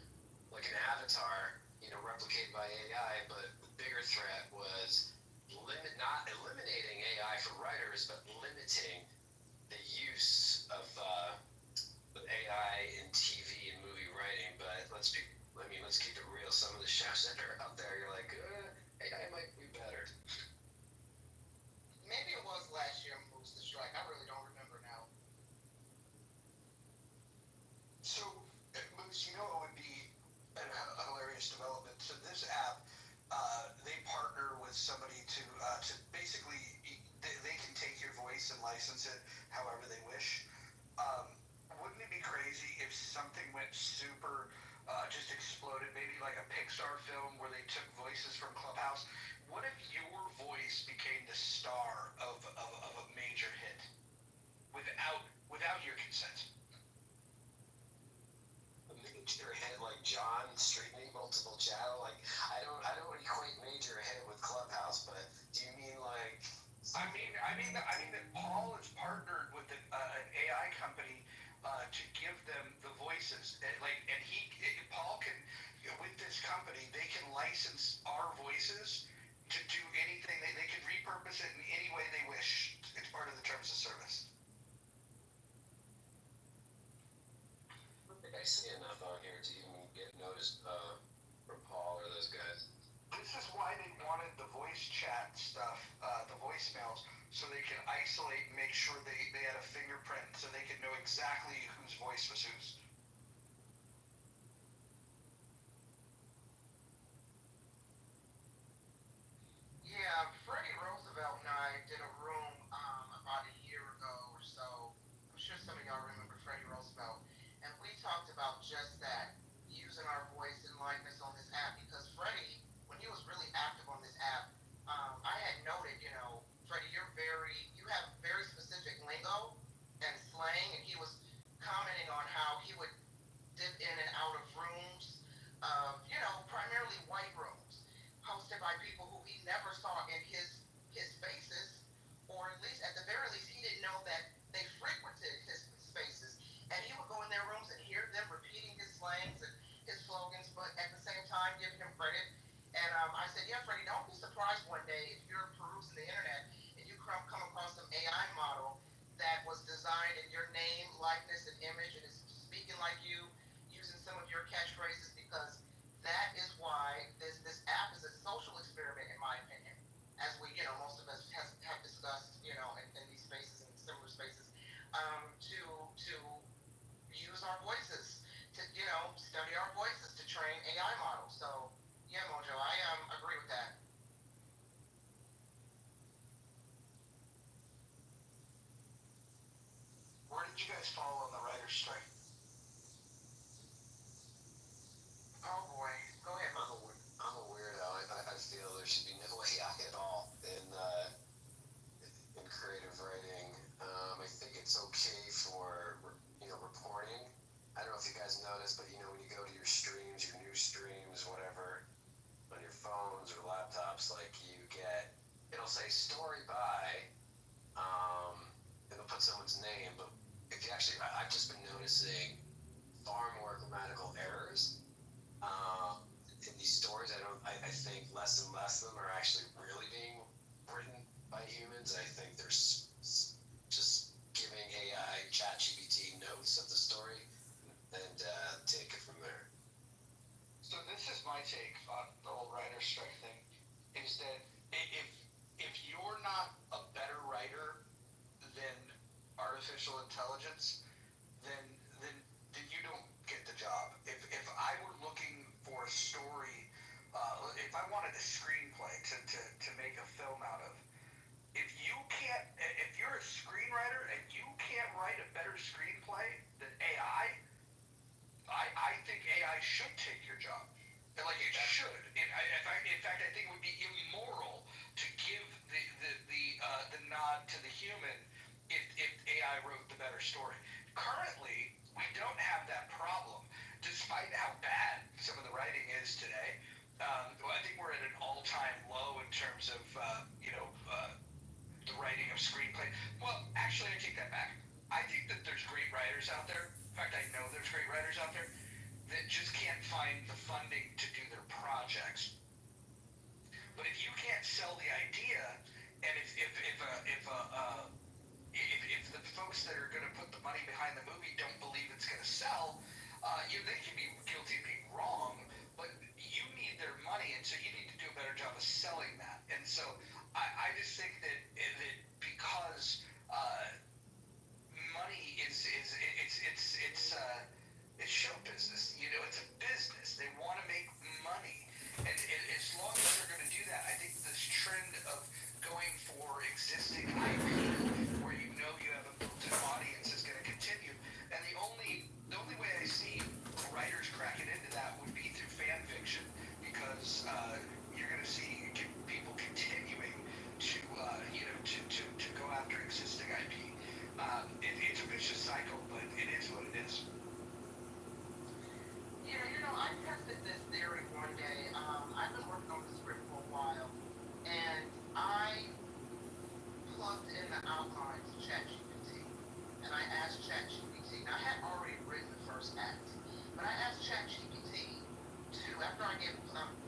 like an avatar, replicated by AI. But the bigger threat was not eliminating AI for writers, but limiting the use of AI in TV and movie writing. But let's keep it real. Some of the shows that are out there, you're like, AI might be better. Maybe it was last year, Moose, the strike. I really don't remember now. So, Moose, it would be a hilarious development. So this app, they partner with somebody to basically, they can take your voice and license it however they wish. Wouldn't it be crazy if something went super, just exploded, maybe like a Pixar film where they took voices from Clubhouse? What if your voice became the star of a major hit without your consent? A major hit like John streaming multiple channel, like I don't equate major hit with Clubhouse, but do you mean like? I mean that Paul is partnered with an AI company to give them the voices. Paul can, with this company, they can license our voices to do anything. They can repurpose it in any way they wish. It's part of the terms of service. I don't think I see enough on here to even get noticed from Paul or those guys. This is why they wanted the voice chat stuff, the voicemails, so they can isolate and make sure they had a fingerprint so they could know exactly whose voice was whose. Yeah, Freddie Roosevelt and I did a room about a year ago or so. I'm sure some of y'all remember Freddie Roosevelt. And we talked about just that, using our voice and likeness on this app. Because Freddie, when he was really active on this app, I had noted, Freddie, you have very specific lingo and slang. And he was commenting on how he would dip in and out of rooms, primarily white rooms, hosted by people who he never saw in his spaces, or at the very least, he didn't know that they frequented his spaces. And he would go in their rooms and hear them repeating his slangs and his slogans, but at the same time giving him credit. And I said, yeah, Freddie, don't be surprised one day if you're perusing the internet and you come across some AI model that was designed in your name, likeness, and image, and is speaking like you, using some of your catchphrases, because that is why this app is a social experiment, in my opinion. As we, most of us have discussed, in these spaces and similar spaces, to use our voices, to, study our voices, to train AI models. So, yeah, Mojo, I agree with that. Where did you guys fall on the writer's strike? Oh boy, go ahead. I'm a weirdo. I feel there should be no AI at all in creative writing. I think it's okay for artificial intelligence, then then then you don't get the job. If I were looking for a story, if I wanted a screenplay to make a film out of, if you're a screenwriter and you can't write a better screenplay than I think AI should take your job. Like it should. In fact, I think it would be immoral to give the nod to the human if AI wrote the better story. Currently, we don't have that problem, despite how bad some of the writing is today. I think we're at an all-time low in terms of the writing of screenplay. Well, actually, I take that back. I think that there's great writers out there. In fact, I know there's great writers out there that just can't find the funding to do their projects. But if you can't sell the idea, and if the folks that are going to put the money behind the movie don't believe it's going to sell, they can be guilty of being wrong, but you need their money, and so you need to do a better job of selling that. And so I just think that because money is it's show business. It's a business. They want to make money, and as long as they're going to do that, I think this trend of going for existing IP, where you have a built-in audience, is going to continue. And the only way I see writers cracking into that would be through fan fiction, because you're going to see people continuing to go after existing IP. It's a vicious cycle, but it is what it is. Yeah, I tested this theory one day. I've been working on the script for a while, and I plugged in the outline to ChatGPT, and I asked ChatGPT. Now, I had already written the first act, but I asked ChatGPT to, after I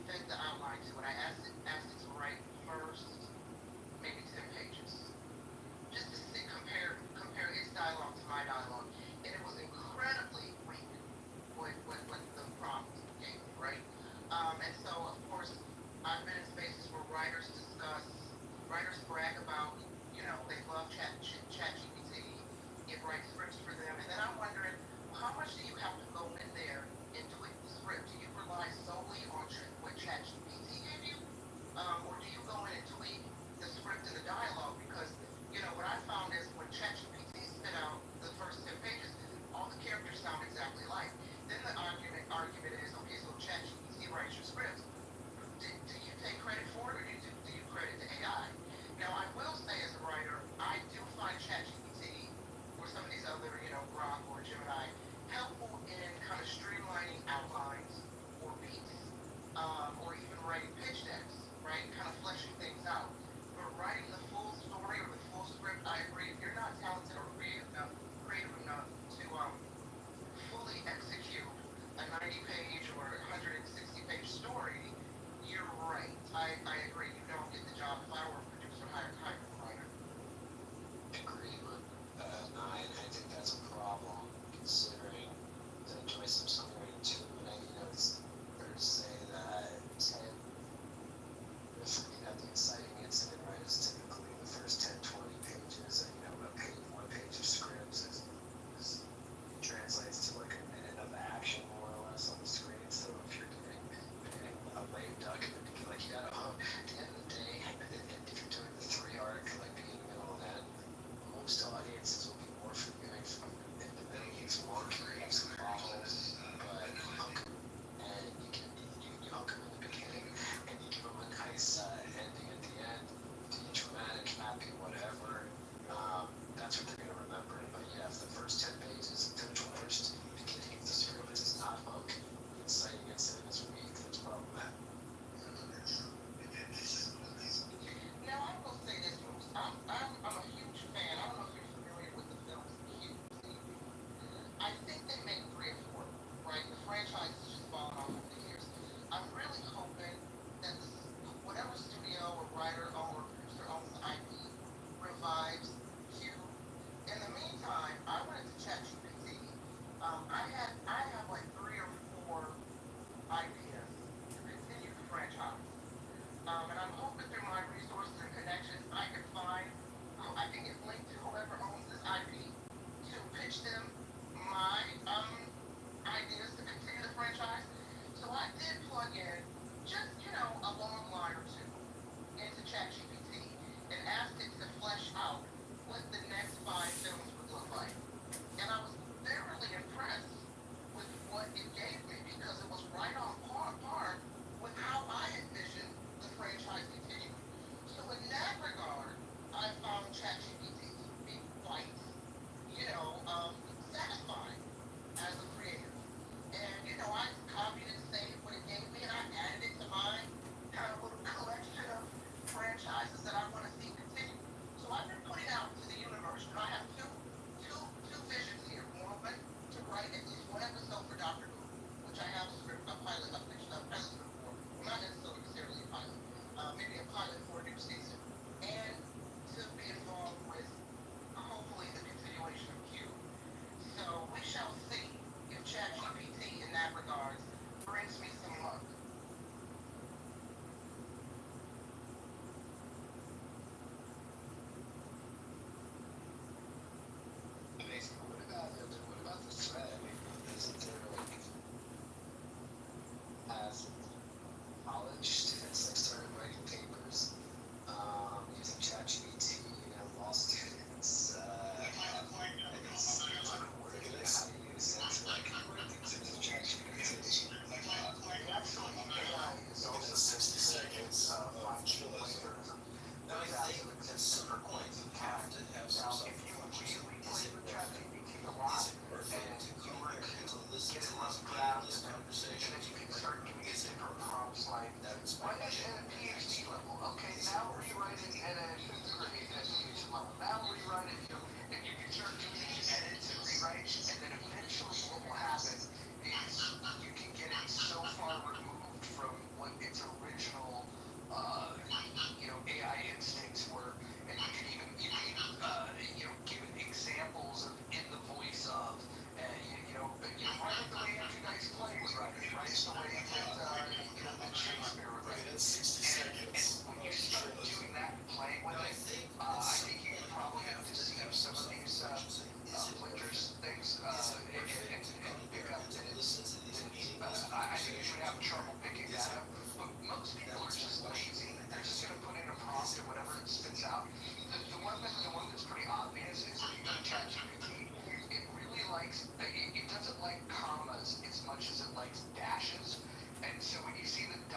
fed the outline to it, I asked it to write first maybe 10 pages, just to compare its dialogue to my dialogue, and it was incredibly weak what the prompt gave me, right? And so, of course, I've been in spaces where writers brag about, they love ChatGPT, it writes scripts for them, and then I'm wondering, how much do you have to go in there and tweak the script? Do you rely solely on what ChatGPT gave you, or do you go in and tweak the script and the dialogue?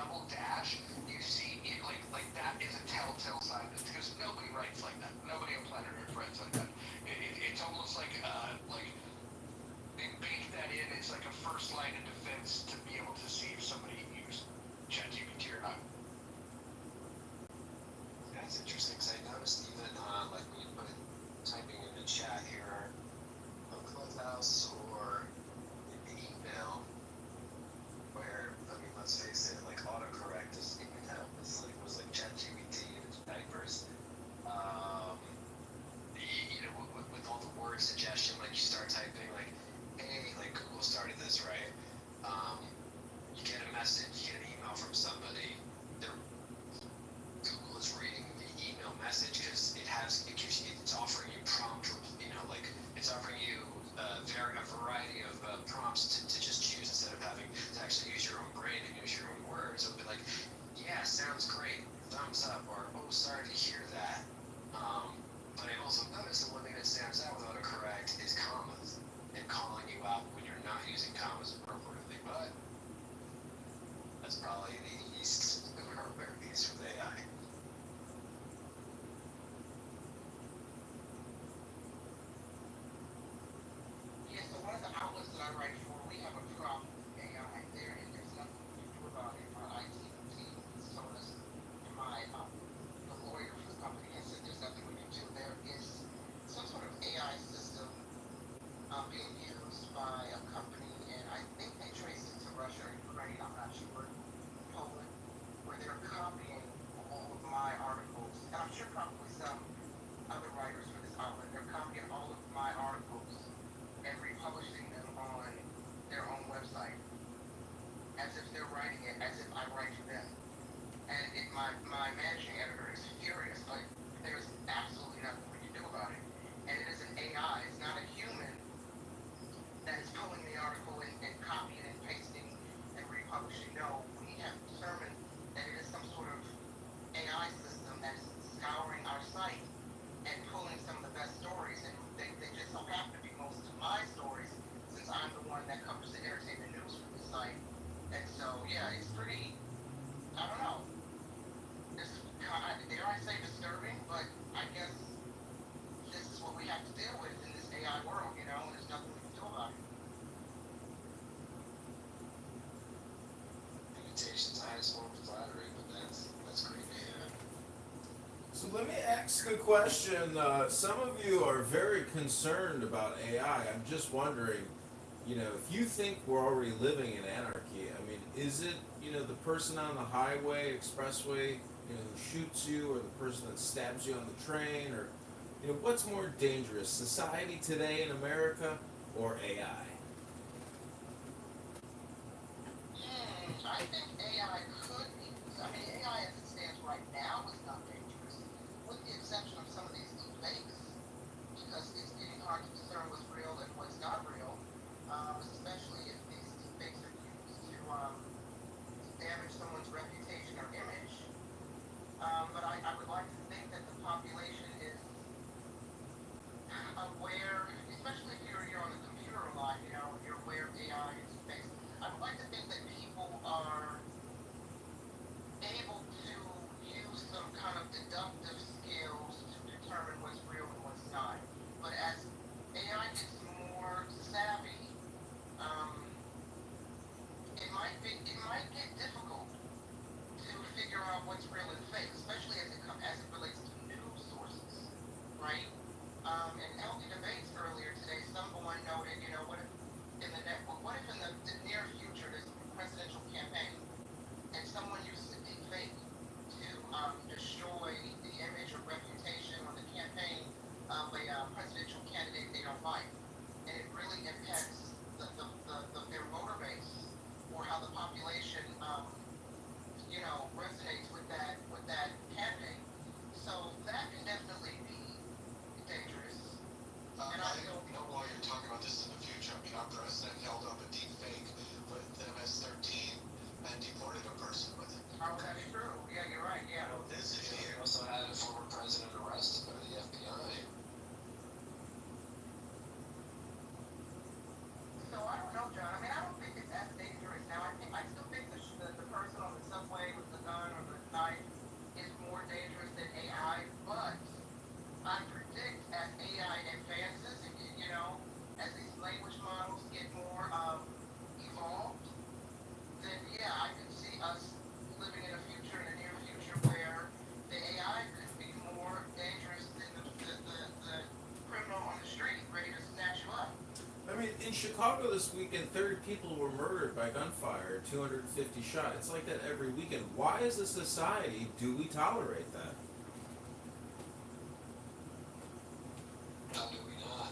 double dash, you see it like that is a telltale sign because nobody writes like that. Nobody on planet Earth writes like that. It's almost like they bake that in. It's like a first line of defense to be able to see if somebody used ChatGPT or not. That's interesting because I noticed even like when you put it typing in the chat here on Clubhouse or in the email, where I mean, let's face it, like autocorrect is was like ChatGPT in its diapers. With all the word suggestion, like you start typing like, hey, like Google started this, right? You get a message, you get an email from somebody. Google is reading the email message because it's offering you prompt, like it's offering you a variety of prompts to just choose instead of having to actually use your own brain and use your own words. It'll be like, yeah, sounds great, thumbs up, or oh, sorry to hear that. But I also noticed that one thing that stands out with autocorrect is commas and calling you out when you're not using commas appropriately. But that's probably the least or very least with AI. Yeah, so one of the outlets that I write for, we have a prompt AI there, and there's nothing we can do about it. My IT team told us, and the lawyer for the company has said there's nothing we can do. There is some sort of AI system being used by a company, and I think they traced it to Russia or Ukraine, I'm not sure, Poland, where they're copying all of my articles, and I'm sure probably some other writers for this outlet, they're copying all of my articles and republishing them on their own website as if they're writing it, as if I write for them. And my managing editor is furious, like there's absolutely nothing we can do about it. And it is an AI, it's not a human that is pulling the article and copying and pasting and republishing. No, we have determined that it is some sort of AI system that's scouring our site and pulling some of the best stories, and they just so happen to be most of my stories since I'm the one that covers the entertainment news for the site. And so, yeah, it's pretty, I don't know, it's dare I say disturbing, but I guess this is what we have to deal with in this AI world, and there's nothing we can do about it. Imitation's the highest form of flattery, but that's great to hear. So let me ask a question. Some of you are very concerned about AI. I'm just wondering, if you think we're already living in anarchy, I mean, is it, the person on the highway, expressway, who shoots you, or the person that stabs you on the train, or, what's more dangerous, society today in America or AI? I think AI could be, AI as it stands right now is not dangerous, with the exception of some of these deepfakes, because it's getting hard to discern what's real and what's not real, especially if these deepfakes are used to damage someone's reputation or image. But I would like to think that the population is aware, especially if you're on a computer a lot, you're aware of AI and deepfakes. I would like to think that people are able to use some kind of deductive skills to determine what's real and what's not. But as AI gets more savvy, it might get difficult to figure out what's real and fake, especially as it relates to news sources, right? In healthy debates earlier today, someone noted, what if in the near future there's a presidential campaign and someone uses a deep fake to destroy the image or reputation or the campaign of a presidential candidate they don't like, and it really impacts their voter base or how the population resonates with that in Chicago this weekend, 30 people were murdered by gunfire, 250 shot. It's like that every weekend. Why, as a society, do we tolerate that? How do we not?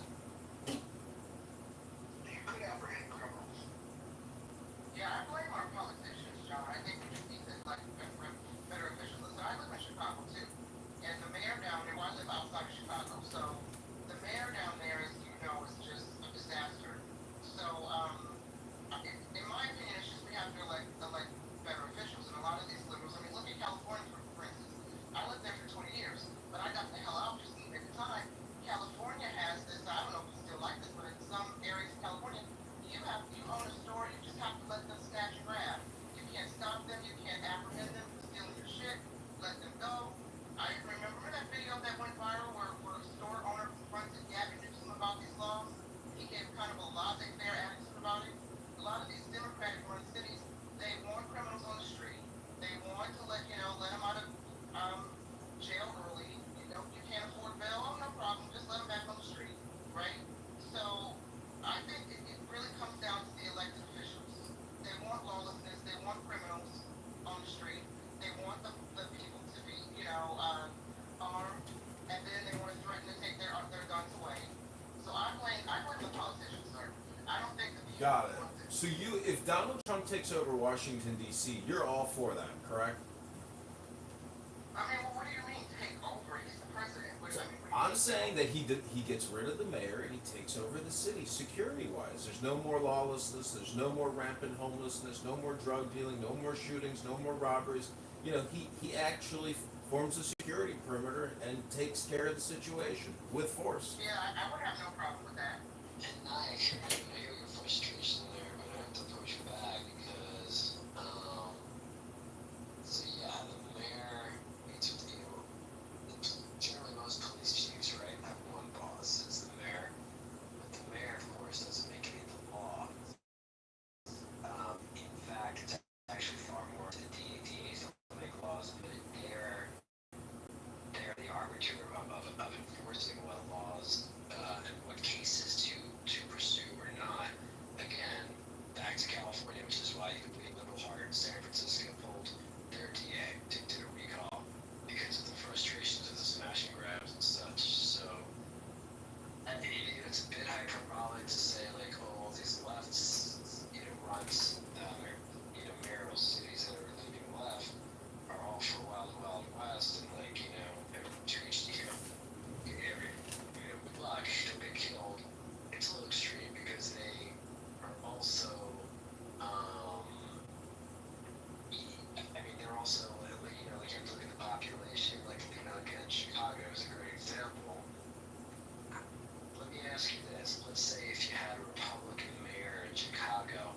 You could apprehend criminals. Yeah, I blame our politicians, John. I think we just need to like better officials. Listen, I live in Chicago too, and the mayor down there. Well, I live outside of Chicago, so the mayor down there, as you know, is just a disaster. So, in my opinion, it's just we have to elect better officials, and a lot of these liberals. I mean, look at California for instance. I lived there for 20 years, but I got the hell out just at the time. California has this. I don't know if you still like this, but in some areas of California, you own a store, you just have to let them snatch and grab. You can't stop them, you can't apprehend them for stealing your shit. Let them go. I remember that video that went viral where a store owner confronted Gavin Newsom about these laws. He gave kind of a laissez-faire attitude about it. A lot of these Democratic-run cities, they want criminals on the street. They want to let them out of jail early. You can't afford bail. Oh, no problem. Just let them back on the street, right? So I think it really comes down to the elected officials. They want lawlessness. They want criminals on the street. They want the people to be, armed, and then they want to threaten to take their guns away. So I blame the politicians, sir. I don't think the people. Got it. So if Donald Trump takes over Washington, D.C., you're all for that, correct? I mean, well, what do you mean take over? He's the president. What do you mean? I'm saying that he gets rid of the mayor and he takes over the city security-wise. There's no more lawlessness. There's no more rampant homelessness. No more drug dealing. No more shootings. No more robberies. He actually forms a security perimeter and takes care of the situation with force. Yeah, I would have no problem with that. And I hear your frustration there, but I have to push back because, so yeah, the mayor, generally most police chiefs, right, have one boss, it's the mayor. But the mayor, of course, doesn't make any of the law. In fact, it's actually far more to the DAs don't make laws, but they're the arbiter of enforcing what laws and what cases to pursue or not. Again, back to California, which is why you could believe Liberal Heart in San Francisco pulled their DA, did a recall because of the frustrations of the smash and grabs and such. So, it's a bit hyperbolic to say like, oh, all these lefts, runs, or mayoral cities that are leaning left are all for Wild Wild West and like, good luck, don't get killed. It's a little extreme because they are also, they're also, you have to look at the population, again, Chicago is a great example. Let me ask you this, let's say if you had a Republican mayor in Chicago,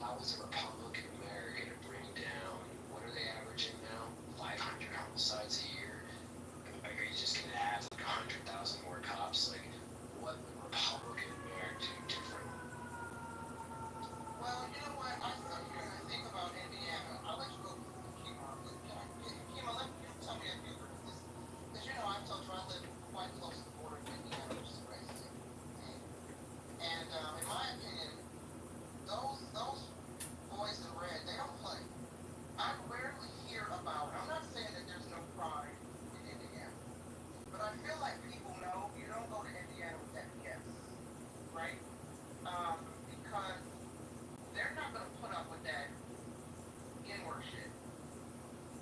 how is a Republican mayor going to bring down, what are they averaging now, 500 homicides a year? Are you just going to add 100,000 more cops? What would Republican mayor do different? Well, you know what? I sit here and I think about Indiana. I'll let you go, Kima. Kima, let you tell me if you agree with this. Because I've told you I live quite close to the border of Indiana, which is crazy. And in my opinion, those boys in red, they don't play. I rarely hear about. I'm not saying that there's no crime in Indiana, but I feel like people know you don't go to Indiana with that BS, right? Because they're not going to put up with that N-word shit,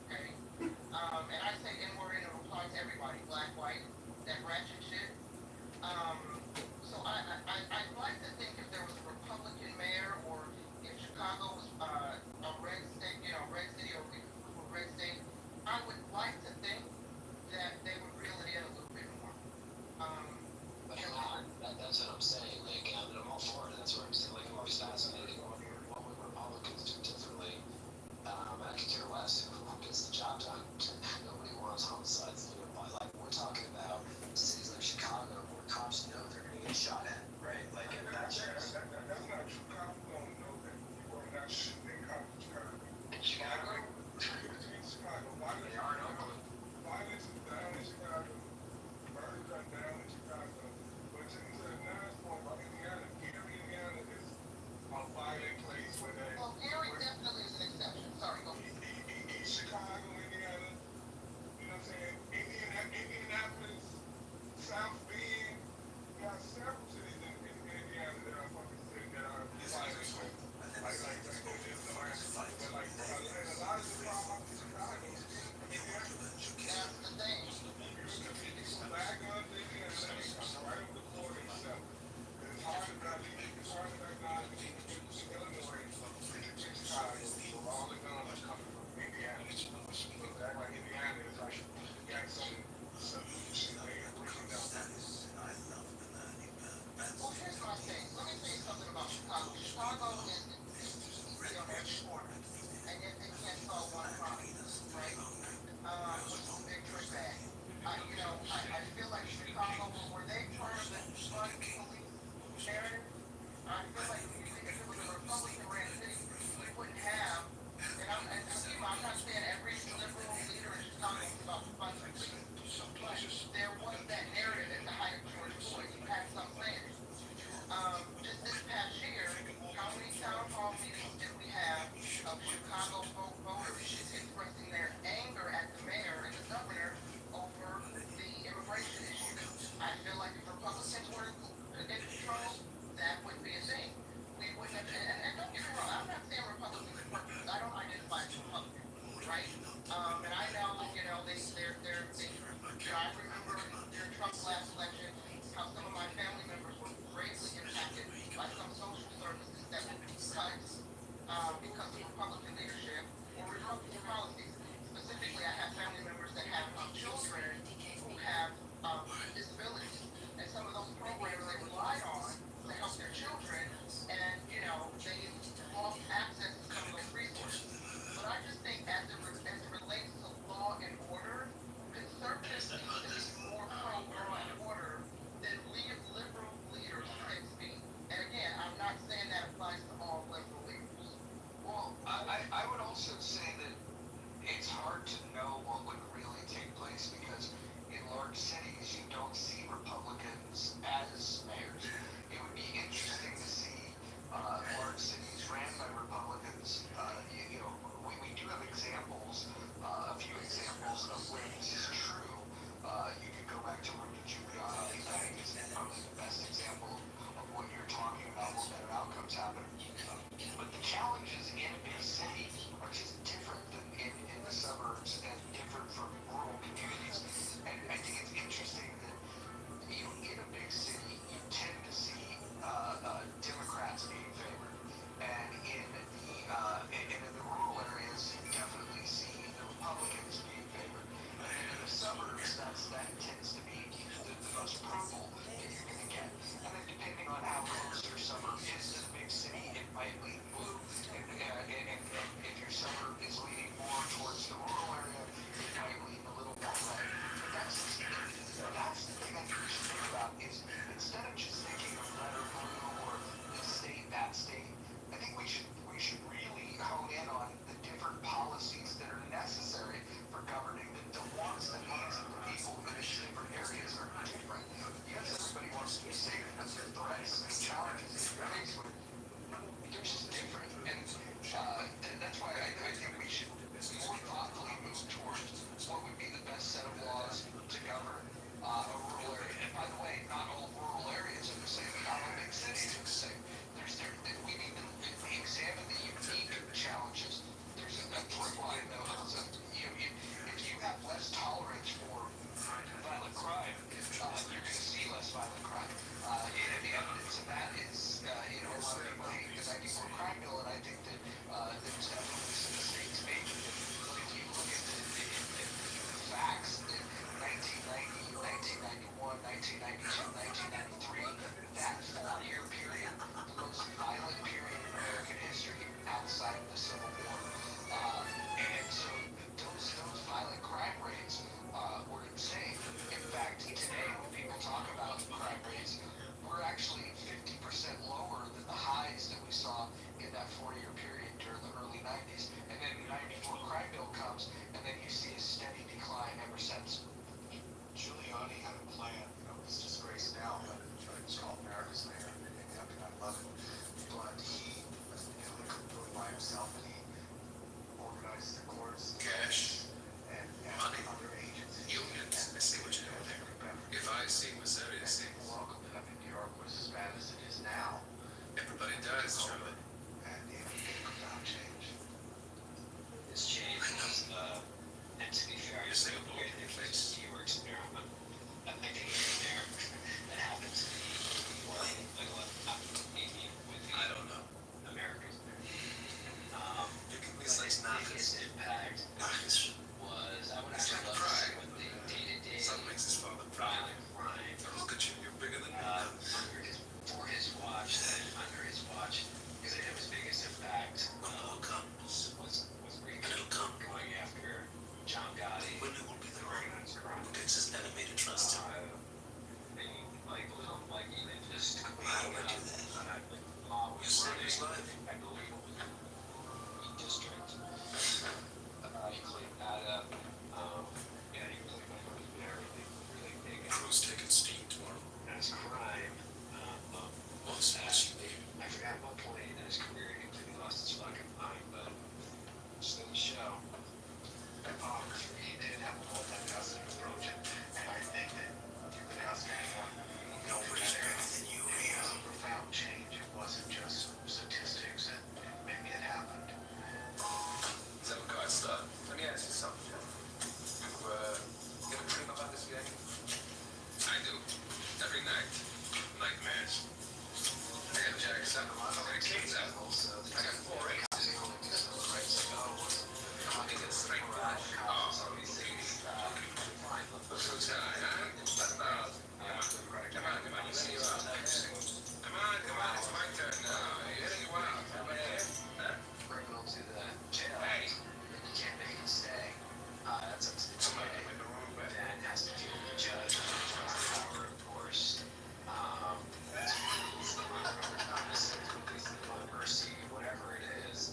okay? And I say N-word and it applies to everybody, black, white, that ratchet shit. So I'd like to think if there was a Republican mayor or if Chicago was a red state, red city or a red state, I would like to think that they would reel it in a little bit more. That's what I'm saying. I'm all for it. That's what I'm saying. I'm always fascinated. What would Republicans do differently? I could care less who gets the job done. Nobody wants homicides. We're talking about cities like Chicago where cops know does, Charlie? And everything without change. It's changed. And to be fair, You're Singapore. it's a your experiment. I think in there that happened to be like what with I don't know. America's It's like not biggest impact nice. was I would It's actually like love to pride. see what the day-to-day Son makes his father proud. violent crime Now look at you. You're bigger than me now. under his for his watch and under his watch because I know his biggest impact When war comes, was and it'll come. going after John Gotti. When it will be the right who gets his enemy to trust him. Like little like even just How do I do that? law You was save running. his life. I believe it was a district. He cleaned that up. Yeah, he really went over there really big. Crew's taking steam tomorrow. As crime. What's she made? I forgot what point in his career he completely lost his fucking mind, but just in the show. He did have a multi-faceted approach, and I think that the house Nobody's better than you, Rio. profound change. It wasn't just statistics and maybe it happened. Is that what God started? Let me ask you something, Jeff. You ever dream about this game? I do. Every night. Nightmares. I got Jack 7. I got Kings out. I got 4 aces. I'm gonna get straight back. Oh, fine. Look who's high, huh? Come on. You're letting you out. Come on. It's my turn now. You're letting you out. Everybody here? Huh? Criminal to the jail. Hey. You can't make him stay. That's up to the DA. Then has to deal with the judge. Power, of course. Mercy, whatever it is.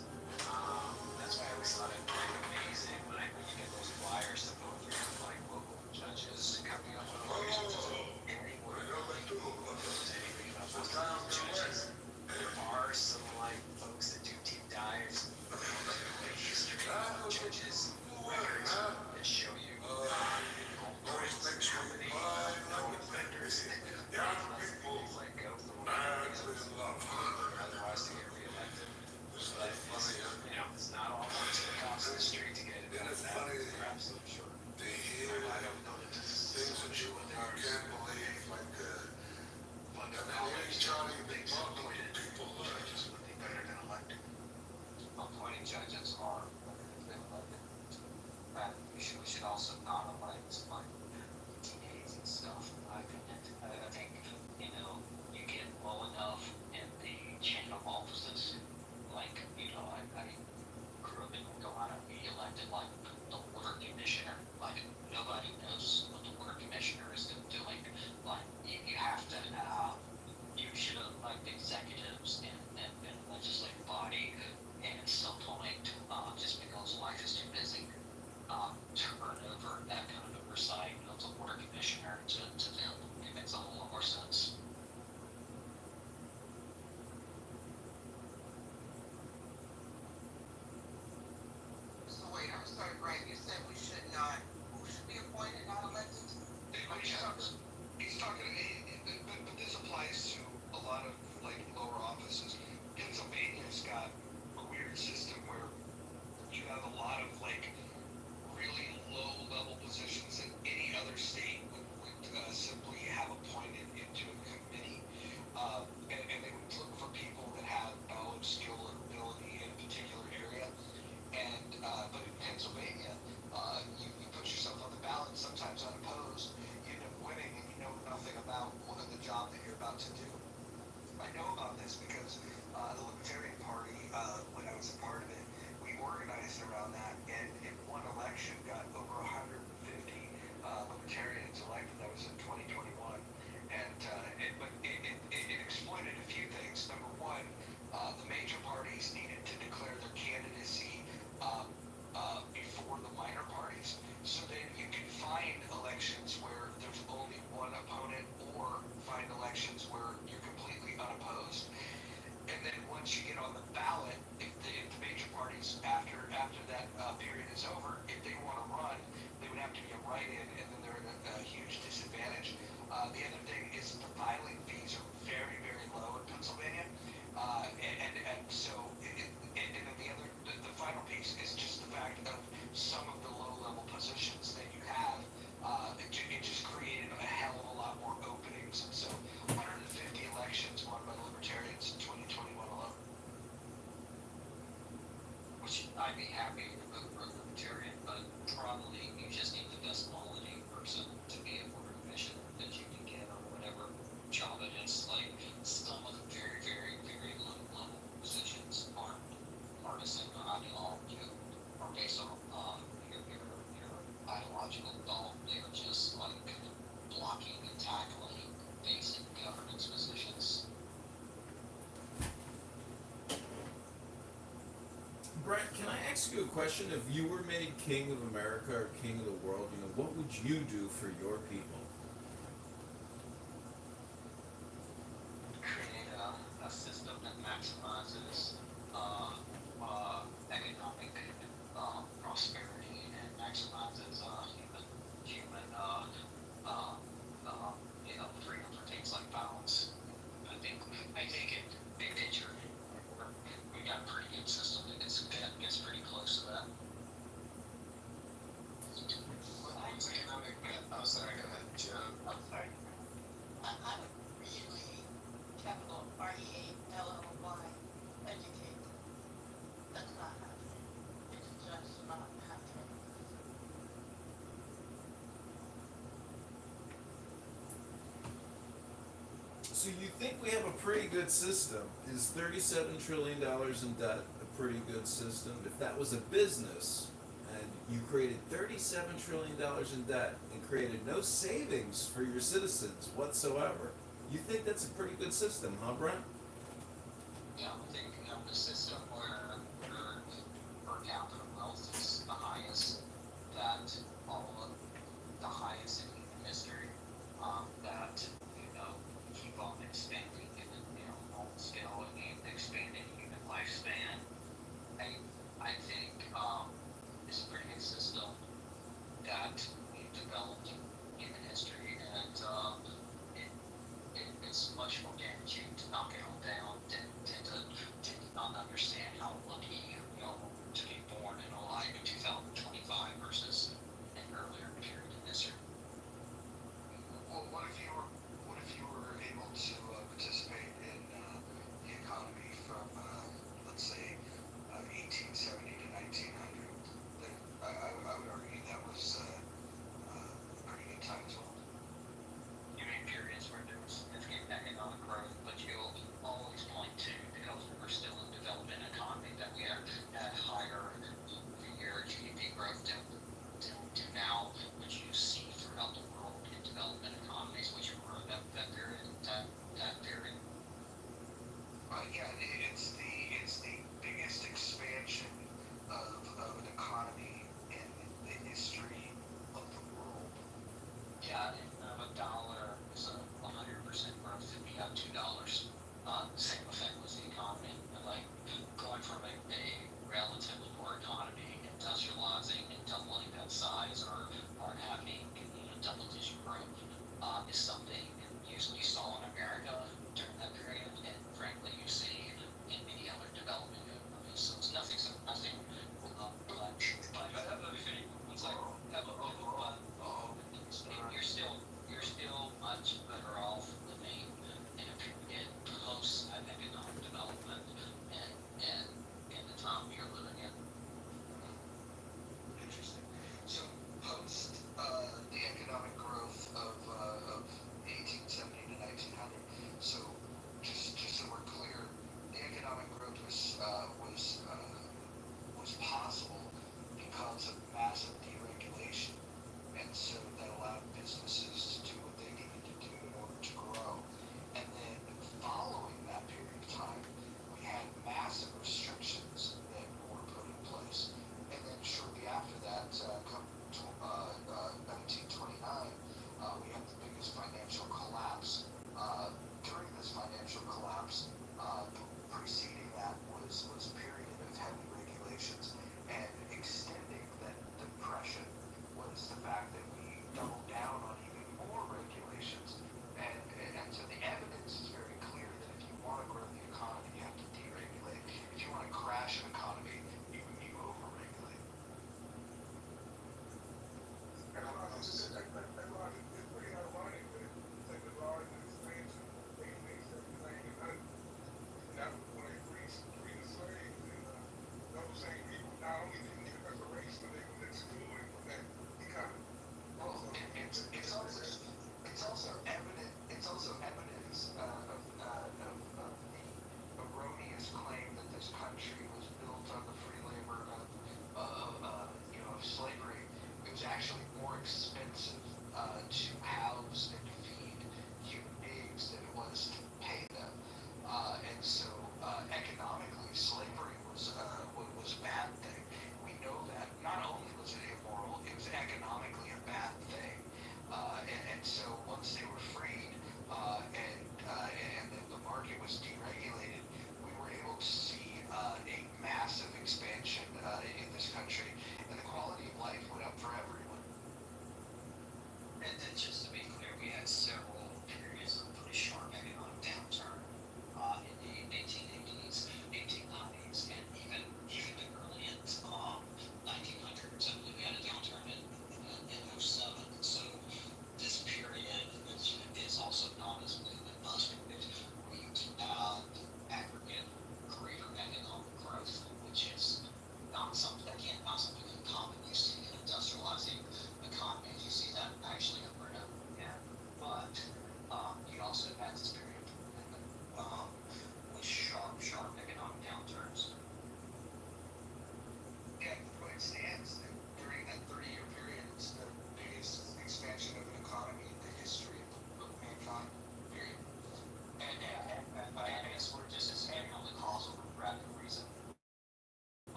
might be happy to vote for a libertarian, but probably you just need the best quality person to be able to mission that you can get or whatever job it is. Like some of the very, very, very low level positions aren't partisan or ideological or based on your ideological thought. They're just like blocking and tackling basic governance positions. Brett, can I ask you a question? If you were made king of America or king of the world, what would you do for your people? Create a system that maximizes economic prosperity and maximizes human freedom for things like violence. I think in big picture, we got a pretty good system that gets pretty close to that. Economic, oh, sorry, go ahead, Joe. I'm sorry. I'm really capital REALLY educated. That's not happening. It's just not happening. So you think we have a pretty good system? Is $37 trillion in debt a pretty good system? If that was a business and you created $37 trillion in debt and created no savings for your citizens whatsoever, you think that's a pretty good system, huh, Brent? Yeah, I think a system where your per capita wealth is the highest that all of the highest in human history, that keep on expanding and on scale and expanding human lifespan. I think it's a pretty good system that we've developed in human history, and it's much more guaranteed to knock it on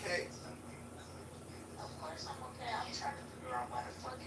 okay? Of course I'm okay. I'm trying to figure out why the fuck